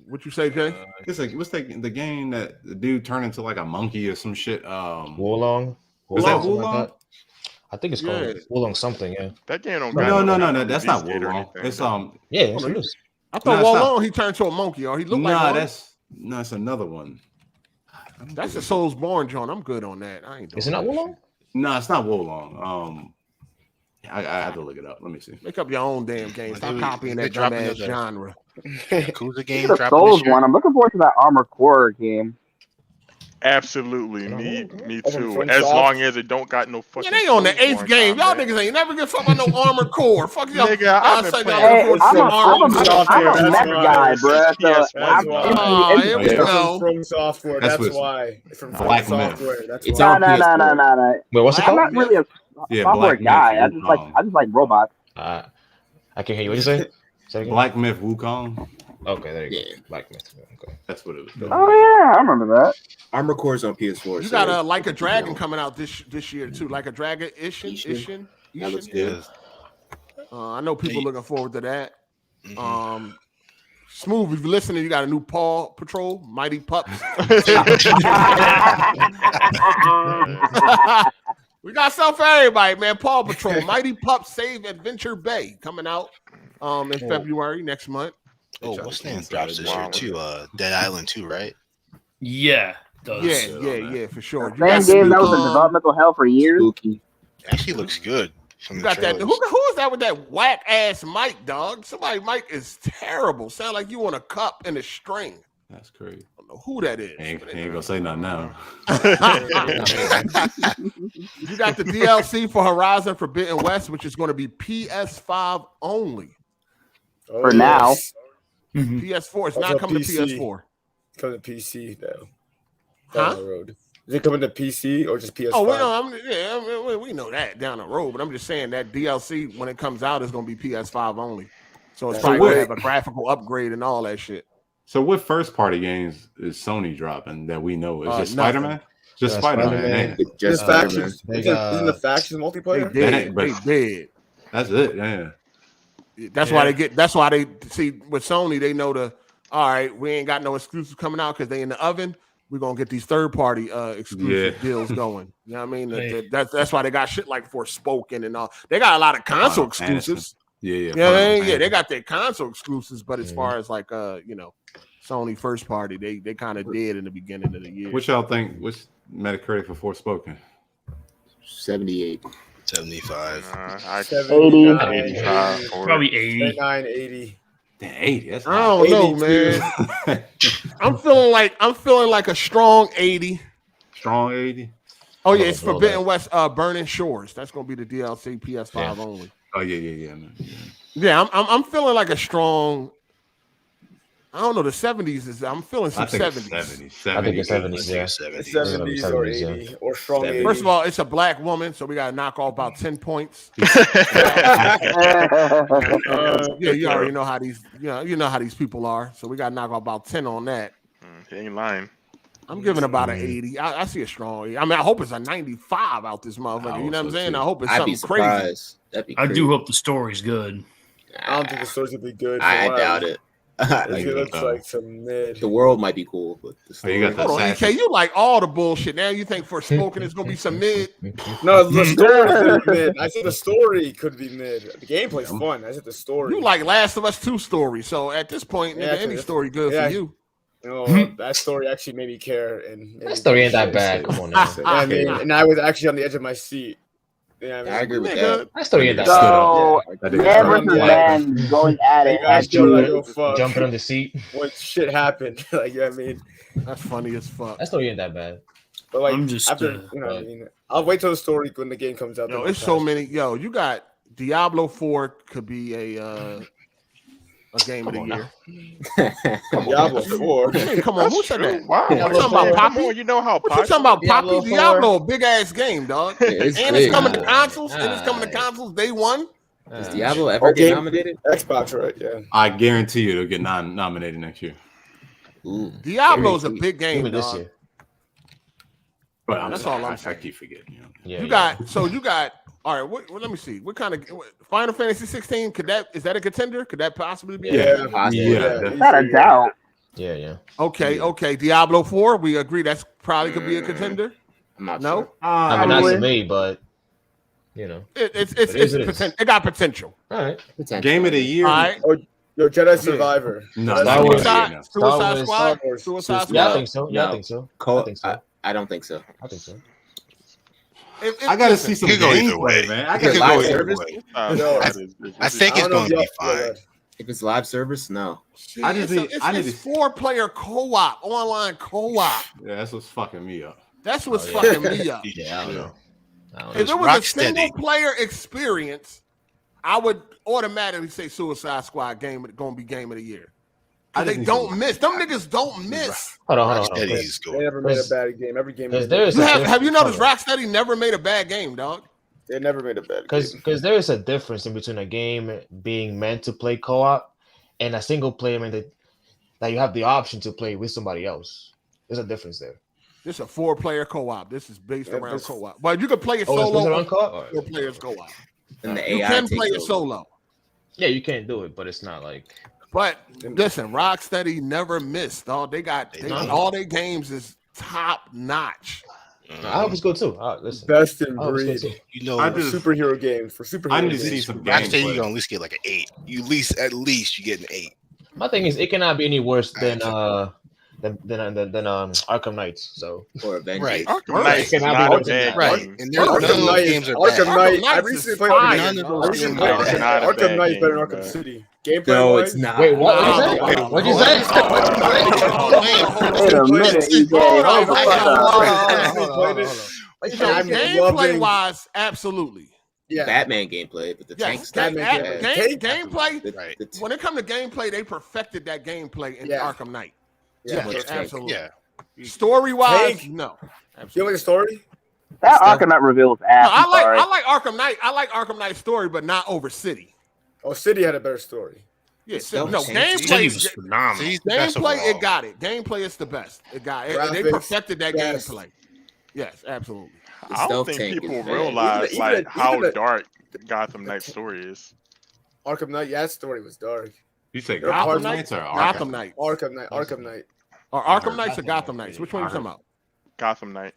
What you say, Jay? It's like what's the game that the dude turned into like a monkey or some shit? Wulong. Was that Wulong? I think it's called Wulong something. Yeah. That game don't. No. That's not Wulong. It's Yeah, it's loose. I thought Wulong he turned to a monkey, or he looked like one. That's another one. That's a Soulsborne joint. I'm good on that. I ain't. Is it not Wulong? No, it's not Wulong. I have to look it up. Let me see. Make up your own damn game. Stop copying that dumbass genre. Yakuza game. The Souls one. I'm looking forward to that Armored Core game. Absolutely, me too. As long as it don't got no fucking. Yeah, they on the 8th game. Y'all niggas ain't never get something about no Armored Core. Fuck y'all. Nigga, I'm a mech guy, bro. So here we go. From Software. That's why. From Software. That's why. No. Wait, what's it called? I'm not really a software guy. I just like robots. I can't hear you. What you say? Black Myth Wukong. Okay, there you go. Black Myth. Okay. That's what it was. Oh yeah, I remember that. Armored Core's on PS4. You got Like a Dragon coming out this year too. Like a Dragon Ishin. That looks good. I know people looking forward to that. Smooth, if you're listening, you got a new Paw Patrol, Mighty Pups. We got stuff for everybody, man. Paw Patrol, Mighty Pups Save Adventure Bay coming out in February next month. Oh, what's the name drops this year too? Dead Island 2, right? Yeah. Yeah, for sure. Same game that was in developmental hell for years. Actually looks good. You got that? Who is that with that whack ass mic, dog? Somebody mic is terrible. Sound like you on a cup and a string. That's crazy. I don't know who that is. Ain't gonna say nothing now. You got the DLC for Horizon Forbidden West, which is going to be PS5 only. For now. PS4. It's not coming to PS4. Coming to PC though. Huh? Down the road. Is it coming to PC or just PS5? Oh, we know that down the road, but I'm just saying that DLC when it comes out is going to be PS5 only. So it's probably going to have a graphical upgrade and all that shit. So what first party games is Sony dropping that we know? Is just Spider-Man? Just Spider-Man. Just Factions. Isn't the Factions multiplayer? They did. That's it. Yeah. That's why they see with Sony, they know all right, we ain't got no exclusives coming out because they in the oven. We're gonna get these third-party exclusive deals going. You know what I mean? That's why they got shit like Forspoken and all. They got a lot of console exclusives. Yeah. They got their console exclusives, but as far as like Sony first party, they kind of did in the beginning of the year. What y'all think? What's Metacritic for Forspoken? 78. 75. 80. 85. Probably 80. 79, 80. 80. That's I don't know, man. I'm feeling like a strong 80. Strong 80. Oh yeah, it's Forbidden West Burning Shores. That's gonna be the DLC PS5 only. Oh yeah, man. Yeah, I'm feeling like a strong. I don't know. The 70s is. I'm feeling some 70s. 70s. I think it's 70s. Yeah. 70s or 80 or strong 80. First of all, it's a black woman, so we got to knock off about 10 points. You already know how these. You know how these people are. So we got to knock off about 10 on that. He ain't lying. I'm giving about an 80. I see a strong 80. I mean, I hope it's a 95 out this motherfucker. You know what I'm saying? I hope it's something crazy. That'd be I do hope the story's good. I don't think the story's gonna be good. I doubt it. It looks like some mid. The world might be cool, but the story. You got Hold on, EK, you like all the bullshit. Now you think Forspoken is gonna be some mid? No, the story could be mid. I said the story could be mid. The gameplay's fun. I said the story. You like Last of Us 2 story, so at this point, any story good for you. That story actually made me care, and that story ain't that bad. Come on, now. I mean, and I was actually on the edge of my seat. Yeah, I agree with that. That story ain't that good. So, man versus man going at it. Jumping on the seat. When shit happened. Like, you know what I mean? That's funny as fuck. That story ain't that bad. But like, after, you know what I mean? I'll wait till the story when the game comes out. It's so many. You got Diablo 4 could be a a game of the year. Diablo 4. Hey, come on, who said that? Wow. You talking about Poppy? You know how What you talking about, Poppy? Diablo 4? Diablo, a big ass game, dog. Yeah, it's and big. it's coming to consoles. And it's coming to consoles day one. Does Diablo ever get nominated? Xbox, right? Yeah. I guarantee you it'll get nominated next year. Diablo's a big game, Maybe this dog. year. But That's all I'm I saying. keep forgetting. You know? Yeah, You got. All right. Let me see. What kind of Final Fantasy 16? Is that a contender? Could that possibly be? Without a doubt. Yeah. Okay. Diablo 4. We agree that's probably could be a contender. I'm not no. sure. I mean, not to me, but you know, it got potential. All right. Game of the year. All right. Yo, Jedi Survivor. No, Suicide Squad. Suicide Squad. Yeah, I think so. Yeah, I think so. I think so. I don't think so. I think so. I gotta see some gameplay, man. I gotta live go service. I think it's going to be fine. If it's live service, no. I just need. It's 4-player co-op, online co-op. Yeah, that's what's fucking me up. That's what's fucking me up. Yeah, I don't know. If it was a single-player experience, I would automatically say Suicide Squad going to be game of the year. They don't miss. Them niggas don't miss. Hold on. They never made a bad game. Every game. Have you noticed Rocksteady never made a bad game, dog? They never made a bad game. Because there is a difference in between a game being meant to play co-op and a single player that you have the option to play with somebody else. There's a difference there. This is a 4-player co-op. This is based around co-op. But you can play it solo. It's based around co-op? 4 players co-op. And the you AI can play it solo. Yeah, you can't do it, but it's not like. But listen, Rocksteady never missed, dog. All their games is top notch. I hope it's good too. Listen, best in breed. You know, superhero games for superhero. I need games. to see some Rockstar, gameplay. you're gonna at least get like an 8. At least you get an 8. My thing is, it cannot be any worse than Arkham Knights. So or Avengers. Right. Arkham Knights is not a bad right. game. And none of those games are Arkham bad. Knight. I recently played Arkham Knight better than Arkham City. Gameplay. No, it's not. wait, what is that? What'd you say? Wait a minute, Gameplay wise, absolutely. Yeah. Batman gameplay, but the tank stuff. Gameplay. Right. When it comes to gameplay, they perfected that gameplay in Arkham Knight. Yeah, absolutely. Yeah. Story wise, no. You like the story? That Arkham Knight reveal was ass. I like Arkham Knight. I like Arkham Knight's story, but not over City. Oh, City had a better story. Yeah, gameplay was phenomenal. Gameplay, it got it. Gameplay is the best. It got it. They perfected that gameplay. Yes, absolutely. I don't think people realize how dark Gotham Knight's story is. Arkham Knight, yeah, that story was dark. You say Gotham Knights or Gotham Knight? Arkham Knight. Or Arkham Knights or Gotham Knights? Which one are you talking about? Gotham Knight.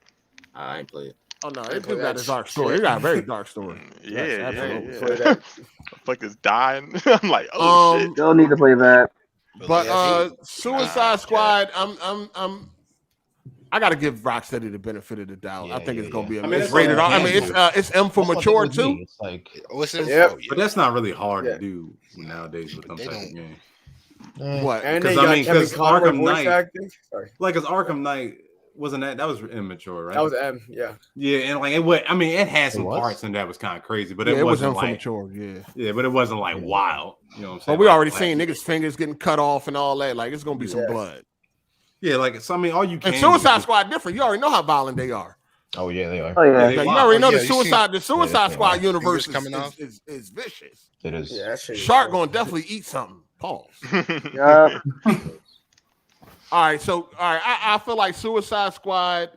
I ain't played it. Oh no, it got a dark story. It got a very dark story. Yeah. Fuck is dying. I'm like, shit. Still need to play that. But Suicide Squad, I gotta give Rocksteady the benefit of the doubt. I think it's gonna be it's rated R. I mean, it's M for mature too. It's like, but that's not really hard to do nowadays with them type of games. What? Because because Arkham Knight, because Arkham Knight wasn't that was immature, right? That was M, yeah. Yeah, and like it had some parts in that was kind of crazy, but it wasn't like mature, yeah, but it wasn't like wild. You know what I'm saying? But we already seen niggas' fingers getting cut off and all that. Like it's gonna be some blood. Yeah, like so. I mean, all you can. And Suicide Squad different. You already know how violent they are. Oh yeah, they are. Oh yeah, you already know the Suicide Squad universe is vicious. It is. Yeah, Shark gonna definitely eat something. Pause. Yeah. All right, I feel like Suicide Squad.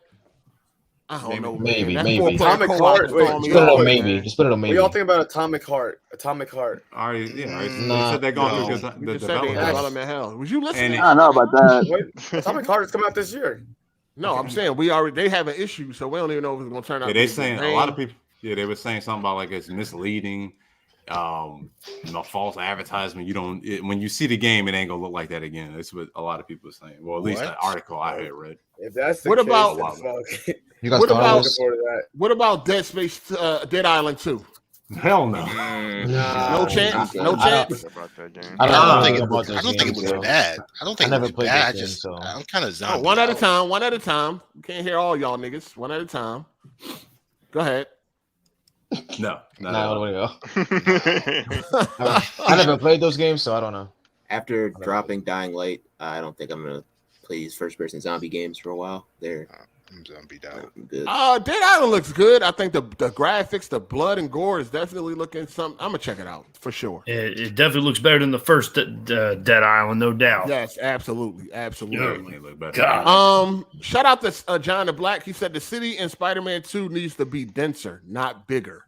I don't know. Maybe. Atomic Heart. Just put it on maybe. Just put it on maybe. We all think about Atomic Heart. All right, yeah. They said they're going through the development hell. Was you listening? I don't know about that. Atomic Heart is coming out this year. No, I'm saying they have an issue, so we don't even know if it's going to turn out. Yeah, they saying a lot of people. Yeah, they were saying something about like it's misleading. False advertisement. When you see the game, it ain't gonna look like that again. That's what a lot of people are saying. Well, at least the article I had read. If that's the what case, about what about Dead Space, Dead Island 2? Hell no. No chance. No chance. I don't think it looks bad. I don't think it looks bad. I'm kind of zombie. One at a time. One at a time. You can't hear all y'all niggas. One at a time. Go ahead. No, I don't want to go. I never played those games, so I don't know. after dropping Dying Light, I don't think I'm gonna play these first-person zombie games for a while. They're I'm zombie down. Good. Dead Island looks good. I think the graphics, the blood and gore is definitely looking something. I'm gonna check it out for sure. It definitely looks better than the first Dead Island, no doubt. Yes, absolutely. God. Shout out to John the Black. He said the city in Spider-Man 2 needs to be denser, not bigger.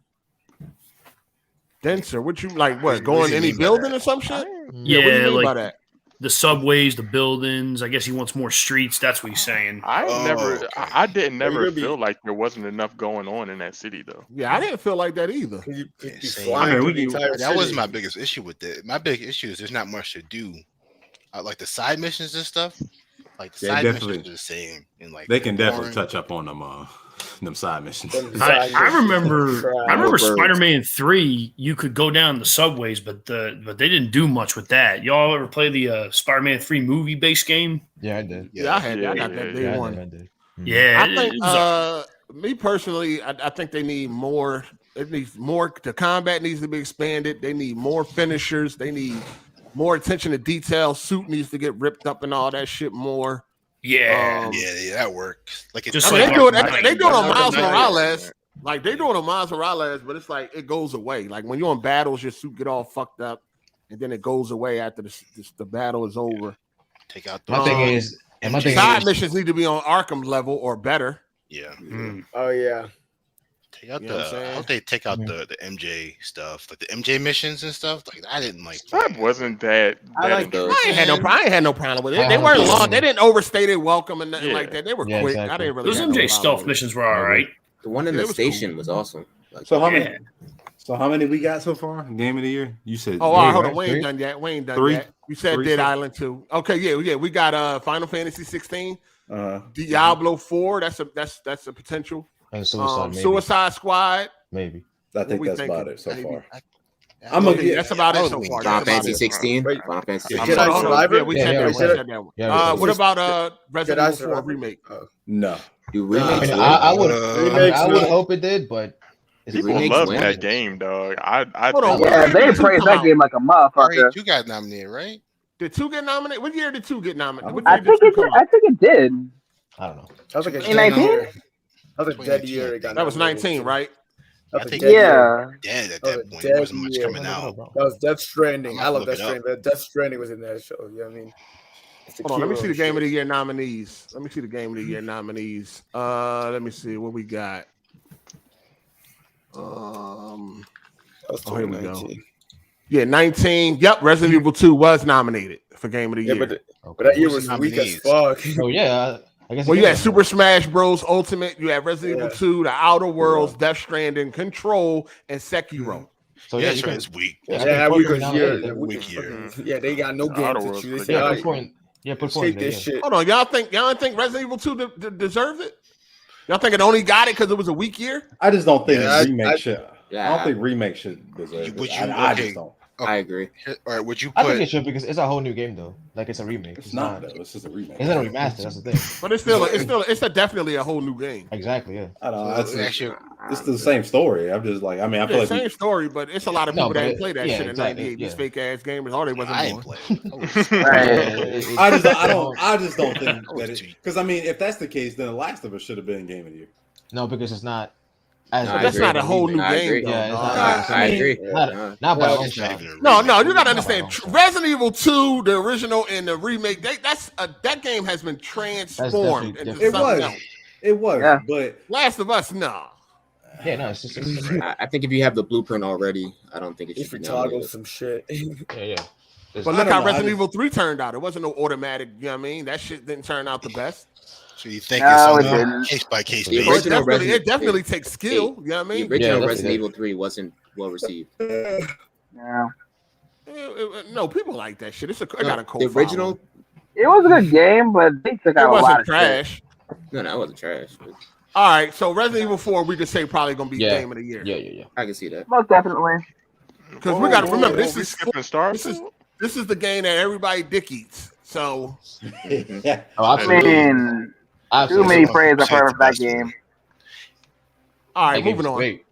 Denser? What you like? What, going any building or some shit? Yeah, what do you mean like by that? the subways, the buildings. I guess he wants more streets. That's what he's saying. I didn't feel like there wasn't enough going on in that city though. Yeah, I didn't feel like that either. That was my biggest issue with it. My big issue is there's not much to do. Like the side missions and stuff. Like the side missions are the same. And like they can definitely touch up on them side missions. I remember Spider-Man 3. You could go down the subways, but they didn't do much with that. Y'all ever play the Spider-Man 3 movie-based game? Yeah, I did. Yeah, I had that. I got that day one. I did. Yeah, I think me personally, I think they need more. It needs more. The combat needs to be expanded. They need more finishers. They need more attention to detail. Suit needs to get ripped up and all that shit more. Yeah, that works. Like they do it on Miles Morales. Like they do it on Miles Morales, but it's like it goes away. Like when you're in battles, your suit get all fucked up, and then it goes away after the battle is over. Take out my thing is side missions need to be on Arkham level or better. Yeah. Oh yeah. Take out I hope they take out the MJ stuff, like the MJ missions and stuff. Like I didn't like that. Wasn't that? I like those. I ain't had no problem with it. They weren't long. They didn't overstay their welcome and nothing like that. They were quick. Exactly. I didn't really. Those MJ stealth missions were all right. The one in the station was awesome. Like, so how many we got so far? Game of the year? You said. Oh, hold on. We ain't done yet. You said Dead Island 2. Okay, yeah. We got Final Fantasy 16, Diablo 4. That's a potential. And Suicide Squad. Maybe. I think that's about it so far. That's about it so far. Final Fantasy 16. Final Fantasy 16. Yeah, we said that one. What about Resident Evil 4 remake? No. I would hope it did, but people love that game, dog. They praise that game like a motherfucker. You got nominated, right? Did 2 get nominated? What year did 2 get nominated? I think it did. I don't know. That was like a 2019. That was a dead year. That was 19, right? I think dead at that point. There wasn't much coming out. That was Death Stranding. I love Death Stranding, but Death Stranding was in that show. You know what I mean? Hold on, let me see the Game of the Year nominees. Let me see what we got. Here we go. Yeah, 19. Yep, Resident Evil 2 was nominated for Game of the Year. But that year was weak as fuck. Oh yeah. Well, you had Super Smash Bros. Ultimate. You had Resident Evil 2, The Outer Worlds, Death Stranding, Control, and Sekiro. So yeah, it's weak. Weak year. Yeah, they got no games to choose. Take this shit. Hold on, y'all think Resident Evil 2 deserved it? Y'all think it only got it because it was a weak year? I just don't think remake should. I don't think remake should deserve it. I just don't. I agree. All right, would you? I think it should because it's a whole new game though. Like it's a remake. It's not though. It's just a remake. It's not a remaster. That's the thing. But it's definitely a whole new game. Exactly. Yeah. I don't know. It's the same story. I'm just like, I mean, I feel like same story, but it's a lot of people that didn't play that shit in '98. These fake ass gamers, all they wasn't born. I just don't think that it. Because I mean, if that's the case, then The Last of Us should have been Game of the Year. No, because it's not. That's not a whole new game, though. I agree. Not by a long shot. No, you gotta understand. Resident Evil 2, the original and the remake, that game has been transformed into something else. It was, but Last of Us, no. Yeah, no, it's just. I think if you have the blueprint already, I don't think it should be toggle some shit. Yeah. But look how Resident Evil 3 turned out. It wasn't no automatic. You know what I mean? That shit didn't turn out the best. So you think it's case by case basis? It definitely takes skill. You know what I mean? The original Resident Evil 3 wasn't well received. Yeah. No, people like that shit. It got a cold. The original. It was a good game, but they took out a lot of trash. No, it wasn't trash. But... All right, so Resident Evil 4, we could say probably gonna be Game of the Year. Yeah. I can see that. Most definitely. Because we got to remember, this is the game that everybody dick eats. So, I mean, too many praise I've heard of that game. All right, moving on. Great.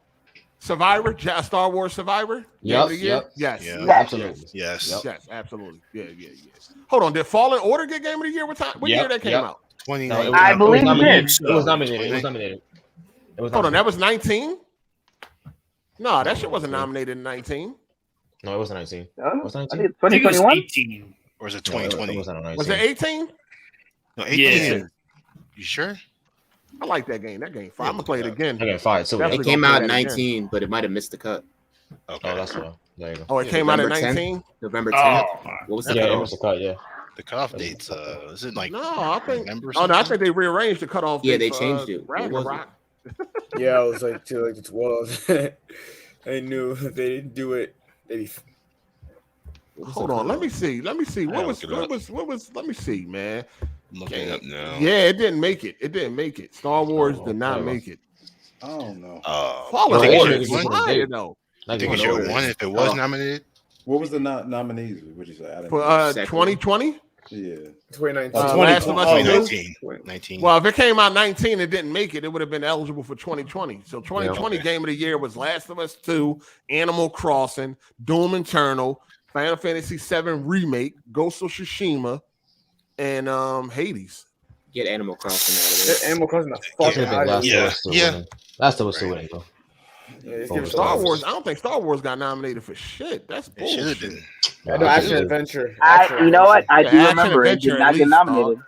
Survivor, Star Wars Survivor. Yep. Yes. Absolutely. Yes. Yes. Absolutely. Yeah. Hold on. Did Fallen Order get Game of the Year? What year that came out? 2019. I believe it did. It was nominated. Hold on. That was 19. No, that shit wasn't nominated in 19. No, it wasn't 19. Was it 19? I think 2021. 18. Or is it 2020? Was it 18? No, 18. Yeah. You sure? I like that game. That game fire. I'm gonna play it again. I got fired too. Definitely It came gonna out play that 19, again. but it might have missed the cut. Okay. Oh, that's right. There you go. Oh, it came out at November 19. 10th? November 10th. What was the Yeah, it cutoff? was the cut. Yeah. The cutoff dates. Is it like? No, I think. November or Oh no, I something? think they rearranged the cutoff. Yeah, date they for, changed it. What was Ragnarok. Yeah, it was like to like the 12th. I knew if they didn't do it. Hold on, let me see. What was? Let me see, man. I'm looking up now. Yeah, it didn't make it. Star Wars did not make it. Oh no. Fallen I Order think is it's fire though. I think it's your one if it was nominated. What was the nominees? What'd you say? I didn't For know. 2020? Yeah. 2019. Last of Us 2019. Well, if it came out 19 and didn't make it, it would have been eligible for 2020. So 2020 Game of the Year was Last of Us 2, Animal Crossing, Doom Eternal, Final Fantasy VII Remake, Ghost of Tsushima, and Hades. Get Animal Crossing out of there. Animal Crossing the fuck out of here. Last of Us still winning, though. Star Wars. I don't think Star Wars got nominated for shit. That's It should have bullshit. been. No, action adventure. You know what? I do Action remember it adventure did at not get least, nominated.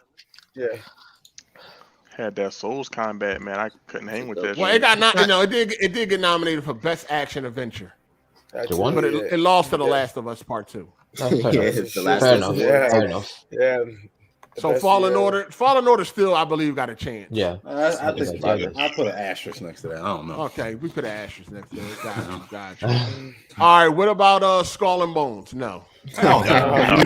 Yeah. Had that Souls combat, man. I couldn't hang with that. Well, shit. it got it did get nominated for Best Action Adventure, one? but it lost to The Last of Us Part 2. It's the last Fair one. enough. Fair enough. Yeah. So Fallen Order still, I believe, got a chance. Yeah. I think I put an asterisk next to that. I don't know. Okay, we put an asterisk next to it. Got you. All right, what about Skull and Bones? No. Get that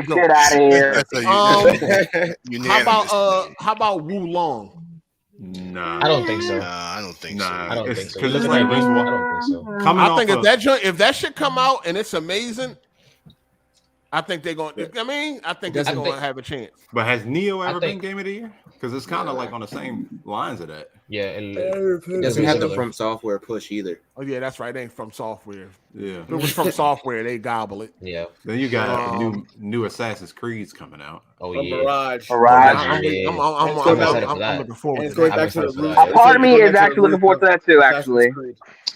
shit out of here. How about Wu Long? Nah, I don't think so. I don't think so. I don't think so. Because it's like I don't think so. coming I off think of, if that shit come out and it's amazing, I think they're going. I think it's going to have a chance. But has Neo ever been Game of the Year? Because it's kind of like on the same lines of that. Yeah, It doesn't have the From Software push either. Oh yeah, that's right. It ain't From Software. Yeah, if it was From Software, they gobble it. Yeah. Then you got new Assassin's Creeds coming out. Oh yeah, Mirage. I'm looking forward to that. Part of me is actually looking forward to that too. Actually,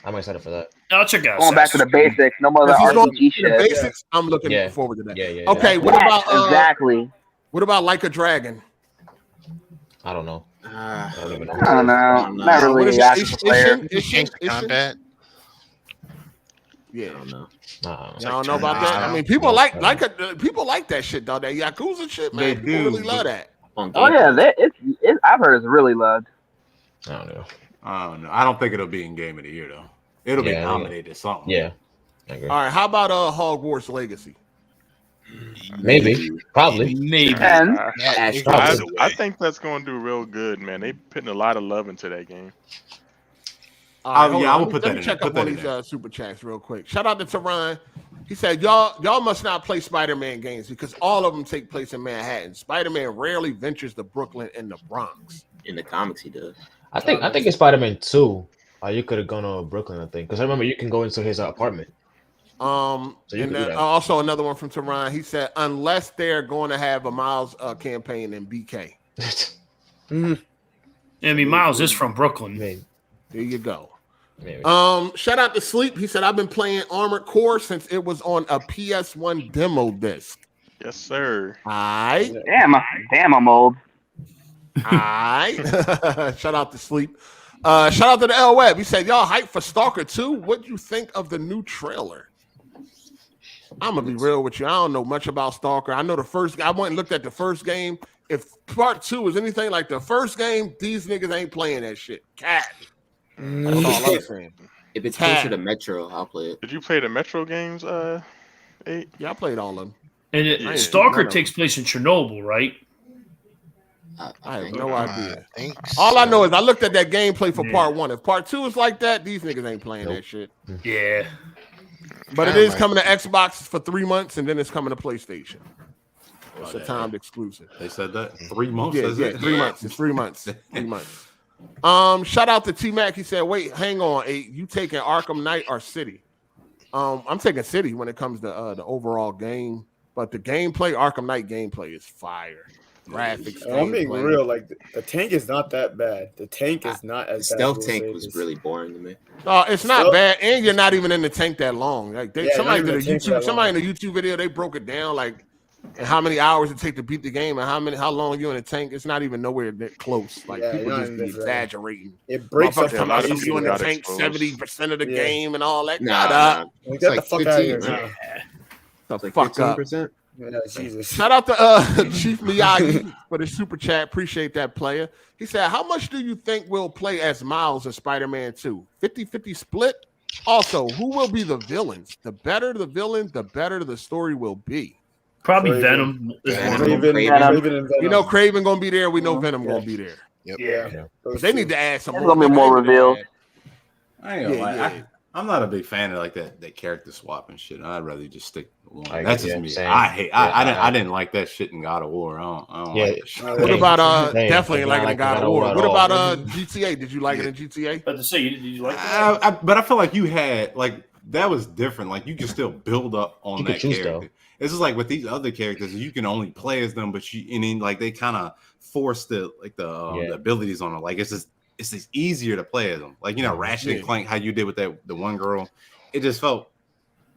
I'm excited for that. I'll check out. Going back to the basics, no more of the RPG shit. Basics. I'm looking forward to that. Yeah. Okay, what about exactly? What about Like a Dragon? I don't know. I don't know. Not really. Combat. Yeah, I don't know. Y'all don't know about that. I mean, people like that shit, though. That Yakuza shit, man. People really love that. Oh yeah, I've heard it's really loved. I don't know. I don't think it'll be in Game of the Year though. It'll be nominated something. Yeah. I agree. All right, how about Hogwarts Legacy? Maybe, probably, maybe. I think that's going to do real good, man. They putting a lot of love into that game. I will put that in. Check up on these super chats real quick. Shout out to Tehran. He said, y'all must not play Spider-Man games because all of them take place in Manhattan. Spider-Man rarely ventures to Brooklyn and the Bronx. In the comics, he does. I think in Spider-Man 2, you could have gone to Brooklyn, I think, because I remember you can go into his apartment. Also another one from Tehran. He said, unless they're going to have a Miles campaign in BK. I mean, Miles is from Brooklyn. There you go. Shout out to Sleep. He said, I've been playing Armored Core since it was on a PS1 demo disc. Yes, sir. All right. Damn, I'm old. All right. Shout out to Sleep. Shout out to the L Web. He said, y'all hype for Stalker 2? What'd you think of the new trailer? I'm gonna be real with you. I don't know much about Stalker. I know the first. I went and looked at the first game. If part 2 is anything like the first game, these niggas ain't playing that shit. Cat. That's all I'm saying. If it's closer to Metro, I'll play it. Did you play the Metro games? 8? Yeah, I played all of them. And Stalker takes place in Chernobyl, right? I have no idea. All I know is I looked at that gameplay for part 1. If part 2 is like that, these niggas ain't playing that shit. Yeah. But it is coming to Xbox for 3 months, and then it's coming to PlayStation. It's a timed exclusive. They said that 3 months. Yeah, 3 months. It's 3 months. 3 months. Shout out to T Mac. He said, "Wait, hang on. You taking Arkham Knight or City?" I'm taking City when it comes to the overall game, but the gameplay, Arkham Knight gameplay is fire. Graphics. I'm being real. Like the tank is not that bad. The tank is not as bad. Stealth tank was really boring to me. It's not bad, and you're not even in the tank that long. Like somebody did a YouTube, somebody in a YouTube video, they broke it down like and how many hours it take to beat the game and how long you're in the tank. It's not even nowhere that close. Like people just be exaggerating. It breaks up a lot of you in the tank 70% of the game and all that. Nah. Get the fuck out of here. The fuck up. 15%? Yeah, Jesus. Shout out to Chief Miyagi for the super chat. Appreciate that, player. He said, how much do you think we'll play as Miles in Spider-Man 2? 50-50 split? Also, who will be the villains? The better the villain, the better the story will be. Probably Venom. Venom. We know Craven gonna be there. We know Venom gonna be there. Yep. Yeah. But they need to add some There's gonna be more reveals. I ain't gonna lie. I'm not a big fan of like that character swap and shit. I'd rather just stick along. That's just me. I didn't like that shit in God of War. I don't like that shit. What about definitely like in God of War? What about GTA? Did you like it in GTA? But to say, did you like that? But I feel like you had like that was different. Like you can still build up on that character. It's just like with these other characters, you can only play as them, but and then like they kind of force the abilities on them. Like it's just easier to play as them. Like Ratchet and Clank, how you did with the one girl. It just felt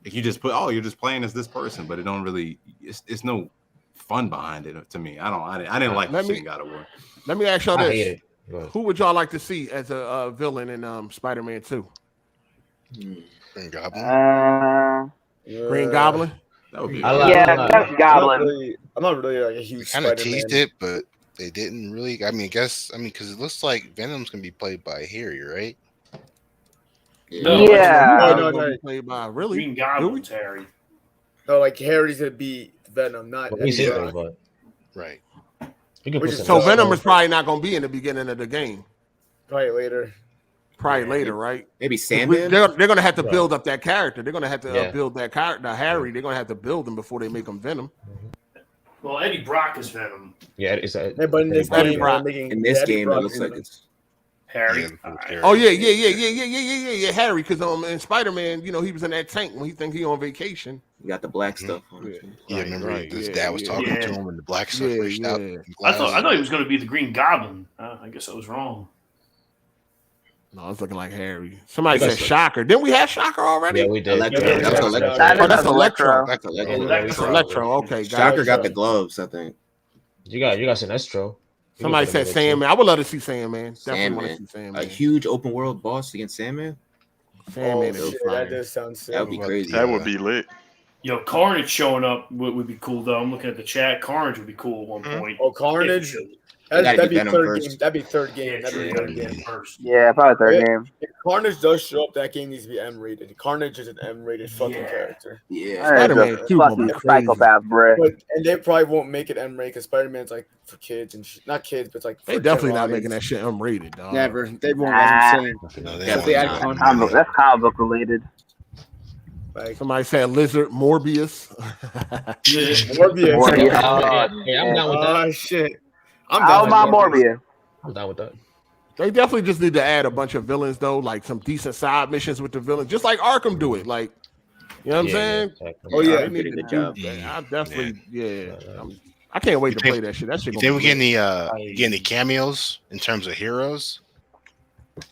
like you just you're just playing as this person, but it don't really. It's no fun behind it to me. I didn't like the shit in God of War. Let me ask y'all this: who would y'all like to see as a villain in Spider-Man 2? Green Goblin. Green Goblin. That would be Goblin. I'm not really like a huge kind of teased it, but they didn't really. Because it looks like Venom's gonna be played by Harry, right? No. Played by really Green Goblin's Harry. No, like Harry's gonna be Venom, not right. So Venom is probably not gonna be in the beginning of the game. Probably later. Right? Maybe Sandman. They're going to have to build up that character. They're going to have to build that character, Harry. They're going to have to build him before they make him Venom. Well, Eddie Brock is Venom. Yeah, is that? But in this game, it looks like it's Harry. Oh yeah, Harry. Because in Spider-Man, he was in that tank when he think he on vacation. You got the black stuff on it. Remember his dad was talking to him and the black stuff reached out. I thought he was going to be the Green Goblin. I guess I was wrong. No, it's looking like Harry. Somebody said Shocker. Didn't we have Shocker already? Yeah, we did. That's Electro. That's Electro. Okay, Shocker got the gloves, I think. You got Sinestro. Somebody said Sandman. I would love to see Sandman. Definitely want to see Sandman. A huge open world boss against Sandman. Sandman is that does sound sick. That would be crazy. That would be lit. Yo, Carnage showing up would be cool though. I'm looking at the chat. Carnage would be cool at one point. Oh, Carnage. That'd be third game. That'd be third game. First. Yeah, probably third game. If Carnage does show up, that game needs to be M-rated. Carnage is an M-rated fucking character. Yeah, Spider-Man fucking psychopath, bro. And they probably won't make it M-rated because Spider-Man's like for kids and not kids, but it's like they definitely not making that shit M-rated, dog. Never. They won't. That's what I'm saying. That's comic book related. Like, somebody said Lizard Morbius. Morbius. I'm down with that. Oh shit. I'm down with Morbius. I'm down with that. They definitely just need to add a bunch of villains though, like some decent side missions with the villains, just like Arkham do it. Like, you know what I'm saying? Exactly. Oh yeah, they need to do that. I definitely, I can't wait to play that shit. That shit. Then we get any cameos in terms of heroes.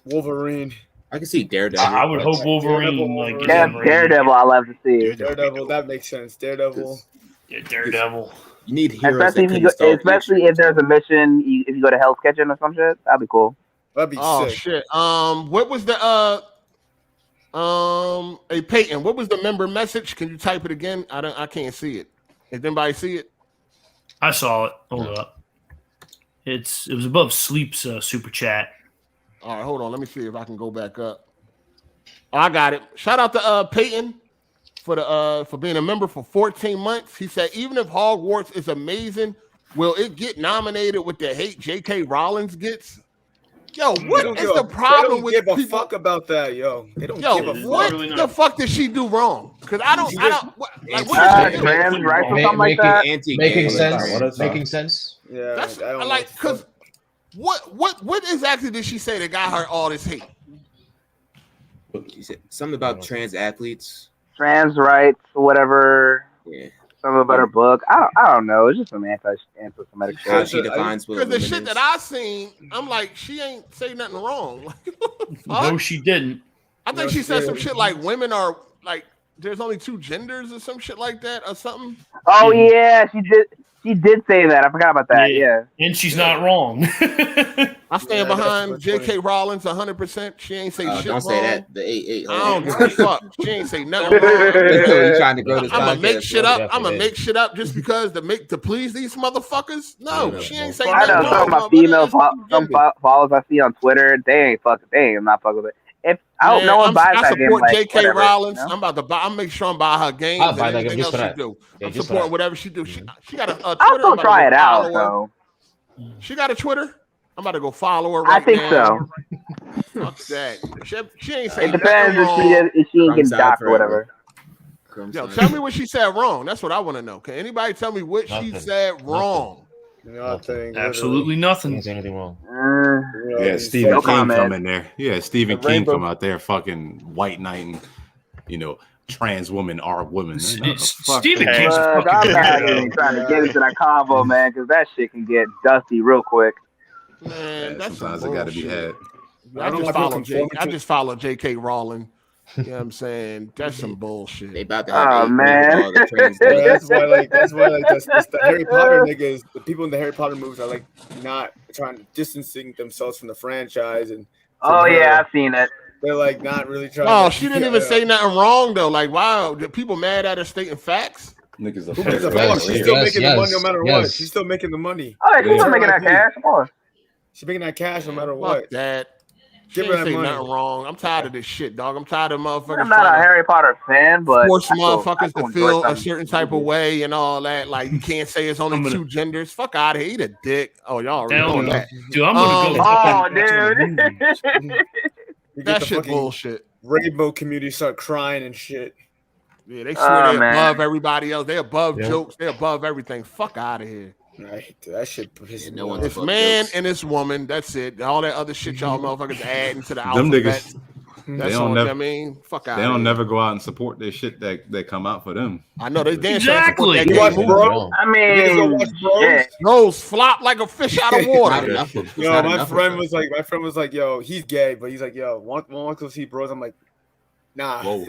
Wolverine. I can see Daredevil. I would hope Wolverine. Daredevil, I love to see. Daredevil, that makes sense. Daredevil. Yeah, Daredevil. You need heroes, especially if there's a mission. If you go to Hell's Kitchen or some shit, that'd be cool. That'd be sick. Shit. What was the hey Peyton? What was the member message? Can you type it again? I can't see it. Did anybody see it? I saw it. Hold up. It was above Sleep's super chat. All right, hold on. Let me see if I can go back up. Oh, I got it. Shout out to Peyton for being a member for 14 months. He said, even if Hogwarts is amazing, will it get nominated with the hate J.K. Rowlings gets? Yo, what is the problem with people? Give a fuck about that, yo. They don't yo, give a fuck. what the fuck did she do wrong? Because I don't. What is she trans rights or something like that? Making sense. Making sense. Yeah, that's I don't like because What exactly did she say that got her all this hate? She said something about trans athletes, trans rights, whatever. Yeah. Something about her book. I don't know. It's just some anti-Semitic shit. How she defines what a Because the woman shit is. that I seen, I'm like, she ain't say nothing wrong. No, she didn't. I think she said some shit like women are like there's only 2 genders or some shit like that or something. Oh yeah, she did. She did say that. I forgot about that. Yeah. And she's not wrong. I stand behind J.K. Rowlings 100%. She ain't say shit don't wrong. say that. The 8. I don't give a fuck. She ain't say nothing wrong. You trying to grow this I'm gonna make podcast, shit bro. up. I'm gonna make shit up just because to please these motherfuckers. No, she ain't say I nothing know some of wrong. my female some followers I see on Twitter. They ain't not fucking with it. If I hope no one buys I that game, support like, J.K. whatever, Rowlings. you know? I'm about to buy. I'm make sure I'm buy her games I'll and buy that game anything just else for she that. do. Yeah, I'm just for supporting that. whatever she do. She got a Twitter. I'll still I'm about to try go it out. follow her. So She got a Twitter. I'm about to go follow her right I think now. so. Fuck that. She ain't It saying depends nothing if she ain't wrong. getting docked or whatever. Yo, tell me what she said wrong. That's what I want to know. Can anybody tell me what she said wrong? Nothing. Absolutely nothing. Ain't anything wrong. Yeah, Stephen no King comment. come in there. Yeah, Stephen The King rainbow- come out there fucking white knighting, trans women are women. Stephen Fuck King's that. a Look, fucking I'm not weirdo. even trying to get into that combo, man, because that shit can get dusty real quick. Man, Yeah, that's sometimes some it got to be bullshit. had. I just follow J.K. Rowling. You know what I'm saying? That's some bullshit. They about to have Oh, man. all the trans Yeah, that's why the Harry Potter niggas, the people in the Harry Potter movies are like not trying to distancing themselves from the franchise and. Oh, yeah, I've seen it. They're like not really trying. Oh, she didn't even say nothing wrong though. Like, wow, the people mad at her stating facts. Niggas are Who gives a fuck? fuck? She's still making the money no matter what. yes. She's still making the money. Oh, yeah, she's still making that cash, of course. She's making that cash no matter Fuck what. that. She Give her ain't that say money. nothing wrong. I'm tired of this shit, dog. I'm tired of motherfuckers I'm not a trying to Harry Potter fan, but force I still motherfuckers to enjoy feel a some certain type of way and all that. Like, you can't say it's only 2 genders. Fuck out of here. Eat a dick. Oh, y'all already Hell know no. that. Dude, I'm gonna go. Oh, dude. You get That the shit fucking bullshit. rainbow community start crying and shit. Yeah, they swear they're man. above everybody else. They're above Yeah. jokes. They're above everything. Fuck out of here. I hate that shit. Pisses no me one's off. It's above man jokes. and it's woman. That's it. All that other shit y'all motherfuckers adding to the Them alphabet. niggas, That's don't all never- I mean. Fuck out they of don't here. never go out and support their shit that come out for them. I know they damn Exactly. sure You support watch that game. Bro? I Niggas go mean, watch Bros? shit. Those flop like a fish out of Not water. enough of. Yo, not my enough of friend them. was like, yo, he's gay, but he's like, yo, want to go see Bros? I'm like, nah. Whoa.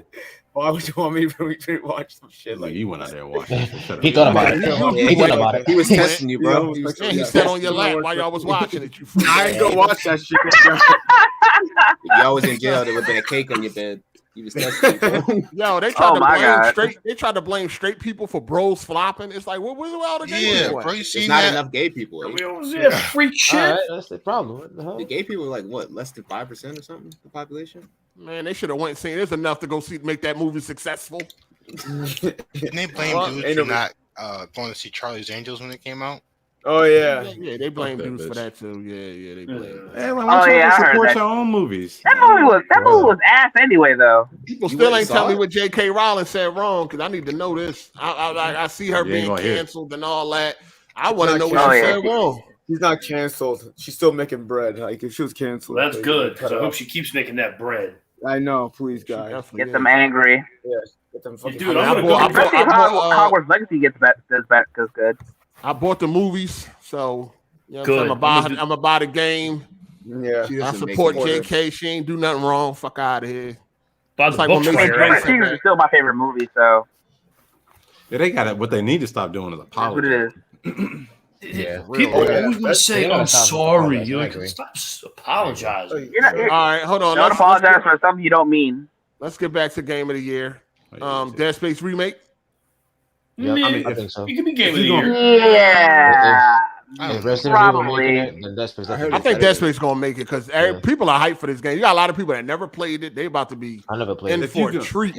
Why would you want me to watch some shit like? You went out there and watched that shit. Shut up. He thought about it. Yeah, He thought about it. He was testing you, bro. Yeah, Yeah, he sat on your lap while y'all was watching it. You freak. I ain't gonna watch that shit. If y'all was in jail, there would have been a cake on your bed. He was testing you, bro. Yo, they tried Oh, to my blame God. straight. They tried to blame straight people for bros flopping. It's like, where's all the gay Yeah, people bro, at? you There's seen not that? enough gay people. Eh? Yeah, freak shit. All right, that's the problem. What the hell? The gay people are like what, less than 5% or something? The population? Man, they should have went and seen. There's enough to go see make that movie successful. Didn't they blame Well, dudes ain't for no- not going to see Charlie's Angels when it came out? Oh yeah. Yeah, they blame Fuck that dudes for bitch. that too. Yeah, they blame. Hey, why Oh, don't you yeah, I heard support that. your own movies? That movie was ass anyway, though. People You still went ain't and tell saw me it? what J.K. Rowling said wrong because I need to know this. I see her You ain't being gonna hear it. canceled and all that. I want to know Not what she canceled. said wrong. She's not canceled. She's still making bread. Like if she was canceled, Well, that's like, good cut because I her hope off. she keeps making that bread. I know, please, guys. Definitely Get them is. angry. Yes. Get them fucking. Dude, I I'm mean, gonna I go. bought- Especially if Hogwarts Legacy does good. I bought the movies, so you know, Good. I'm gonna buy the game. Yeah. She I doesn't make support it. J.K. She ain't do nothing wrong. Fuck out of here. Buy It's the like books when right Mason here. Grace said Secret that. is still my favorite movie, so Yeah, they got it. What they need to stop doing is that's what apologize. it is. Yeah. People Yeah. always want to say, They gotta "I'm stop sorry." apologizing, You're I like, agree. stop apologizing. You're not, you're, All right, hold on. don't Let's apologize get, for something you don't mean. let's get back to game of the year. Dead Space remake. Yep, Yeah, mean, I think so. it could be game if of the you year. Yeah. If Resident Evil Probably. making it, then Dead Space. I think Dead Space gonna make it because people are hyped for this game. You got a lot of people that never played it. They about to be I never played in it. for a you go- treat.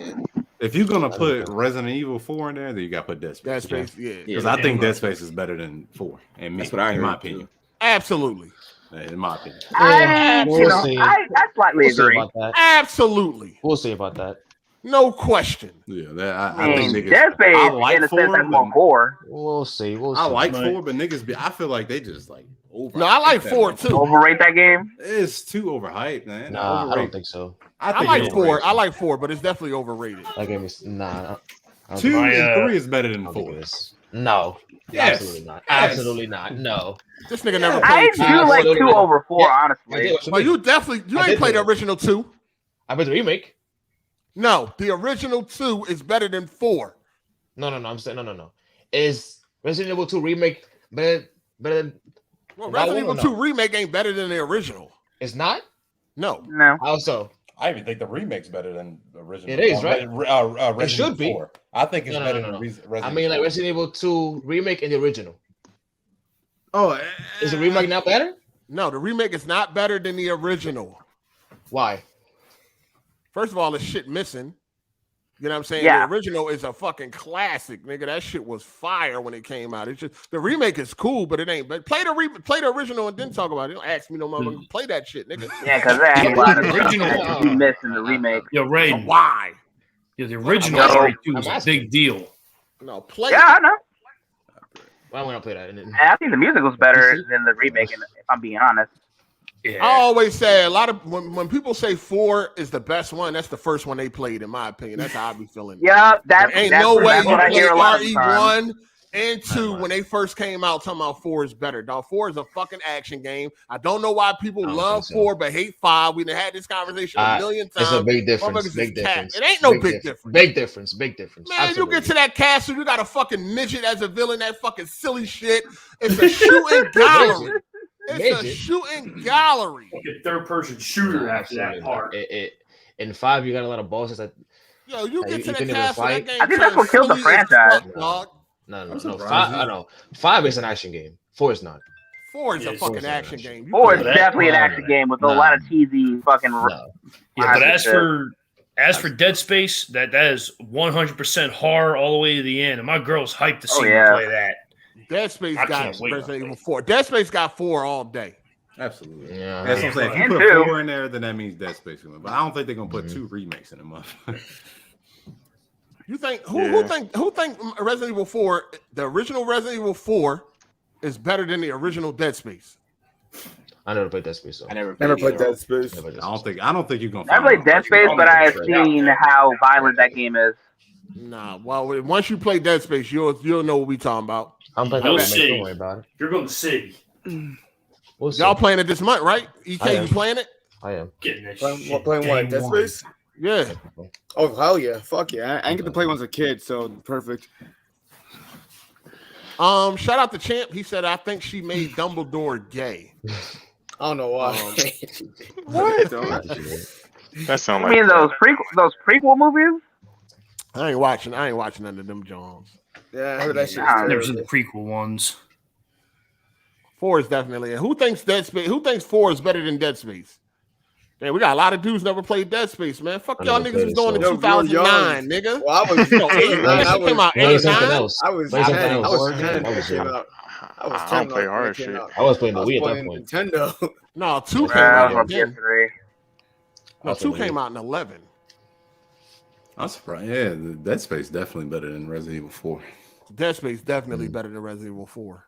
If you're gonna put Resident Evil 4 in there, then you got to put Dead Space. Dead Space, yeah. Because I think Dead Space is better than 4. And That's what I in my heard, opinion. Absolutely. In my opinion. I We'll see. I slightly We'll see agree. about that. Absolutely. We'll see about that. No question. Yeah, I think niggas. Dead Space, I like in a sense, 4, that's more core. We'll see. I like 4, but niggas I feel like they just like over. No, I like 4 too. Overrate that game? It's too overhyped, man. Nah, I don't think so. I like 4. I like 4, but it's definitely overrated. That game is 2 and 3 is better than 4. No. Yes. Absolutely not. Absolutely not. No. This nigga never I played do like 2 over 4, honestly. Well, you ain't played the original 2. I played the remake. No, the original 2 is better than 4. No. I'm saying no. Is Resident Evil 2 remake better than? Well, Resident Evil 2 remake ain't better than the original. It's not. No. How so? I even think the remake's better than the original. It is, right? It should be. I think it's better than no. Resident I mean, like 4. Resident Evil 2 remake and the original. Oh, is the remake not better? No, the remake is not better than the original. Why? First of all, there's shit missing. You know what I'm saying? Yeah. The original is a fucking classic, nigga. That shit was fire when it came out. It's just the remake is cool, but it ain't. But play the original and then talk about it. Don't ask me no motherfucker. Play that shit, nigga. Yeah, because that ain't a lot of original that you missed in the remake. Yo, Ray. Why? Yeah, the original RE2 was a big deal. No, play. Yeah, I know. Why would I play that? I think the music was better than the remake, if I'm being honest. I always say a lot of when people say 4 is the best one, that's the first one they played, in my opinion. That's how I be feeling. Yeah, that's ain't no way you what I play hear a lot of RE1 and 2 when they first came out talking about 4 is better. Dog, 4 is a fucking action game. I don't know why people love 4 but hate 5. We done had this conversation a million times. It's a big difference. Motherfuckers Big is difference. It ain't no big difference. Big difference. Big difference. Man, Absolutely. you get to that castle, you got a fucking midget as a villain, that fucking silly shit. It's a shooting gallery. It's a shooting gallery. Like a third-person shooter after that part. In 5, you got a lot of bosses that. Yo, you get to can the even castle. fight. That game I think that's what killed the franchise. No. 5, I know. 5 is an action game. 4 is not. 4 is a fucking action game. 4 is definitely an action game with a lot of cheesy fucking. Yeah, but as for Dead Space, that is 100% horror all the way to the end, and my girl's hyped to see me play that. Dead Space got Resident Evil 4. Dead Space got 4 all day. Absolutely. Yeah. That's what I'm saying. If you put 4 in there, then that means Dead Space. But I don't think they're gonna put 2 remakes in a month. You think who think Resident Evil 4, the original Resident Evil 4, is better than the original Dead Space? I never played Dead Space. So. I never played Dead Space. I don't think you're gonna. I played Dead Space, but I have seen how violent that game is. Nah, well, once you play Dead Space, you'll know what we talking about. I'm playing. You'll Don't see. worry about it. You're going to see. We'll see. Y'all playing it this month, right? EK, you playing it? I am. Getting that Playing shit. what? Day Dead one. Space? Yeah. Oh hell yeah! Fuck yeah! I ain't get to play one as a kid, so perfect. Shout out to Champ. He said, "I think she made Dumbledore gay." I don't know why. What? That sounds like. You mean those prequel movies? I ain't watching none of them Jones. Yeah, I heard that shit. I've never seen the prequel ones. 4 is definitely. Who thinks 4 is better than Dead Space? Man, we got a lot of dudes never played Dead Space, man. Fuck y'all niggas was doing in 2009, nigga. Well, I was 8, 9, came out 8, 9. I was 10. I was 10. I don't play hard shit. I was playing the Wii at that point. Nintendo. No, 2 came out in 10. PS3. No, 2 came out in 11. I'm surprised. Yeah, the Dead Space definitely better than Resident Evil 4. Dead Space definitely better than Resident Evil 4,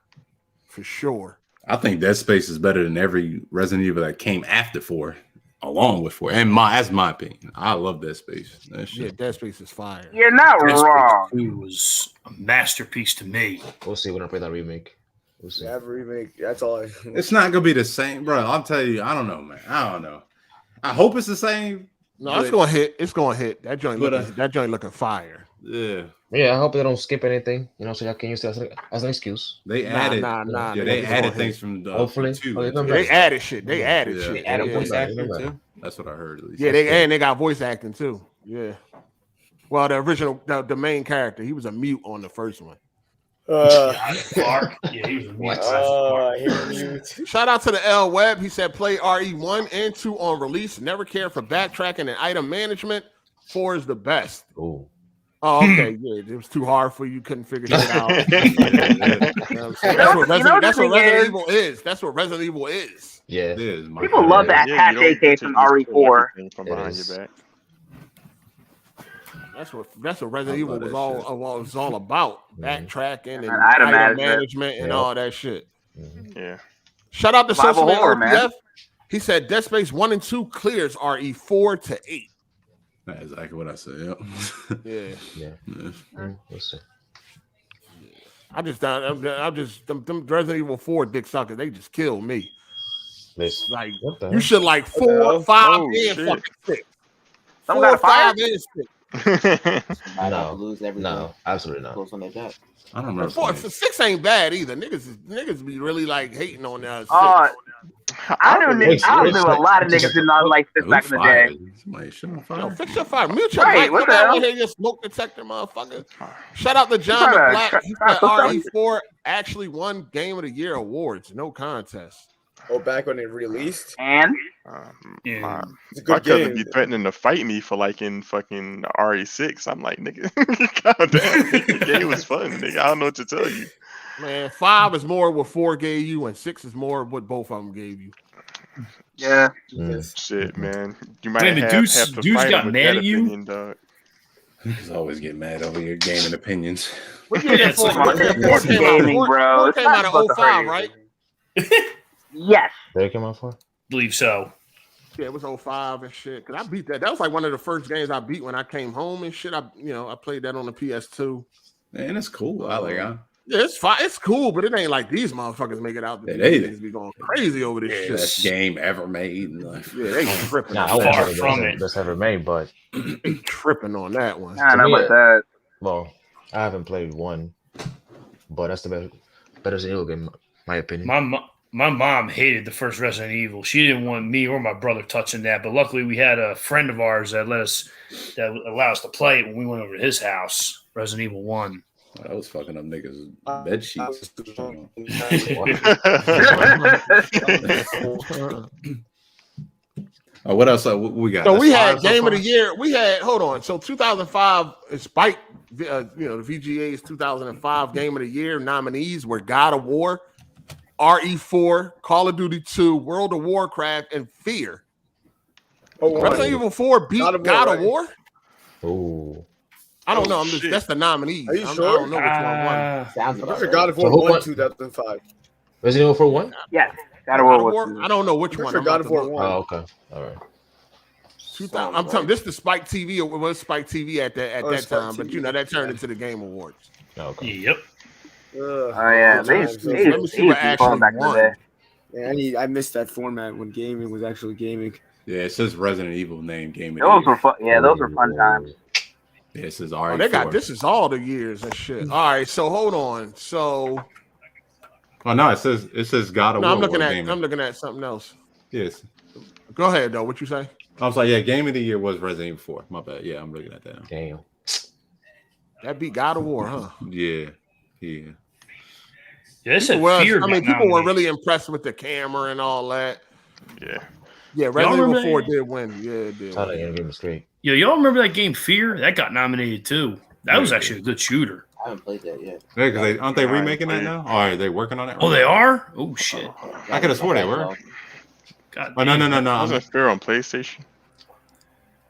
for sure. I think Dead Space is better than every Resident Evil that came after 4, along with 4. And that's my opinion. I love Dead Space. Yeah, Dead Space is fire. You're not wrong. It was a masterpiece to me. We'll see when I play that remake. We'll see. That remake. That's all. It's not gonna be the same, bro. I'll tell you. I don't know, man. I don't know. I hope it's the same. No, it's gonna hit. It's gonna hit. That joint looking fire. Yeah. Yeah, I hope they don't skip anything. You know, so y'all can use that as an excuse. They added. Nah. Yeah, they added things from hopefully. They added shit. They added shit. They added voice acting too. That's what I heard at least. Yeah, they got voice acting too. Yeah. Well, the original, the main character, he was a mute on the first one. Clark. Yeah, he was a mute. Shout out to the L Web. He said play RE1 and 2 on release. Never cared for backtracking and item management. 4 is the best. Ooh. Oh, okay. Yeah, it was too hard for you. Couldn't figure it out. That's what Resident Evil is. That's what Resident Evil is. Yeah, it is. People love that attach AK from RE4. From behind your back. That's what Resident Evil was all about. Backtracking and item item management. management and all that shit. Yeah. Shout out to Survival Social Man horror, OPF. man. He said Dead Space 1 and 2 clears RE 4 to 8. That's exactly what I said. Yeah. We'll see. I'm just them Resident Evil 4 dick suckers. They just kill me. Listen, Like what the you hell? should like 4, 5, Oh, and shit. fucking 6. Some 4, got fired? 5, and 6. I'd have to lose everything. No, absolutely not. Close on that back. I don't remember. 4, 6 ain't bad either. Niggas be really like hating on that. 6. I knew a lot of niggas did not like this back in the day. Somebody shut on Yo, fire. fix your fire. Mute your Right, mic. what Come the out hell? here, you smoke detector, motherfucker. Shout out to John trying to Black. He try said to cook something? RE4 actually won Game of the Year awards. No contest. Oh, back when it released. And My It's a good cousin game. be threatening to fight me for liking fucking RE6. I'm like, nigga, goddamn, the game was fun, nigga. I don't know what to tell you. Man, 5 is more what 4 gave you, and 6 is more what both of them gave you. yeah, Shit, man. You might Wait a minute, have Deuce to got fight him with mad that at you? opinion, dog. Niggas always get mad over your gaming opinions. What year did 4 come on, came it's gaming, out? bro. 4 It's came not out supposed of to hurt 05, you. right? Yes. They came out for? Believe so. Yeah, it was 05 and shit. Cause I beat that. That was like one of the first games I beat when I came home and shit. I played that on the PS2. Man, it's cool. I like it. Yeah, it's fine. It's cool, but it ain't like these motherfuckers make it out. Yeah, They they be going crazy over this shit. Best game ever made. Yeah, they tripping. Nah, I on wouldn't that. say the best ever made, but They tripping on that one. I don't know about that. well, I haven't played one, but that's the better Resident Evil game, in my opinion. My mom hated the first Resident Evil. She didn't want me or my brother touching that. But luckily, we had a friend of ours that allowed us to play it when we went over to his house. Resident Evil 1. I was fucking up niggas' bed sheets. What else? What we got? So we That's had 5 so Game of far? the Year. We had So 2005, despite the VGA's 2005 Game of the Year nominees were God of War, RE4, Call of Duty 2, World of Warcraft, and Fear. Resident Evil 4 beat God of War. Oh, I don't know. That's the nominees. Are you I sure? don't know which one won. Sounds I about forgot God of War So who won won? 2005. Resident Evil 4 1? Yes. God of War was. I don't know which one. God of War won. Oh, okay. All right. I'm telling this is Spike TV. It was Spike TV at that Spike time, but TV. that turned into the Game Awards. Okay. Yep. Oh yeah, they Let me see what used to fall actually back in the won. day. Yeah, I missed that format when gaming was actually gaming. Yeah, it says Resident Evil name game. Those were fun. Yeah, those were fun times. Yeah, it says Oh, RE4. they got this is all the years and shit. All right, so hold on. So Oh no, it says God of no, War. I'm looking at something else. Yes. Go ahead though. What you say? I was like, yeah, game of the year was Resident Evil 4. My bad. Yeah, I'm looking at that. Damn. That beat God of War, huh? Yeah. Yeah, they said People Fear. people were really impressed with the camera and all that. Yeah. Yeah, Resident Evil remember 4 that? did win. Yeah, it did. Thought that game was great. Yo, y'all remember that game Fear? That got nominated too. That was actually a good shooter. I haven't played that yet. Yeah, because aren't they remaking that now? Or are they working on it? Oh, they are? Oh shit. I could have swore they were. God Oh no. Wasn't Fear on PlayStation?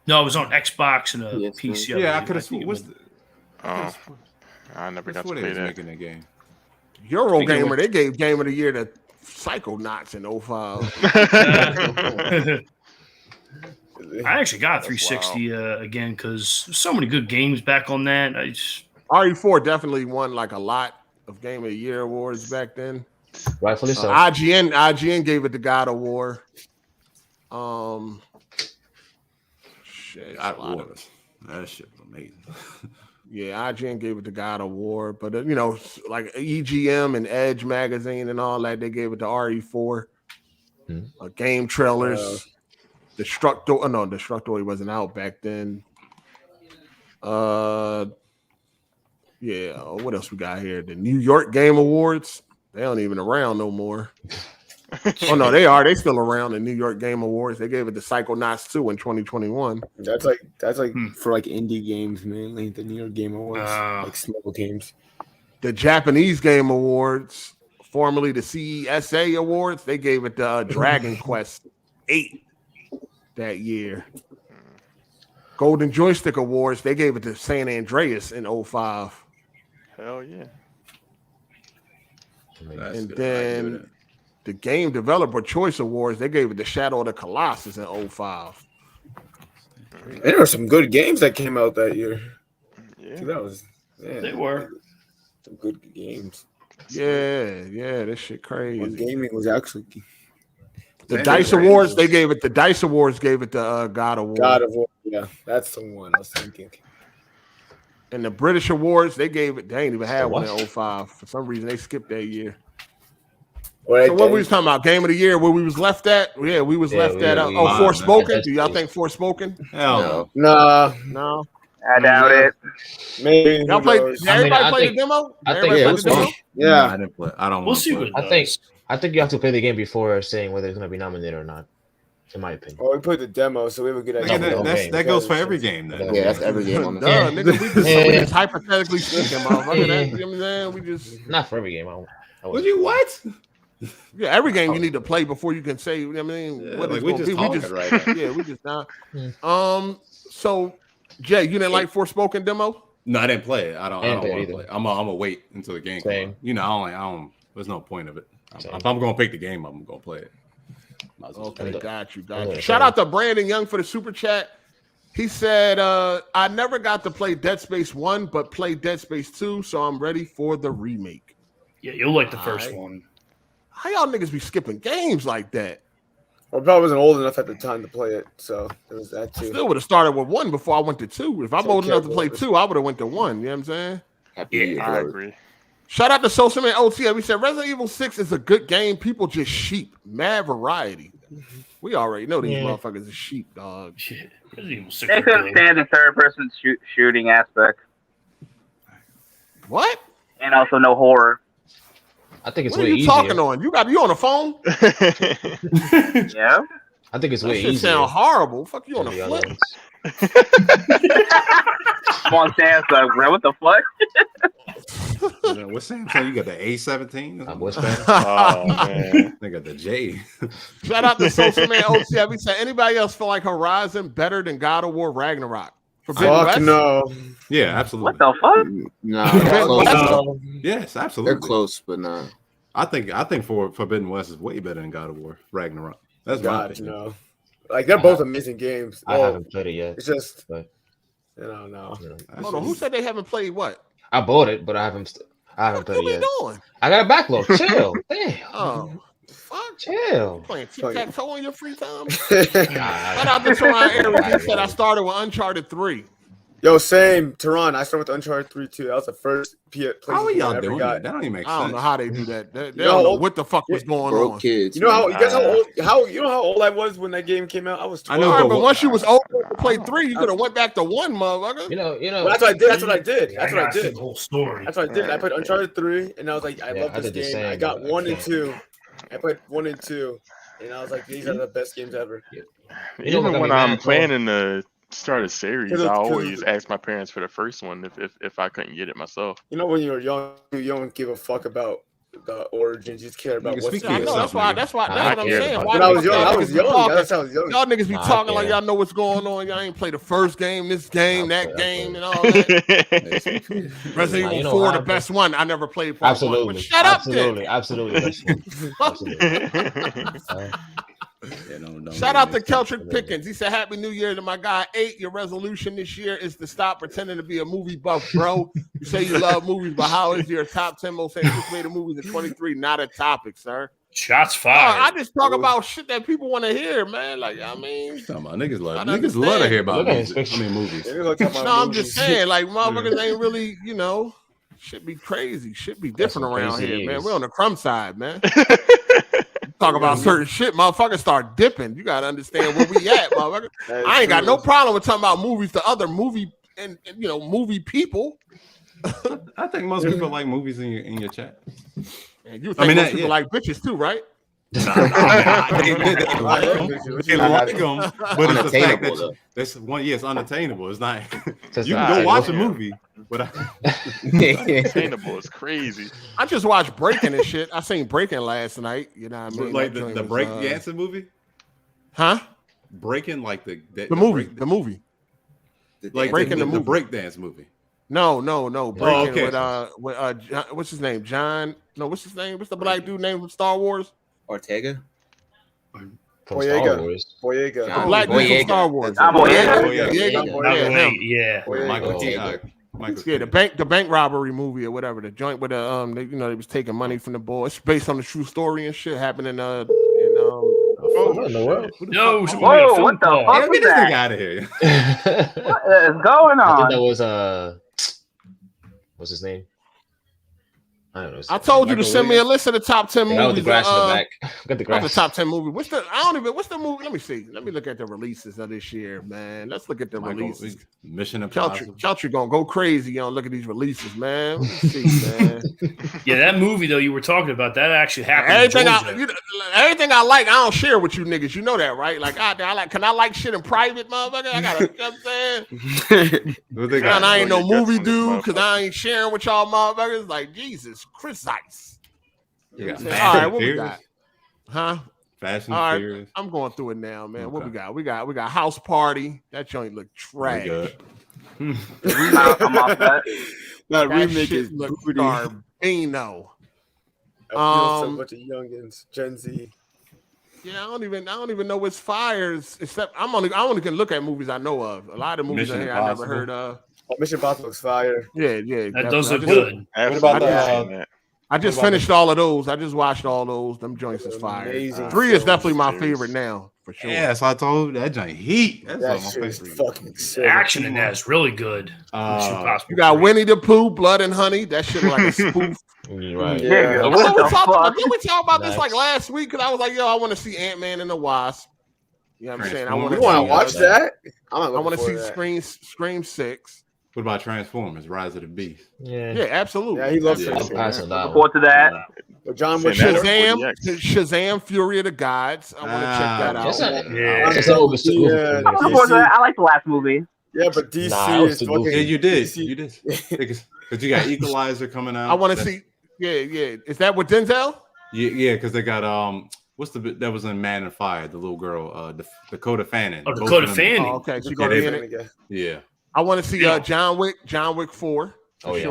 No, it was on Xbox and a PC. Yeah, I could have sworn. I never got to What play was that. making that game? Eurogamer, they gave Game of the Year to Psychonauts in 05. I actually got 360 again because so many good games back on that. RE4 definitely won like a lot of Game of the Year awards back then. Rightfully so. IGN gave it to God of War. Shit, God of War. That shit was amazing. Yeah, IGN gave it to God of War, but like EGM and Edge magazine and all that, they gave it to RE4. Game trailers. Destructoid wasn't out back then. Yeah, what else we got here? The New York Game Awards. They aren't even around no more. Oh no, they are. They still around. The New York Game Awards. They gave it to Psychonauts 2 in 2021. That's like for like indie games mainly. The New York Game Awards, like small games. The Japanese Game Awards, formerly the CESA Awards, they gave it to Dragon Quest 8 that year. Golden Joystick Awards, they gave it to San Andreas in 05. Hell yeah. And then the Game Developer Choice Awards, they gave it to Shadow of the Colossus in 05. There were some good games that came out that year. Yeah. That was, They were some good games. Yeah, this shit crazy. When gaming was actually the Dice Awards, they gave it. The Dice Awards gave it to God of War. God of War, yeah, that's the one I was thinking. And the British Awards, they gave it. They ain't even had one in 05. For some reason, they skipped that year. Right, so what we was talking about? Game of the year, where we was left at? Yeah, we was left at. Forspoken. Do y'all think Forspoken? No. I doubt it. Maybe. Y'all played? Everybody played the demo? I think Yeah, I didn't play. I don't. We'll see what I think you have to play the game before saying whether it's going to be nominated or not. In my opinion. Well, we put the demo, so we have a good idea. That goes for every game. Then. Yeah, that's every game on the nigga, we just hypothetically speaking, motherfucker. You know what I'm saying? We just not for every game. What? Yeah, every game you need to play before you can say. You know what I mean, Yeah, what like it's we gonna just be. talking right now. Yeah, we just not. So Jay, you didn't like Forspoken demo? No, I didn't play it. I don't want to either. play it. I'm gonna wait until the game comes out. You know, I don't. There's no point of it. If I'm gonna pick the game, I'm gonna play it. Okay, got you. Shout out to Brandon Young for the super chat. He said, I never got to play Dead Space 1, but played Dead Space 2, so I'm ready for the remake. Yeah, you'll like the first one. How y'all niggas be skipping games like that? Well, I probably wasn't old enough at the time to play it, so there was that too. I still would have started with 1 before I went to 2. If I'm old enough to play 2, I would have went to 1. You know what I'm saying? Yeah, I agree. Shout out to Social Man OT. We said Resident Evil 6 is a good game. People just sheep. Mad variety. We already know these motherfuckers are sheep, dog. Shit. Resident Evil 6 They couldn't stand the third-person shooting aspect. What? And also no horror. I think it's what way are you easier. talking on? You on the phone? Yeah. I think it's that way shit easier. sound horrible. Fuck you on the flip. Come on, Samsung, bro. What the fuck? What's Samsung? You got the A17? I'm whispering. Oh man. They got the J. Shout out to Social Man OT. We said anybody else feel like Horizon better than God of War Ragnarok? Fuck no. Yeah, absolutely. What the fuck? No, they're close. Yes, absolutely. They're close, but no. I think for Forbidden West is way better than God of War Ragnarok. That's my God, opinion. no. Like they're both amazing games. I haven't played it yet. It's just, but no. Hold on, who said they haven't played what? I bought it, but I haven't played it yet. Doing? I got a backlog. Chill. Damn. Oh, fuck. Chill. Playing tic-tac-toe on your free time? Shout out to Toronto Aries. He said I started with Uncharted 3. Yo, same. Tehran, I started with Uncharted 3 too. That was the first How are y'all I ever doing got. that? That don't even make sense. I don't know how they do that. They don't know what the fuck was going on. Kids. You know how you guys you know how old I was when that game came out? I was 12. I know, but once you was old to play 3, you could have went back to 1, motherfucker. You know. Well, that's what I did. That's what I did. That's the whole story. That's what I did. I played Uncharted 3, and I was like, I love this game. I got 1 and 2. I played 1 and 2, and I was like, these are the best games ever. Even when I'm playing in the start a series, I Cause always ask my parents for the first one if I couldn't get it myself. You know, when you're young, you don't give a fuck about the origins. You just care about what's I know, that's what I'm saying. When I was young, that's how I was young. Y'all niggas be talking like y'all know what's going on. Y'all ain't play the first game, this game, that game, and all that. Resident Evil 4, the best one. I never played part 1. But shut up, Absolutely. Shout out to Keltrick Pickens. He said, Happy New Year to my guy 8. Your resolution this year is to stop pretending to be a movie buff, bro. You say you love movies, but how is your top 10 most anticipated movies of 23 not a topic, sir? Shots fired. I just talk about shit that people want to hear, man. Like, I mean, niggas love to hear about movies. No, I'm just saying, like, motherfuckers ain't really, shit be crazy. Shit be different around here, man. We're on the crumb side, man. Talk about certain shit, motherfuckers start dipping. You gotta understand where we at, motherfucker. I ain't got no problem with talking about movies to other movie and movie people. I think most people like movies in your chat. And you think most people like bitches too, right? They like them, but it's the fact that that's one. Yes, unattainable. It's not. You can go watch a movie, but unattainable is crazy. I just watched Breaking and shit. I seen Breaking last night. You know what I mean? Like the Break Jansen movie, huh? Breaking, like the movie. like Breaking the movie. breakdance movie. No. Breaking okay. with what's his name? John. No, what's his name? What's the black dude name from Star Wars? Ortega. Boyega. The black dude from Star Wars. Yeah, the bank robbery movie or whatever. The joint with they was taking money from the boy. It's based on the true story and shit happening what the fuck? Get this nigga out of here. What is going on? I think that was what's his name? I don't know. I told you to send me a list of the top 10 movies. With the grass in the back. Got the grass. The top 10 movie. What's the movie? Let me see. Let me look at the releases of this year, man. Let's look at the releases. Mission Impossible. Keltry gonna go crazy on look at these releases, man. Let me see, man. Yeah, that movie though you were talking about, that actually happened. Everything I like, I don't share with you niggas. You know that, right? Like can I like shit in private, motherfucker? I gotta, you know what I'm saying? And I ain't no movie dude because I ain't sharing with y'all motherfuckers. Like Jesus. Chris Ice. Yeah. All right, what we got? Huh? Fast and Furious. I'm going through it now, man. Okay. What we got? We got House Party. That joint look trash. I'm off that. That remake is garbino. A bunch of youngins, Gen Z. Yeah, I don't even know what's fires. Except I only can look at movies I know of. A lot of movies in here I never heard of. Mission Impossible is fire. Yeah. That does look good. What about I just finished all of those. I just watched all those. Them joints is fire. 3 is definitely my favorite now, for sure. Yeah, so I told you that joint heat. That shit is fucking sick. The action in that is really good. You got Winnie the Pooh, Blood and Honey. That shit like a spoof. Right. Yeah. Didn't we talk about this like last week? Because I was like, yo, I want to see Ant-Man and the Wasp. You know what I'm saying? I want to watch that. I want to see Scream 6. What about Transformers: Rise of the Beast? Yeah, absolutely. Yeah, he loves Transformers. Report to that. John Wick. Shazam, Fury of the Gods. I want to check that out. I like the last movie. Yeah, but DC is fucking. Yeah, you did. Because you got Equalizer coming out. I want to see. Yeah. Is that with Denzel? Yeah, because they got that was in Man and Fire, the little girl, Dakota Fanning. Oh, Dakota Fanning. Okay, she gonna be in it. Yeah. I want to see John Wick 4. Oh yeah.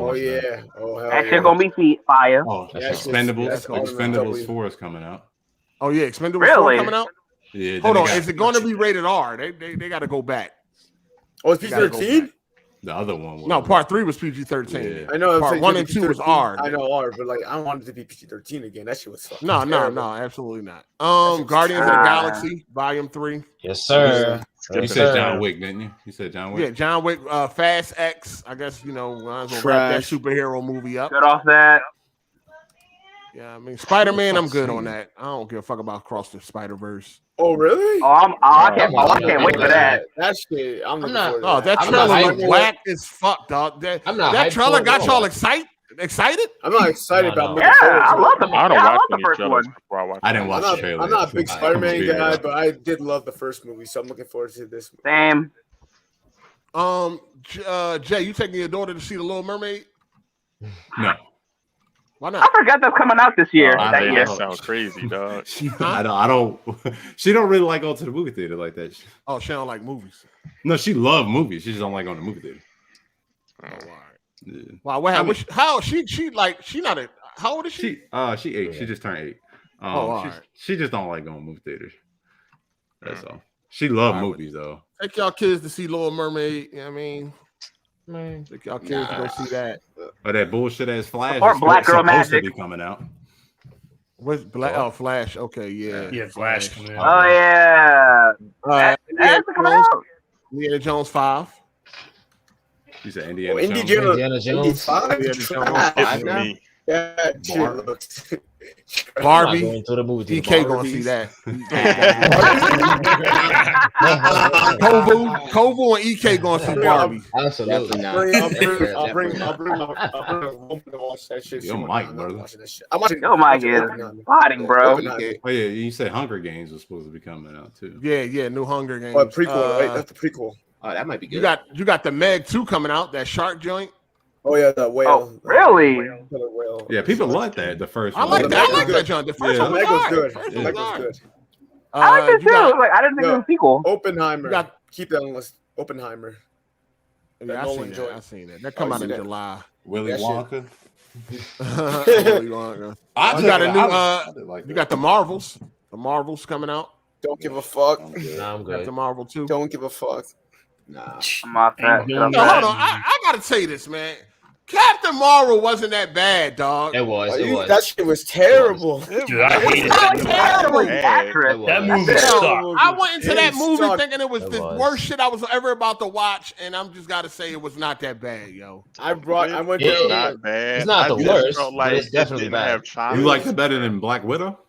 Oh hell that shit gonna be fire. Oh, Expendables 4 is coming out. Oh yeah, Expendables 4 coming out. Yeah. Hold on, is it going to be rated R? They got to go back. Oh, it's PG-13. The other one was. No, part 3 was PG-13. Yeah. I know. Part 1 and 2 was R. I know R, but like I wanted it to be PG-13 again. That shit was fucking No, absolutely not. Guardians of the Galaxy Volume 3. Yes, sir. You said John Wick, didn't you? You said John Wick. Yeah, John Wick. Fast X. I guess might as well wrap that superhero movie up. Good off that. Yeah, I mean Spider-Man. I'm good on that. I don't give a fuck about Across the Spider-Verse. Oh really? I can't wait for that. That shit. I'm not. Oh, that trailer look whack as fuck, dog. That trailer got y'all excited. I'm not excited about. Yeah, I love the. I don't watch the first one. I didn't watch the trailer. I'm not a big Spider-Man guy, but I did love the first movie, so I'm looking forward to this. Same. Jay, you taking your daughter to see The Little Mermaid? No. Why not? I forgot that's coming out this year. That sounds crazy, dog. I don't. She don't really like going to the movie theater like that. Oh, she don't like movies. No, she loves movies. She just don't like going to the movie theater. Oh, all right. Yeah. Wow, what happened? How she not a? How old is she? She 8. She just turned 8. She just don't like going to movie theaters. That's all. She loves movies though. Take y'all kids to see Little Mermaid. You know what I mean? Man, take y'all kids to go see that. But that bullshit ass Flash or Black Girl Magic to be coming out. What's Black? Oh, Flash. Okay, yeah. Yeah, Flash coming out. Oh yeah. That's coming out. Indiana Jones 5. You said Indiana Jones. 5. Yeah, Barbie. Going to the movie. DK gonna see that. Kovu and EK gonna see Barbie. Absolutely. I'll bring my woman to watch that shit. Yo, Mike, brother. I'm watching. Yo, Mike is fighting, bro. Oh yeah, you said Hunger Games was supposed to be coming out too. Yeah, new Hunger Games. Oh, prequel, right? That's the prequel. Oh, that might be good. You got the Meg 2 coming out. That shark joint. Oh yeah, the whale. Oh, really? Whale. Yeah, people like that. The first I one. like that. I like that joint. The first one was good. Meg was good. I like it too. I didn't think it was a sequel. Oppenheimer. Keep that on the list. Oppenheimer. Yeah, I seen that. That come out in July. Willy Wonka. Willy Wonka. You got the Marvels. The Marvels coming out. Don't give a fuck. Nah, I'm good. Captain Marvel 2. Don't give a fuck. Nah. I'm off that. No, hold on. I gotta say this, man. Captain Marvel wasn't that bad, dog. It was. That shit was terrible. Dude, I hated that movie. I went into that movie thinking it was the worst shit I was ever about to watch, and I'm just gotta say it was not that bad, yo. I went It's to not bad. It's not the worst, Felt but it's definitely bad. You liked it better than Black Widow?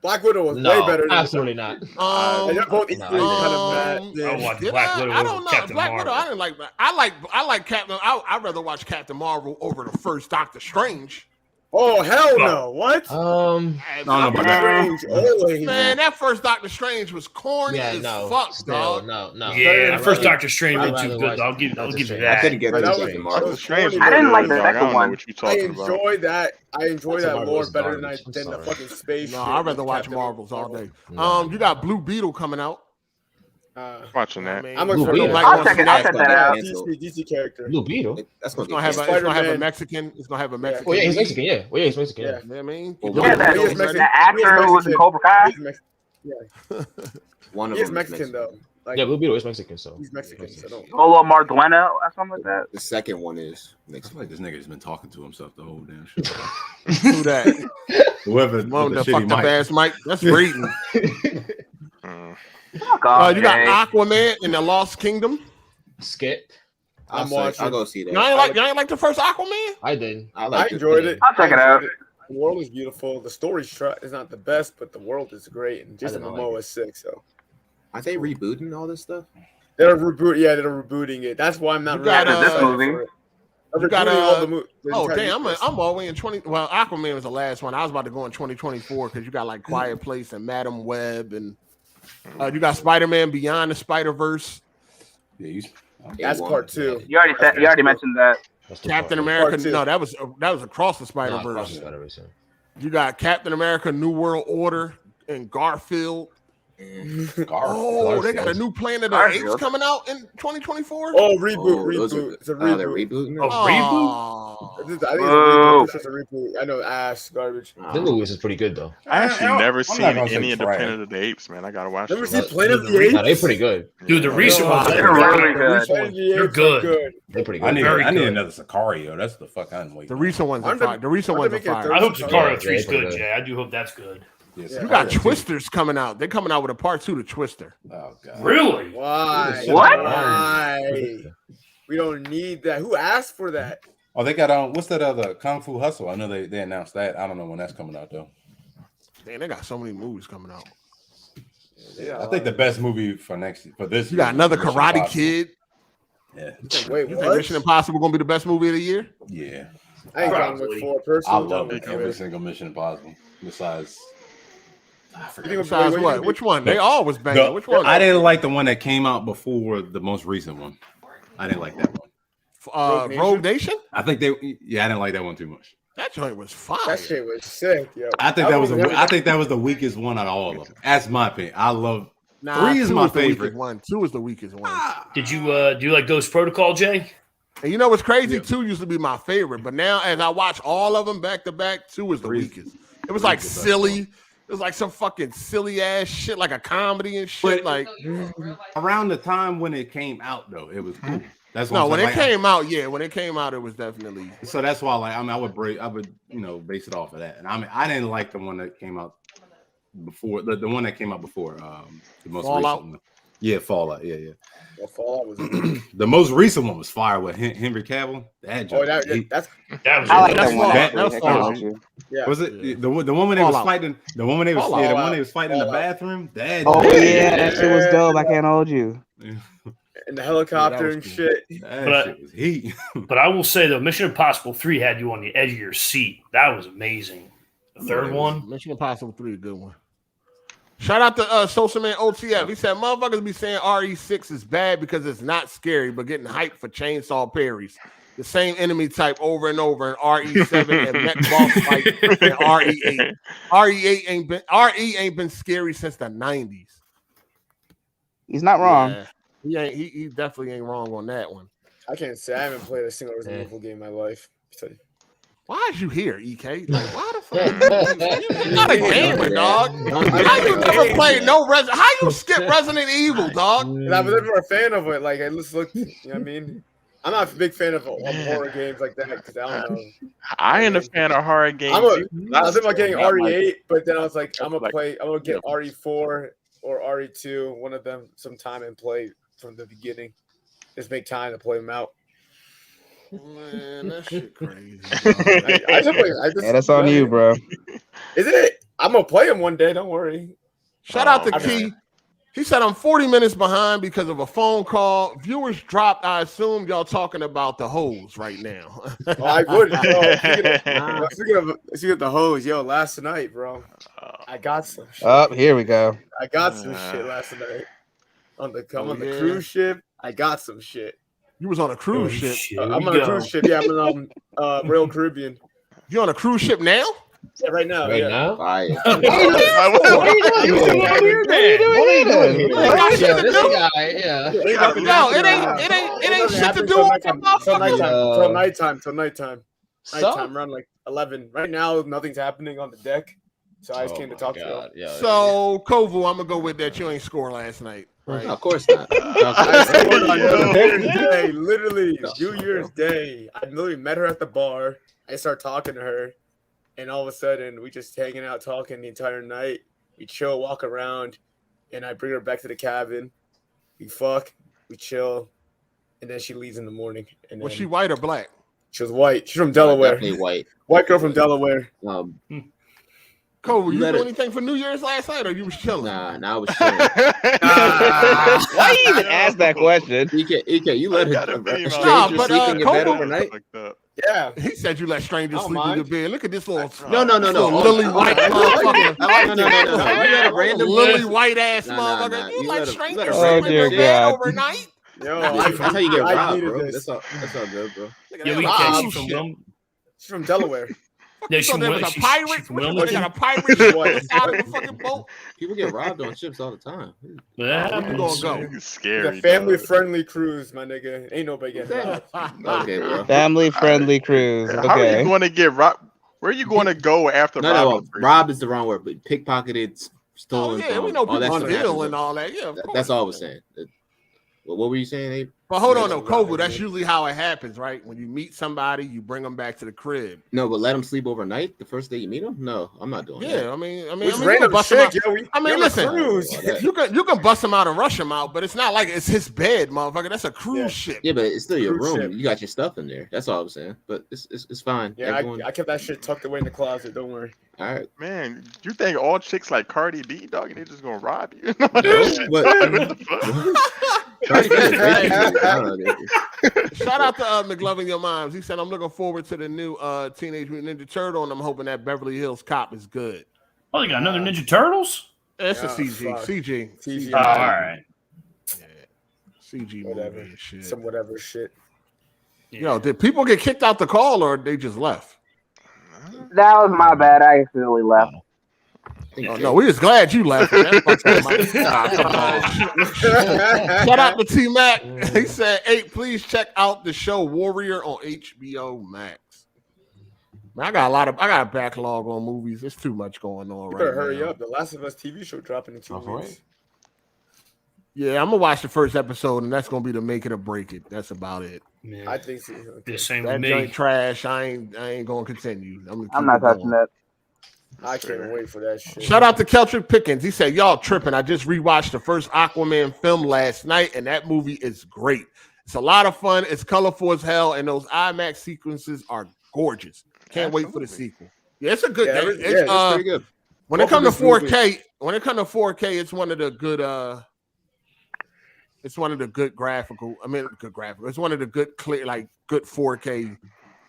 Black Widow was way better than absolutely not. And they're both equally kind of bad. I watched Black Widow. I don't know. Captain Black Marvel. Widow, I didn't like. I like Captain. I'd rather watch Captain Marvel over the first Doctor Strange. Oh hell no! What? Man, that first Doctor Strange was corny as fuck, dog. No. Yeah, the first Doctor Strange was too good. I'll give you that. I couldn't get That into was Strange. I didn't like the second one. I enjoyed that. I enjoyed that more better than the fucking space. No, I'd rather watch Marvels all day. You got Blue Beetle coming out. Watching that. I'm I'll check that out. DC character. Blue Beetle. It's gonna have a Mexican. It's gonna have a Mexican. Oh yeah, he's Mexican. Yeah. Oh yeah, he's Mexican. Yeah, you know what I mean, the actor who was in Cobra Kai. One of them is Mexican though. Yeah, Blue Beetle is Mexican, so he's Mexican. So don't. Olo Mardueno or something like that. The second one is. I feel like this nigga's been talking to himself the whole damn show. Who that? Whoever the fucked up ass Mike. That's reading. You God, got Aquaman in the Lost Kingdom. Skip. I'm watching. I'll go see that. Y'all ain't like the first Aquaman? I did. I enjoyed it. I'll check it out. The world is beautiful. The story is not the best, but the world is great, and Jason Momoa is sick. So, are they rebooting all this stuff? They're rebooting it. That's why I'm not. This movie. Oh damn! I'm all the way in 20. Well, Aquaman was the last one. I was about to go in 2024 because you got like Quiet Place and Madam Web, and you got Spider-Man Beyond the Spider-Verse. Yeah, that's part 2. You already mentioned that. Captain America. No, that was Across the Spider-Verse. You got Captain America: New World Order and Garfield. They got a new Planet of the Apes coming out in 2024. Oh, reboot. It's a reboot. They're rebooting. I think it's a reboot. I know, ass garbage. The movies is pretty good though. I actually never seen any of the Planet of the Apes, man. I gotta watch. Never seen Planet of the Apes? No, they're pretty good. Dude, the recent ones are really good. They're good. They're pretty good. I need another Sicario. That's the fuck I'm waiting. The recent ones are fire. The recent ones are fire. I hope Sicario 3 is good, Jay. I do hope that's good. You got Twisters coming out. They're coming out with a part 2 to Twister. Oh god. Really? Why? What? Why? We don't need that. Who asked for that? Oh, they got what's that other Kung Fu Hustle? I know they announced that. I don't know when that's coming out though. Man, they got so many movies coming out. Yeah, I think the best movie for this. You got another Karate Kid. Yeah. Wait, you what? think Mission Impossible gonna be the best movie of the year? Yeah. I ain't going with 4 personally. I love every single Mission Impossible. Besides what? Which one? They all was banging. Which one? I didn't like the one that came out before the most recent one. I didn't like that one. Rogue Nation? I think I didn't like that one too much. That joint was fire. That shit was sick, yo. I think that was the weakest one out of all of them. That's my opinion. I love 3 is my favorite. 2 is the weakest one. Did you do you like Ghost Protocol, Jay? And you know what's crazy? 2 used to be my favorite, but now as I watch all of them back to back, 2 is the weakest. It was like silly. It was like some fucking silly ass shit, like a comedy and shit. Like around the time when it came out, though, it was cool. That's when it came out. Yeah, when it came out, it was definitely. So that's why, I would base it off of that. And I didn't like the one that came out before. The one that came out before the most Fallout. recent one. Yeah, Fallout. Yeah. Well, Fallout was the most recent one was fire with Henry Cavill. That was I like that one. That was Fallout. Yeah. Was it the one when they was fighting? The one when they was fighting in the bathroom. That shit was dope. I can't hold you. In the helicopter and shit. That shit was heat. But I will say though, Mission Impossible 3 had you on the edge of your seat. That was amazing. The third one, Mission Impossible 3, a good one. Shout out to Social Man OTF. He said, motherfuckers be saying RE6 is bad because it's not scary, but getting hyped for chainsaw parries. The same enemy type over and over in RE7 and mech boss fight in RE8. RE ain't been scary since the 90s. He's not wrong. Yeah. He definitely ain't wrong on that one. I can't say I haven't played a single Resident Evil game in my life. Why is you here, EK? Like, why the fuck? You're not a gamer, dog. How you never played no Resident? How you skip Resident Evil, dog? I was never a fan of it. Like, I just looked. You know what I mean? I'm not a big fan of horror games like that because I don't know. I ain't a fan of horror games. I was thinking about getting RE8, but then I was like, I'm gonna get RE4 or RE2, one of them, sometime and play from the beginning. Just make time to play them out. Man, that shit crazy. That's on you, bro. Is it? I'm gonna play them one day. Don't worry. Shout out to Key. He said I'm 40 minutes behind because of a phone call. Viewers dropped. I assume y'all talking about the hose right now. I would. Speaking of the hose, yo, last night, bro, I got some shit. Oh, here we go. I got some shit last night on the cruise ship. I got some shit. You was on a cruise ship. I'm on a cruise ship. Yeah, I'm on Royal Caribbean. You on a cruise ship now? Yeah, right now. Right yeah. now? What are you doing? No, it ain't shit to do till nighttime. Nighttime, around like 11. Right now, nothing's happening on the deck. So I just came to talk to you. So, Kovu, I'm gonna go with that. You ain't score last night, right? No, of course not. I scored on New Year's Day, literally New Year's Day. I literally met her at the bar. I start talking to her, and all of a sudden we just hanging out, talking the entire night. We chill, walk around, and I bring her back to the cabin. We fuck, we chill, and then she leaves in the morning. And Was she white or black? She was white. She's from Delaware. Definitely white. White girl from Delaware. Cole, you do anything for New Year's last night, or you was chilling? Nah, I was chilling. Why you even ask that question? EK, you let a stranger sleep in your bed overnight? Yeah, he said you let strangers sleep in your bed. Look at this little no, lily white motherfucker. No. Lily white ass motherfucker. You let strangers sleep in your bed overnight? Yo, that's how you get robbed, bro. That's all good, bro. Yeah, she's from Delaware. Yeah, so there was a pirate. They got a pirate out of the fucking boat. People get robbed on ships all the time. Yeah, you gonna go? Scary. The family-friendly cruise, my nigga. Ain't nobody getting robbed. Okay, bro. Family-friendly cruise. Okay. How are you going to get robbed? Where are you going to go after robbing? Rob is the wrong word, but pickpocketed, stolen. Oh yeah, we know people steal and all that. Yeah, that's all I was saying. Well, what were you saying, Abe? But hold on, though, Kovu, that's usually how it happens, right? When you meet somebody, you bring them back to the crib. No, but let them sleep overnight the first day you meet them? No, I'm not doing that. Yeah, I mean, random bust shit, them out. Listen, you can bust them out and rush them out, but it's not like it's his bed, motherfucker. That's a cruise ship. Yeah, but it's still your Cruise room. ship. You got your stuff in there. That's all I'm saying. But it's fine. Yeah, I kept that shit tucked away in the closet. Don't worry. All right. Man, you think all chicks like Cardi B, dog, and they just gonna rob you? No, what the fuck? Shout out to McLovin Your Moms. He said, I'm looking forward to the new Teenage Mutant Ninja Turtle, and I'm hoping that Beverly Hills Cop is good. Oh, they got another Ninja Turtles? It's a CG. All right. Yeah. CG Whatever. movie and shit. Some whatever shit. Yo, did people get kicked out the call or they just left? That was my bad. I accidentally left. Oh, no, we was glad you left. Shout out to T Mac. He said, "Hey, please check out the show Warrior on HBO Max." Man, I got a backlog on movies. There's too much going on You right better now. hurry up. The Last of Us TV show dropping in 2 weeks. Yeah, I'm gonna watch the first episode, and that's gonna be the make it or break it. That's about it. Yeah. I think so. The same That with me. joint trash. I ain't gonna continue. I'm not touching that. I can't wait for that shit. Shout out to Keltrick Pickens. He said, y'all tripping. I just rewatched the first Aquaman film last night, and that movie is great. It's a lot of fun. It's colorful as hell, and those IMAX sequences are gorgeous. Can't wait for the sequel. Yeah, it's a good. It's pretty good. When it comes to 4K, it's one of the good. It's one of the good graphical. Good graphical. It's one of the good clear, like good 4K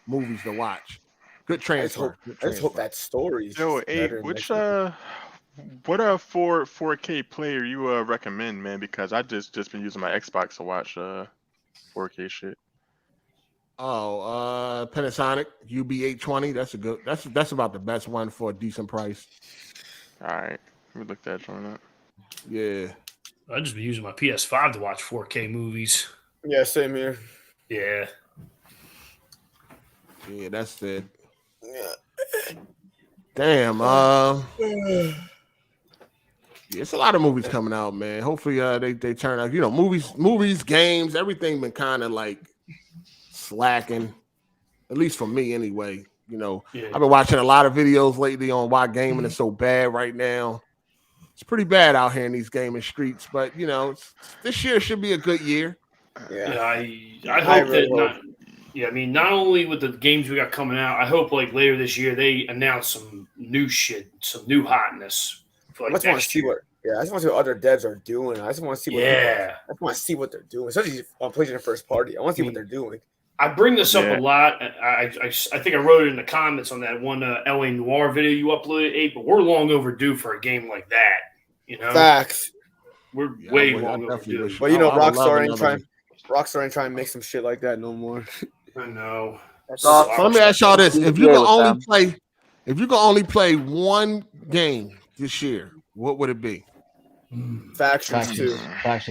movies to watch. Good transfer. I just hope that story is Yo, better. which what 4K player you recommend, man? Because I just been using my Xbox to watch 4K shit. Oh, Panasonic UB820. That's a good. That's about the best one for a decent price. All right, let me look that joint up. Yeah. I just be using my PS5 to watch 4K movies. Yeah, same here. Yeah. Yeah, that's it. Yeah. Damn. It's a lot of movies coming out, man. Hopefully, they turn out. You know, movies, games, everything been kind of like slacking. At least for me, anyway. You know, I've been watching a lot of videos lately on why gaming is so bad right now. It's pretty bad out here in these gaming streets, but you know, this year should be a good year. Yeah, I hope that not. Yeah, I mean, not only with the games we got coming out, I hope like later this year they announce some new shit, some new hotness for like next year. I just want to see what other devs are doing. I just want to see what I just want to see what they're doing, especially on PlayStation first party. I want to see what they're doing. I bring this up a lot. I think I wrote it in the comments on that one LA Noire video you uploaded, Abe, but we're long overdue for a game like that. You know, facts. We're way long overdue. But you know, Rockstar ain't trying to make some shit like that no more. I know. So let me ask y'all this: if you can only play one game this year, what would it be? Factions 2. What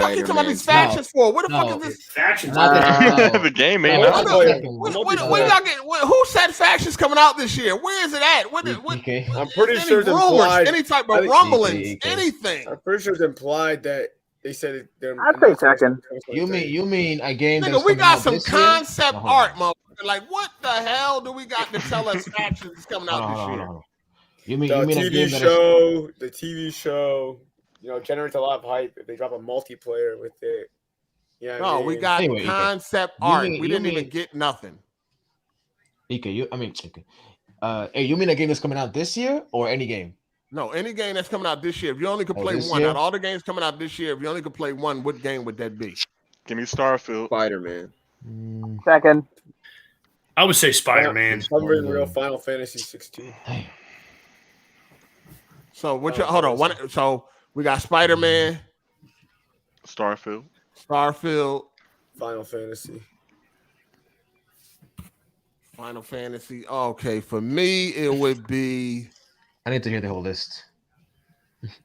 y'all keep talking about these factions for? What the fuck is this? Factions. The game ain't out. Who said factions coming out this year? Where is it at? I'm pretty sure it's implied. Any type of rumblings, anything. I'm pretty sure it's implied that they said they're. I'd say second. You mean a game? Nigga, we got some concept art, motherfucker. Like, what the hell do we got to tell us factions is coming out this year? You mean the a TV game show? The TV show, you know, generates a lot of hype if they drop a multiplayer with it. Yeah, no, we got concept art. We didn't even get nothing. Hey, you mean a game that's coming out this year or any game? No, any game that's coming out this year. If you only could play one, out all the games coming out this year, if you only could play one, what game would that be? Give me Starfield. Spider-Man. Second. I would say Spider-Man. Real Final Fantasy 16. So hold on. So we got Spider-Man, Starfield, Final Fantasy. Okay, for me it would be. I need to hear the whole list.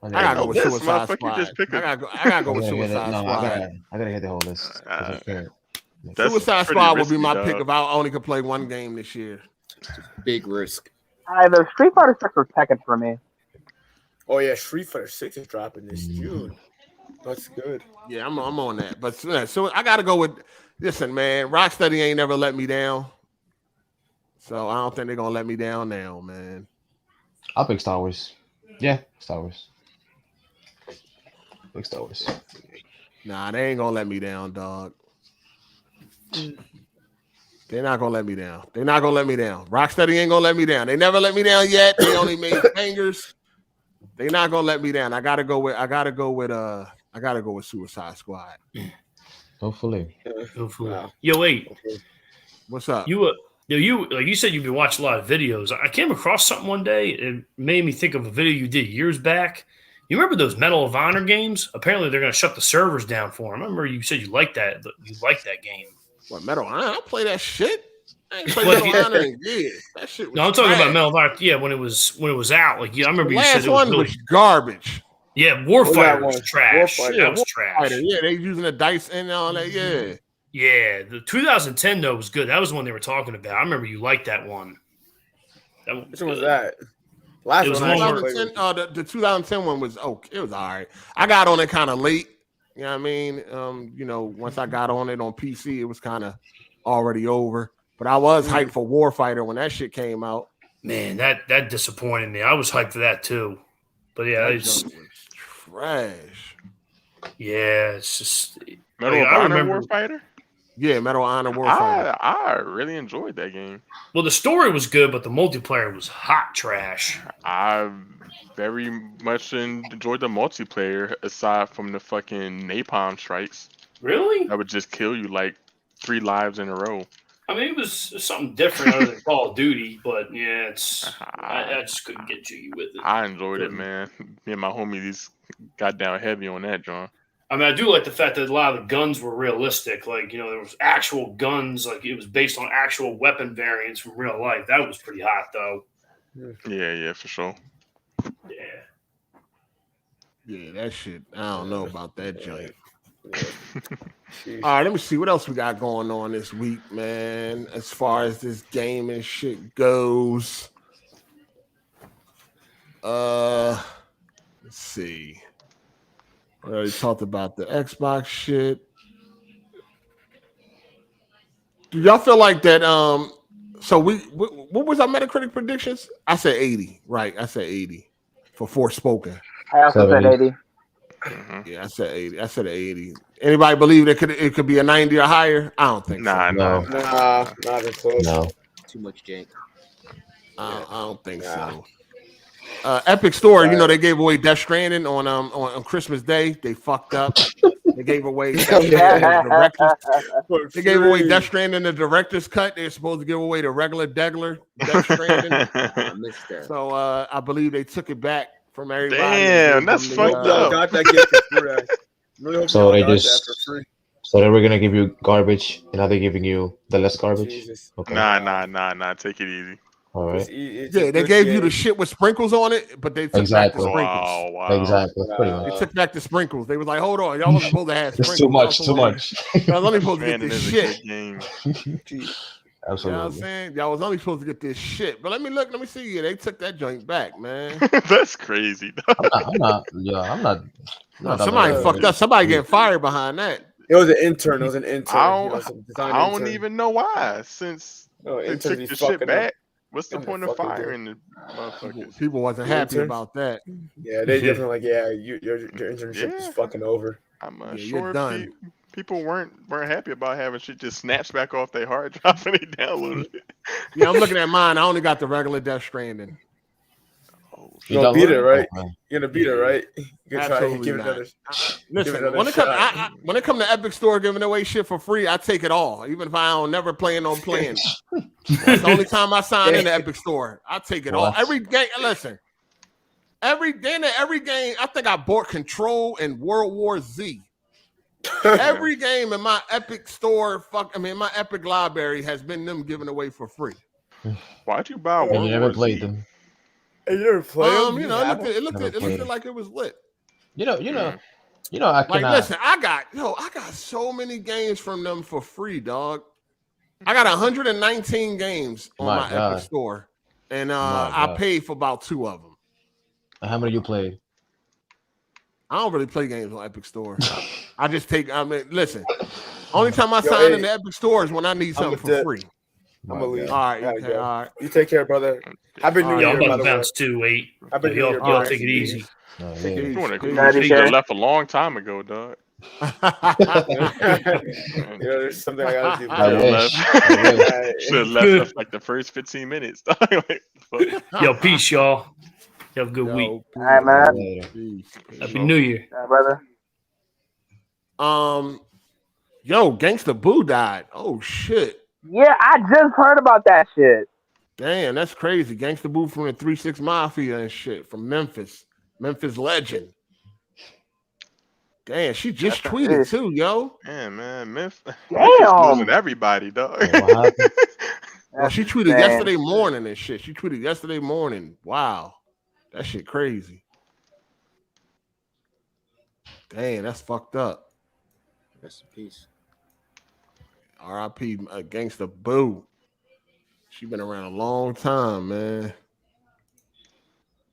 I gotta go with Suicide Squad. I gotta go with Suicide Squad. I gotta hear the whole list. Suicide Squad would be my pick if I only could play one game this year. Big risk. Either Street Fighter 6 or Tekken for me. Oh yeah, Street Fighter 6 is dropping this June. That's good. Yeah, I'm on that. But so I gotta go with. Listen, man, Rocksteady ain't never let me down. So I don't think they're gonna let me down now, man. I'll pick Star Wars. Yeah, Star Wars. Pick Star Wars. Nah, they ain't gonna let me down, dog. They're not gonna let me down. Rocksteady ain't gonna let me down. They never let me down yet. They only made bangers. They're not gonna let me down. I gotta go with Suicide Squad. Hopefully. Wow. Yo, wait. What's up? You like you said you've been watching a lot of videos. I came across something one day. It made me think of a video you did years back. You remember those Medal of Honor games? Apparently, they're going to shut the servers down for them. I remember you said you liked that. You liked that game. What, Medal of Honor? I don't play that shit. I ain't played Medal of Honor in years. That shit was I'm talking about Medal of Honor. Yeah, when it was out. Like, yeah, I remember the you said last one was garbage. Yeah, Warfighter was trash. That was trash. Yeah, they using the dice and all that. Yeah. Yeah, the 2010 though was good. That was the one they were talking about. I remember you liked that one. Which one was that? Last one. 2010, the 2010 one was okay. It was all right. I got on it kind of late. You know what I mean? Once I got on it on PC, it was kind of already over. But I was hyped for Warfighter when that shit came out. Man, that disappointed me. I was hyped for that too. But yeah, it's trash. Yeah, it's just Medal of Honor Warfighter. Yeah, Medal of Honor Warfighter. I really enjoyed that game. Well, the story was good, but the multiplayer was hot trash. I very much enjoyed the multiplayer, aside from the fucking napalm strikes. Really? That would just kill you like 3 lives in a row. I mean, it was something different other than Call of Duty, but yeah, I just couldn't get jiggy with it. I enjoyed it, man. Me and my homies got down heavy on that, John. I mean, I do like the fact that a lot of the guns were realistic. Like, there was actual guns. Like, it was based on actual weapon variants from real life. That was pretty hot, though. Yeah, for sure. Yeah, that shit. I don't know about that joint. All right, let me see what else we got going on this week, man. As far as this game and shit goes, let's see. I already talked about the Xbox shit. Do y'all feel like that? So what was our Metacritic predictions? I said 80, right? I said 80 for ForSpoken. I also said 80. Yeah, I said 80. I said 80. Anybody believe it could be a 90 or higher? I don't think so. Nah, not even close. No. Too much jank. I don't think so. Epic Store, you know, they gave away Death Stranding on Christmas Day. They fucked up. They gave away Death Stranding the director's. They gave away Death Stranding the director's cut. They're supposed to give away the regular Death Stranding. I missed that. So I believe they took it back from everybody. Damn, that's fucked up. Got that gift for free. Really hope So they got that just for free. so they were gonna give you garbage, and now they're giving you the less garbage. Jesus. Okay. Nah. Take it easy. All right. Yeah, they gave you the shit with sprinkles on it, but they took back the sprinkles. Wow. Exactly. Pretty much. They took back the sprinkles. They was like, hold on, y'all wasn't supposed to have sprinkles. It's too much. Too much. Y'all was only supposed to get this shit. Absolutely. You know what I'm saying? Y'all was only supposed to get this shit. But let me see. Yeah, they took that joint back, man. That's crazy. I'm not. No, somebody fucked up. Somebody getting fired behind that. It was an intern. I don't even know why. Since they took the shit back, what's the point of firing the motherfuckers? People wasn't happy about that. Yeah, they definitely like, your internship is fucking over. I'm you're sure done. people weren't happy about having shit just snaps back off their hard drive and they downloaded it. Yeah, I'm looking at mine. I only got the regular Death Stranding. You're gonna beat it, right? You're gonna beat it, right? You can try and Absolutely give it not. another. Listen, when it comes to Epic Store giving away shit for free, I take it all, even if I don't never plan on playing. That's the only time I sign in the Epic Store. I take it all. Every game, listen. Every game, I think I bought Control and World War Z. Every game in my Epic Store, my Epic library has been them giving away for free. Why'd you buy And World you never War played Z? them. You never played them? You know, it looked like it was lit. You know, I Like, cannot. listen, I got so many games from them for free, dog. I got 119 games on my Epic Store, and I paid for about 2 of them. How many you played? I don't really play games on Epic Store. I just listen. Only time I sign in the Epic Store is when I need something for free. I'm gonna leave. All right, Okay, all right. You take care, brother. Happy New Year. I'm about by to the way. bounce too. Wait. Happy New Year. Y'all take it easy. You should have left a long time ago, dog. There's something I gotta do. Should have left like the first 15 minutes. Yo, peace, y'all. You have a good week. All right, man. Happy New Year, brother. Yo, Gangsta Boo died. Oh shit. Yeah, I just heard about that shit. Damn, that's crazy. Gangsta Boo from the 3-6 Mafia and shit from Memphis legend. Damn, she just tweeted too, yo. Yeah, man, Memphis Damn. losing everybody, dog. Well, she tweeted yesterday morning and shit. She tweeted yesterday morning. Wow, that shit crazy. Damn, that's fucked up. Rest in peace. R.I.P. Gangsta Boo. She been around a long time, man.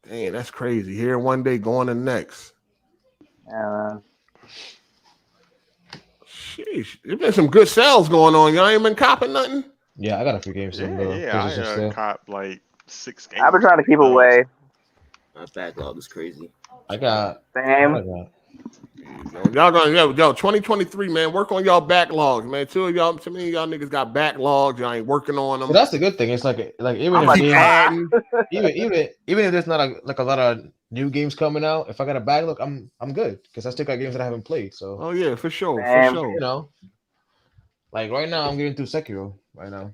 Damn, that's crazy. Here one day, going the next. Yeah, man. Sheesh. There's been some good sales going on. Y'all ain't been copping nothing? Yeah, I got a few games. I copped like 6 games. I've been trying to keep away. My backlog is crazy. I got. Same. Y'all gonna 2023, man. Work on y'all backlogs, man. Too many of y'all niggas got backlogs. Y'all ain't working on them. But that's the good thing. It's like even if there's not a lot of new games coming out, if I got a backlog, I'm good because I still got games that I haven't played. So oh yeah, for sure, You know, like right now I'm getting through Sekiro. Right now,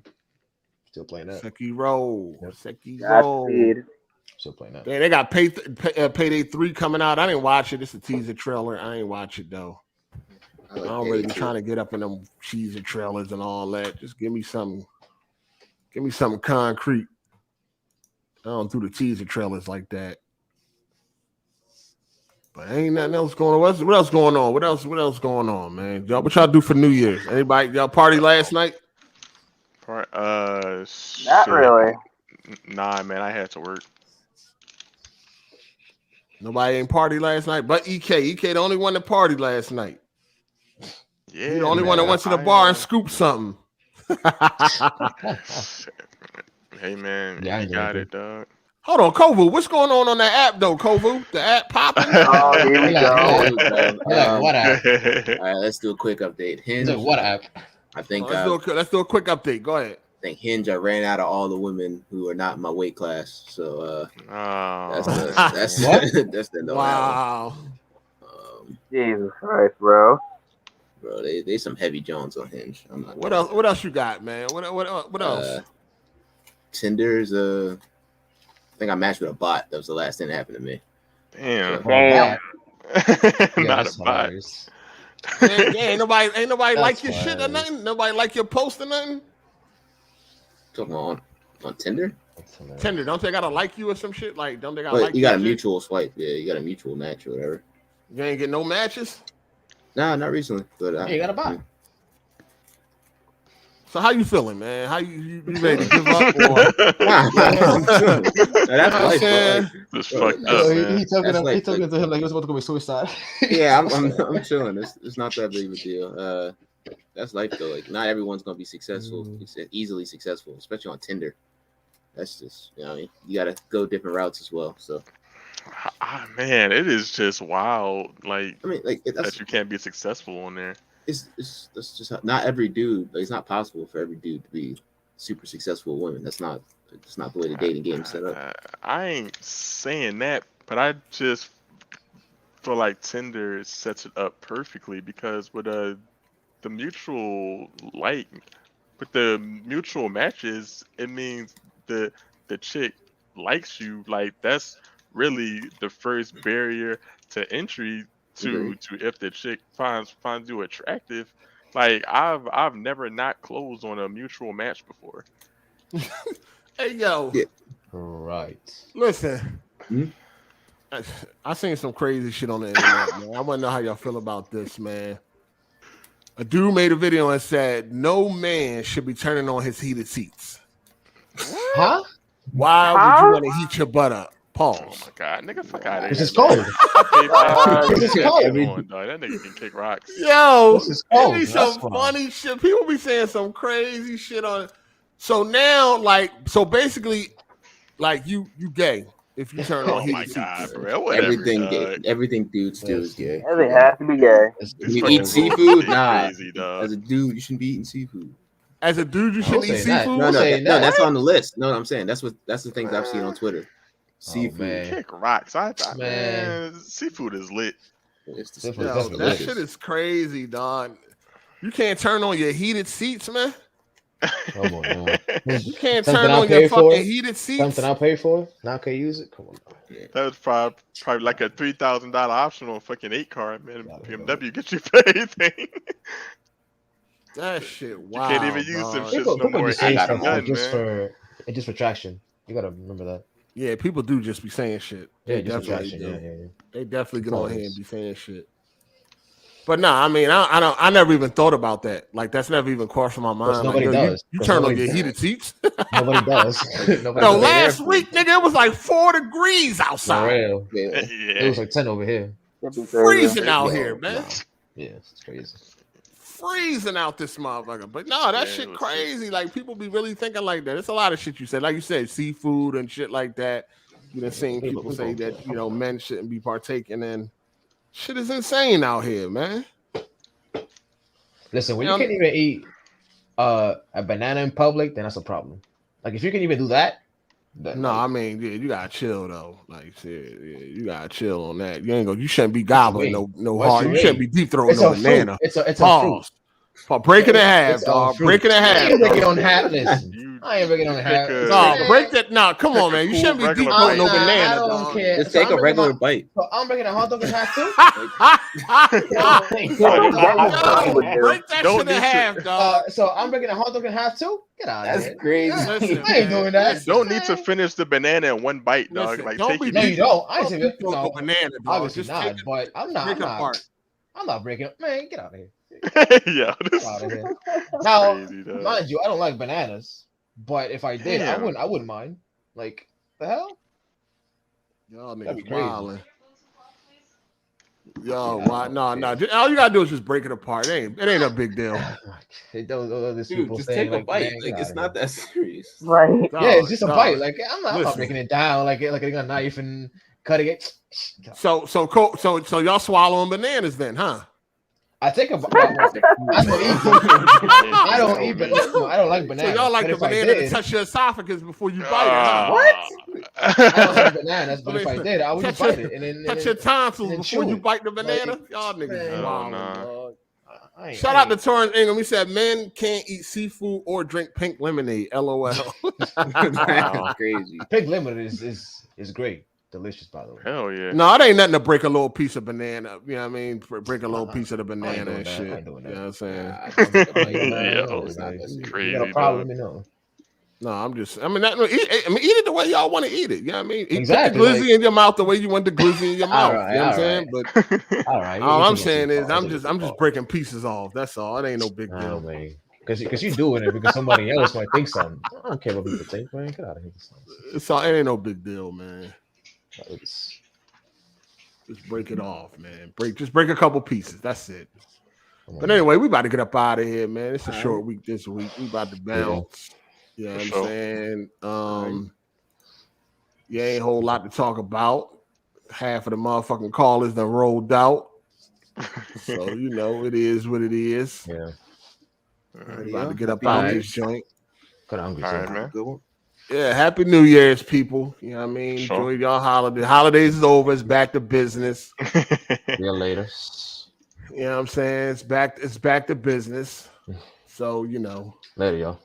still playing that. Sekiro. Still playing that. Yeah, they got Payday 3 coming out. I didn't watch it. It's a teaser trailer. I ain't watch it though. I don't really be trying to get up in them teaser trailers and all that. Just give me something. Give me something concrete. I don't do the teaser trailers like that. But ain't nothing else going on. What else going on? What else going on, man? Y'all, what y'all do for New Year's? Anybody y'all party last night? Not really. Nah, man, I had to work. Nobody ain't party last night, but EK. EK the only one that partied last night. Yeah, he the only one that went to the bar and scooped something. Hey man, Yeah, you got it, dog. Hold on, Kovu. What's going on that app though, Kovu? The app popping? Oh, here we go. What app? All right, let's do a quick update. Hinge. What app? I think let's do a quick update. Go ahead. I think Hinge. I ran out of all the women who are not in my weight class, so that's the no. Wow. Jesus Christ, bro. Bro, they some heavy Jones on Hinge. I'm not. What else? What else you got, man? What else? Tinder's I think I matched with a bot. That was the last thing that happened to me. Damn. Not a bot. Ain't nobody like your shit or nothing. Nobody like your post or nothing. Talking on Tinder. Tinder, don't they gotta like you or some shit? Like, don't they gotta But like you got a shit? mutual swipe. Yeah, you got a mutual match or whatever. You ain't get no matches. Nah, not recently. But you got a bot. So how you feeling, man? How you ready to give up? Or... That's life, It's fucked up, man. He talking to him like he was about to commit suicide. Yeah, I'm chilling. It's not that big of a deal. That's life though. Like not everyone's gonna be successful, easily successful, especially on Tinder. That's just you gotta go different routes as well. So man, it is just wild. Like that's, that you can't be successful on there. That's just not every dude. Like, it's not possible for every dude to be super successful with women. That's not the way the dating game is set up. I ain't saying that, but I just feel like Tinder sets it up perfectly because with the mutual with the mutual matches, it means the chick likes you. Like that's really the first barrier to entry to if the chick finds you attractive. Like I've never not closed on a mutual match before. Hey yo. Yeah. Right. Listen. I seen some crazy shit on the internet, man. I want to know how y'all feel about this, man. A dude made a video and said no man should be turning on his heated seats. Huh? Why would you want to heat your butt up? Pause. Oh my god, nigga, fuck out of here. This is cold. This is cold. That nigga can kick rocks. Yo, this is cold. It be some funny shit. People be saying some crazy shit on it. So now, basically, you gay if you turn on heated seats. Bro, whatever, everything dudes do is gay. Everything has to be gay. You eat seafood? Nah. Crazy, dog. As a dude, you shouldn't be eating seafood. As a dude, you shouldn't eat seafood? No, that's on the list. No, I'm saying that's the things I've seen on Twitter. Seafood. Kick rocks. I thought, man, seafood is lit. That shit is crazy, dog. You can't turn on your heated seats, man. Come on, man. You can't turn on your fucking heated seats. Something I'll pay for? Now can use it? Come on. That was probably like a $3,000 option on fucking 8 card, man. BMW get you for anything. That shit, wow. You can't even use them shit People no more. Just for traction. You gotta remember that. Yeah, people do just be saying shit. Yeah, They just definitely for do. traction. Yeah. They definitely get on here and be saying shit. But I mean, I never even thought about that. Like that's never even crossed my mind. Nobody like, does. You turn on your heated seats. Nobody does. Last week, nigga, it was like 4 degrees outside. For real. Yeah. It was like 10 over here. Freezing out here, man. Yeah, it's crazy. Freezing out this motherfucker. But no, that shit crazy. Like people be really thinking like that. It's a lot of shit you said. Like you said, seafood and shit like that. You done seen people say that, men shouldn't be partaking in. Shit is insane out here, man. Listen, when you can't even eat a banana in public, then that's a problem. Like if you can even do that. I mean, yeah, you gotta chill though. Like, you gotta chill on that. You shouldn't be gobbling no hard. You shouldn't be deep throating no banana. It's a pause. Break it in half, dog. Break it in half. Break it on half. Listen. I ain't breaking no hat. No, break that. No, come on, man. You shouldn't be deep coating no banana. I don't care. Just take a regular bite. So I'm breaking a hot dog in half too. Break that shit in half, dog. So I'm breaking a hot dog in half too. Get out of here. That's crazy. Listen, I ain't doing that. You don't need to finish the banana in one bite, dog. Listen, Like, don't take be it No, easy. you don't. I ain't Don't saying be throwing no banana, dog. obviously Just not. take it, But I'm not. break it apart. I'm not breaking. Man, get out of here. Yeah, Get this out of is here. Now, crazy, dog. mind you, I don't like bananas. But if I did, Damn. I wouldn't mind. Like the hell? Y'all That'd be niggas crazy. wildin'. Yo, why? No. All you gotta do is just break it apart. It ain't a big deal. Those Dude, people just saying, take a like, bite. man, Like, get it's outta not here. that serious. Right. Yeah, it's just a Dog, bite. Like I'm not listen. breaking it down like getting a knife and cutting it. So y'all swallowing bananas then, huh? I take a. I don't eat bananas. I don't like bananas. So y'all like but the if I banana to did- touch your esophagus before you bite it, huh? What? I don't like bananas, but if I did, I would touch just bite your- it and then touch your tonsils then before chew you it. bite the banana. Like, Y'all niggas man, wild, nah. dog. I ain't- Shout out to Torrance Ingram. He said men can't eat seafood or drink pink lemonade. LOL. That's crazy. Pig lemonade is great, delicious by the way. Hell yeah. No, it ain't nothing to break a little piece of banana. You know what I mean? Break a little piece of the banana doing and that. I shit. ain't doing You that. know what I'm saying? Yo, It's not that serious. crazy, You got a problem, dog. you know. No, I'm just. I mean, eat it the way y'all want to eat it. You know what I mean? Exactly, Put the glizzy like- in your mouth the way you want the glizzy in your mouth. Alright, You know what I'm saying? But All right. all you're I'm taking it saying too is, far. I'm just breaking pieces off. That's all. It ain't no big Oh deal. man, because you're doing it because somebody else might think something. I don't care what people think, man. Get out of here. It's all. It ain't no big deal, man. It's- Just break it off, man. Just break a couple pieces. That's it. come on, But anyway, we about to get up out of here, man. It's a All short week this week. We about to bounce. You know what I'm sure. saying? Yeah, ain't a whole lot to talk about. Half of the motherfucking callers done rolled out. So, you know, it is what it is. Yeah. We about to get up out of this joint. Kind of hungry. All so- right, man. Good one. Yeah, happy New Year's, people. You know what I mean? Sure. Enjoy y'all holiday. Holidays is over. It's back to business. See you later. You know what I'm saying? It's back to business. So, you know, Later, y'all.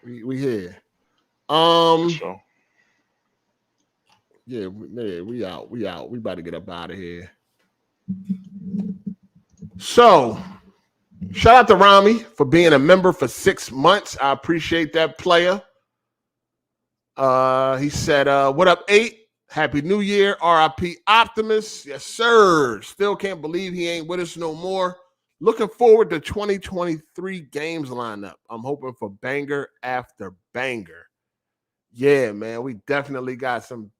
we here. Sure. Yeah, we out. We about to get up out of here. So, shout out to Rami for being a member for 6 months. I appreciate that, player. He said, what up, 8? Happy New Year, RIP Optimus. Yes, sir. Still can't believe he ain't with us no more. Looking forward to 2023 games lineup. I'm hoping for banger after banger. Yeah, man, we definitely got some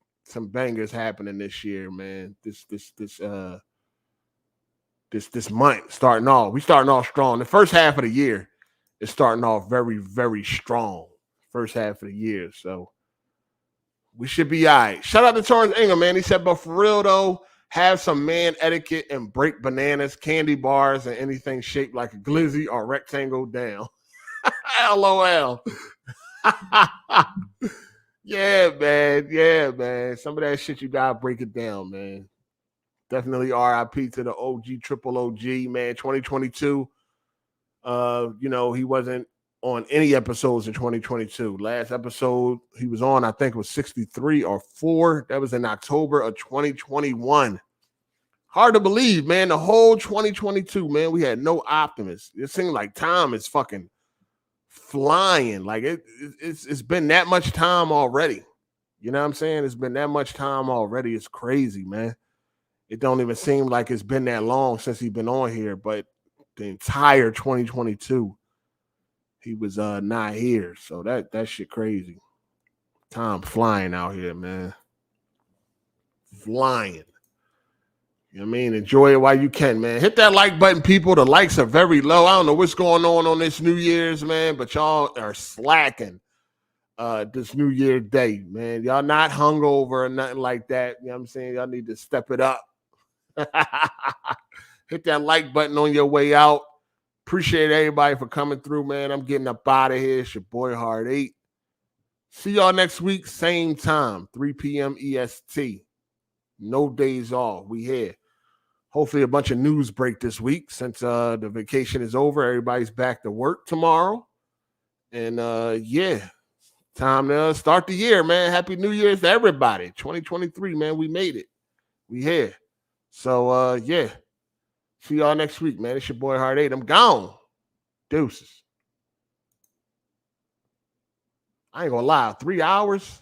bangers happening this year, man. This month starting off. We starting off strong. The first half of the year is starting off very, very strong. First half of the year, so we should be all right. Shout out to Torrance Ingram, man. He said, but for real though, have some man etiquette and break bananas, candy bars, and anything shaped like a glizzy or rectangle down. LOL. Yeah, man. Some of that shit you gotta break it down, man. Definitely RIP to the OG, triple OG, man. 2022. You know, he wasn't on any episodes in 2022. Last episode he was on, I think it was 63 or 4. That was in October of 2021. Hard to believe, man. The whole 2022, man, we had no Optimus. It seemed like time is fucking flying. Like it's been that much time already. You know what I'm saying? It's been that much time already. It's crazy, man. It don't even seem like it's been that long since he's been on here, but the entire 2022 he was not here. So that shit crazy. Time flying out here, man. Flying. You know what I mean? Enjoy it while you can, man. Hit that like button, people. The likes are very low. I don't know what's going on this New Year's, man, but y'all are slacking this New Year day, man. Y'all not hungover or nothing like that. You know what I'm saying? Y'all need to step it up. Hit that like button on your way out. Appreciate everybody for coming through, man. I'm getting up out of here. It's your boy Hard8. See y'all next week, same time, 3 p.m. EST. No days off. We here. Hopefully a bunch of news break this week since the vacation is over. Everybody's back to work tomorrow. And yeah, Time to start the year, man. Happy New Year's to everybody. 2023, man. We made it. We here. So, yeah. See y'all next week, man. It's your boy Hard8. I'm gone. Deuces. I ain't gonna lie. 3 hours?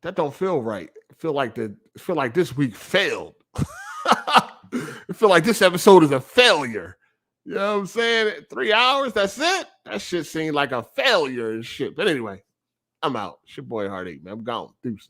That don't feel right. I feel like this week failed. I feel like this episode is a failure. You know what I'm saying? 3 hours, that's it? That shit seemed like a failure and shit. But anyway, I'm out. It's your boy Hard8, man. I'm gone. Deuces.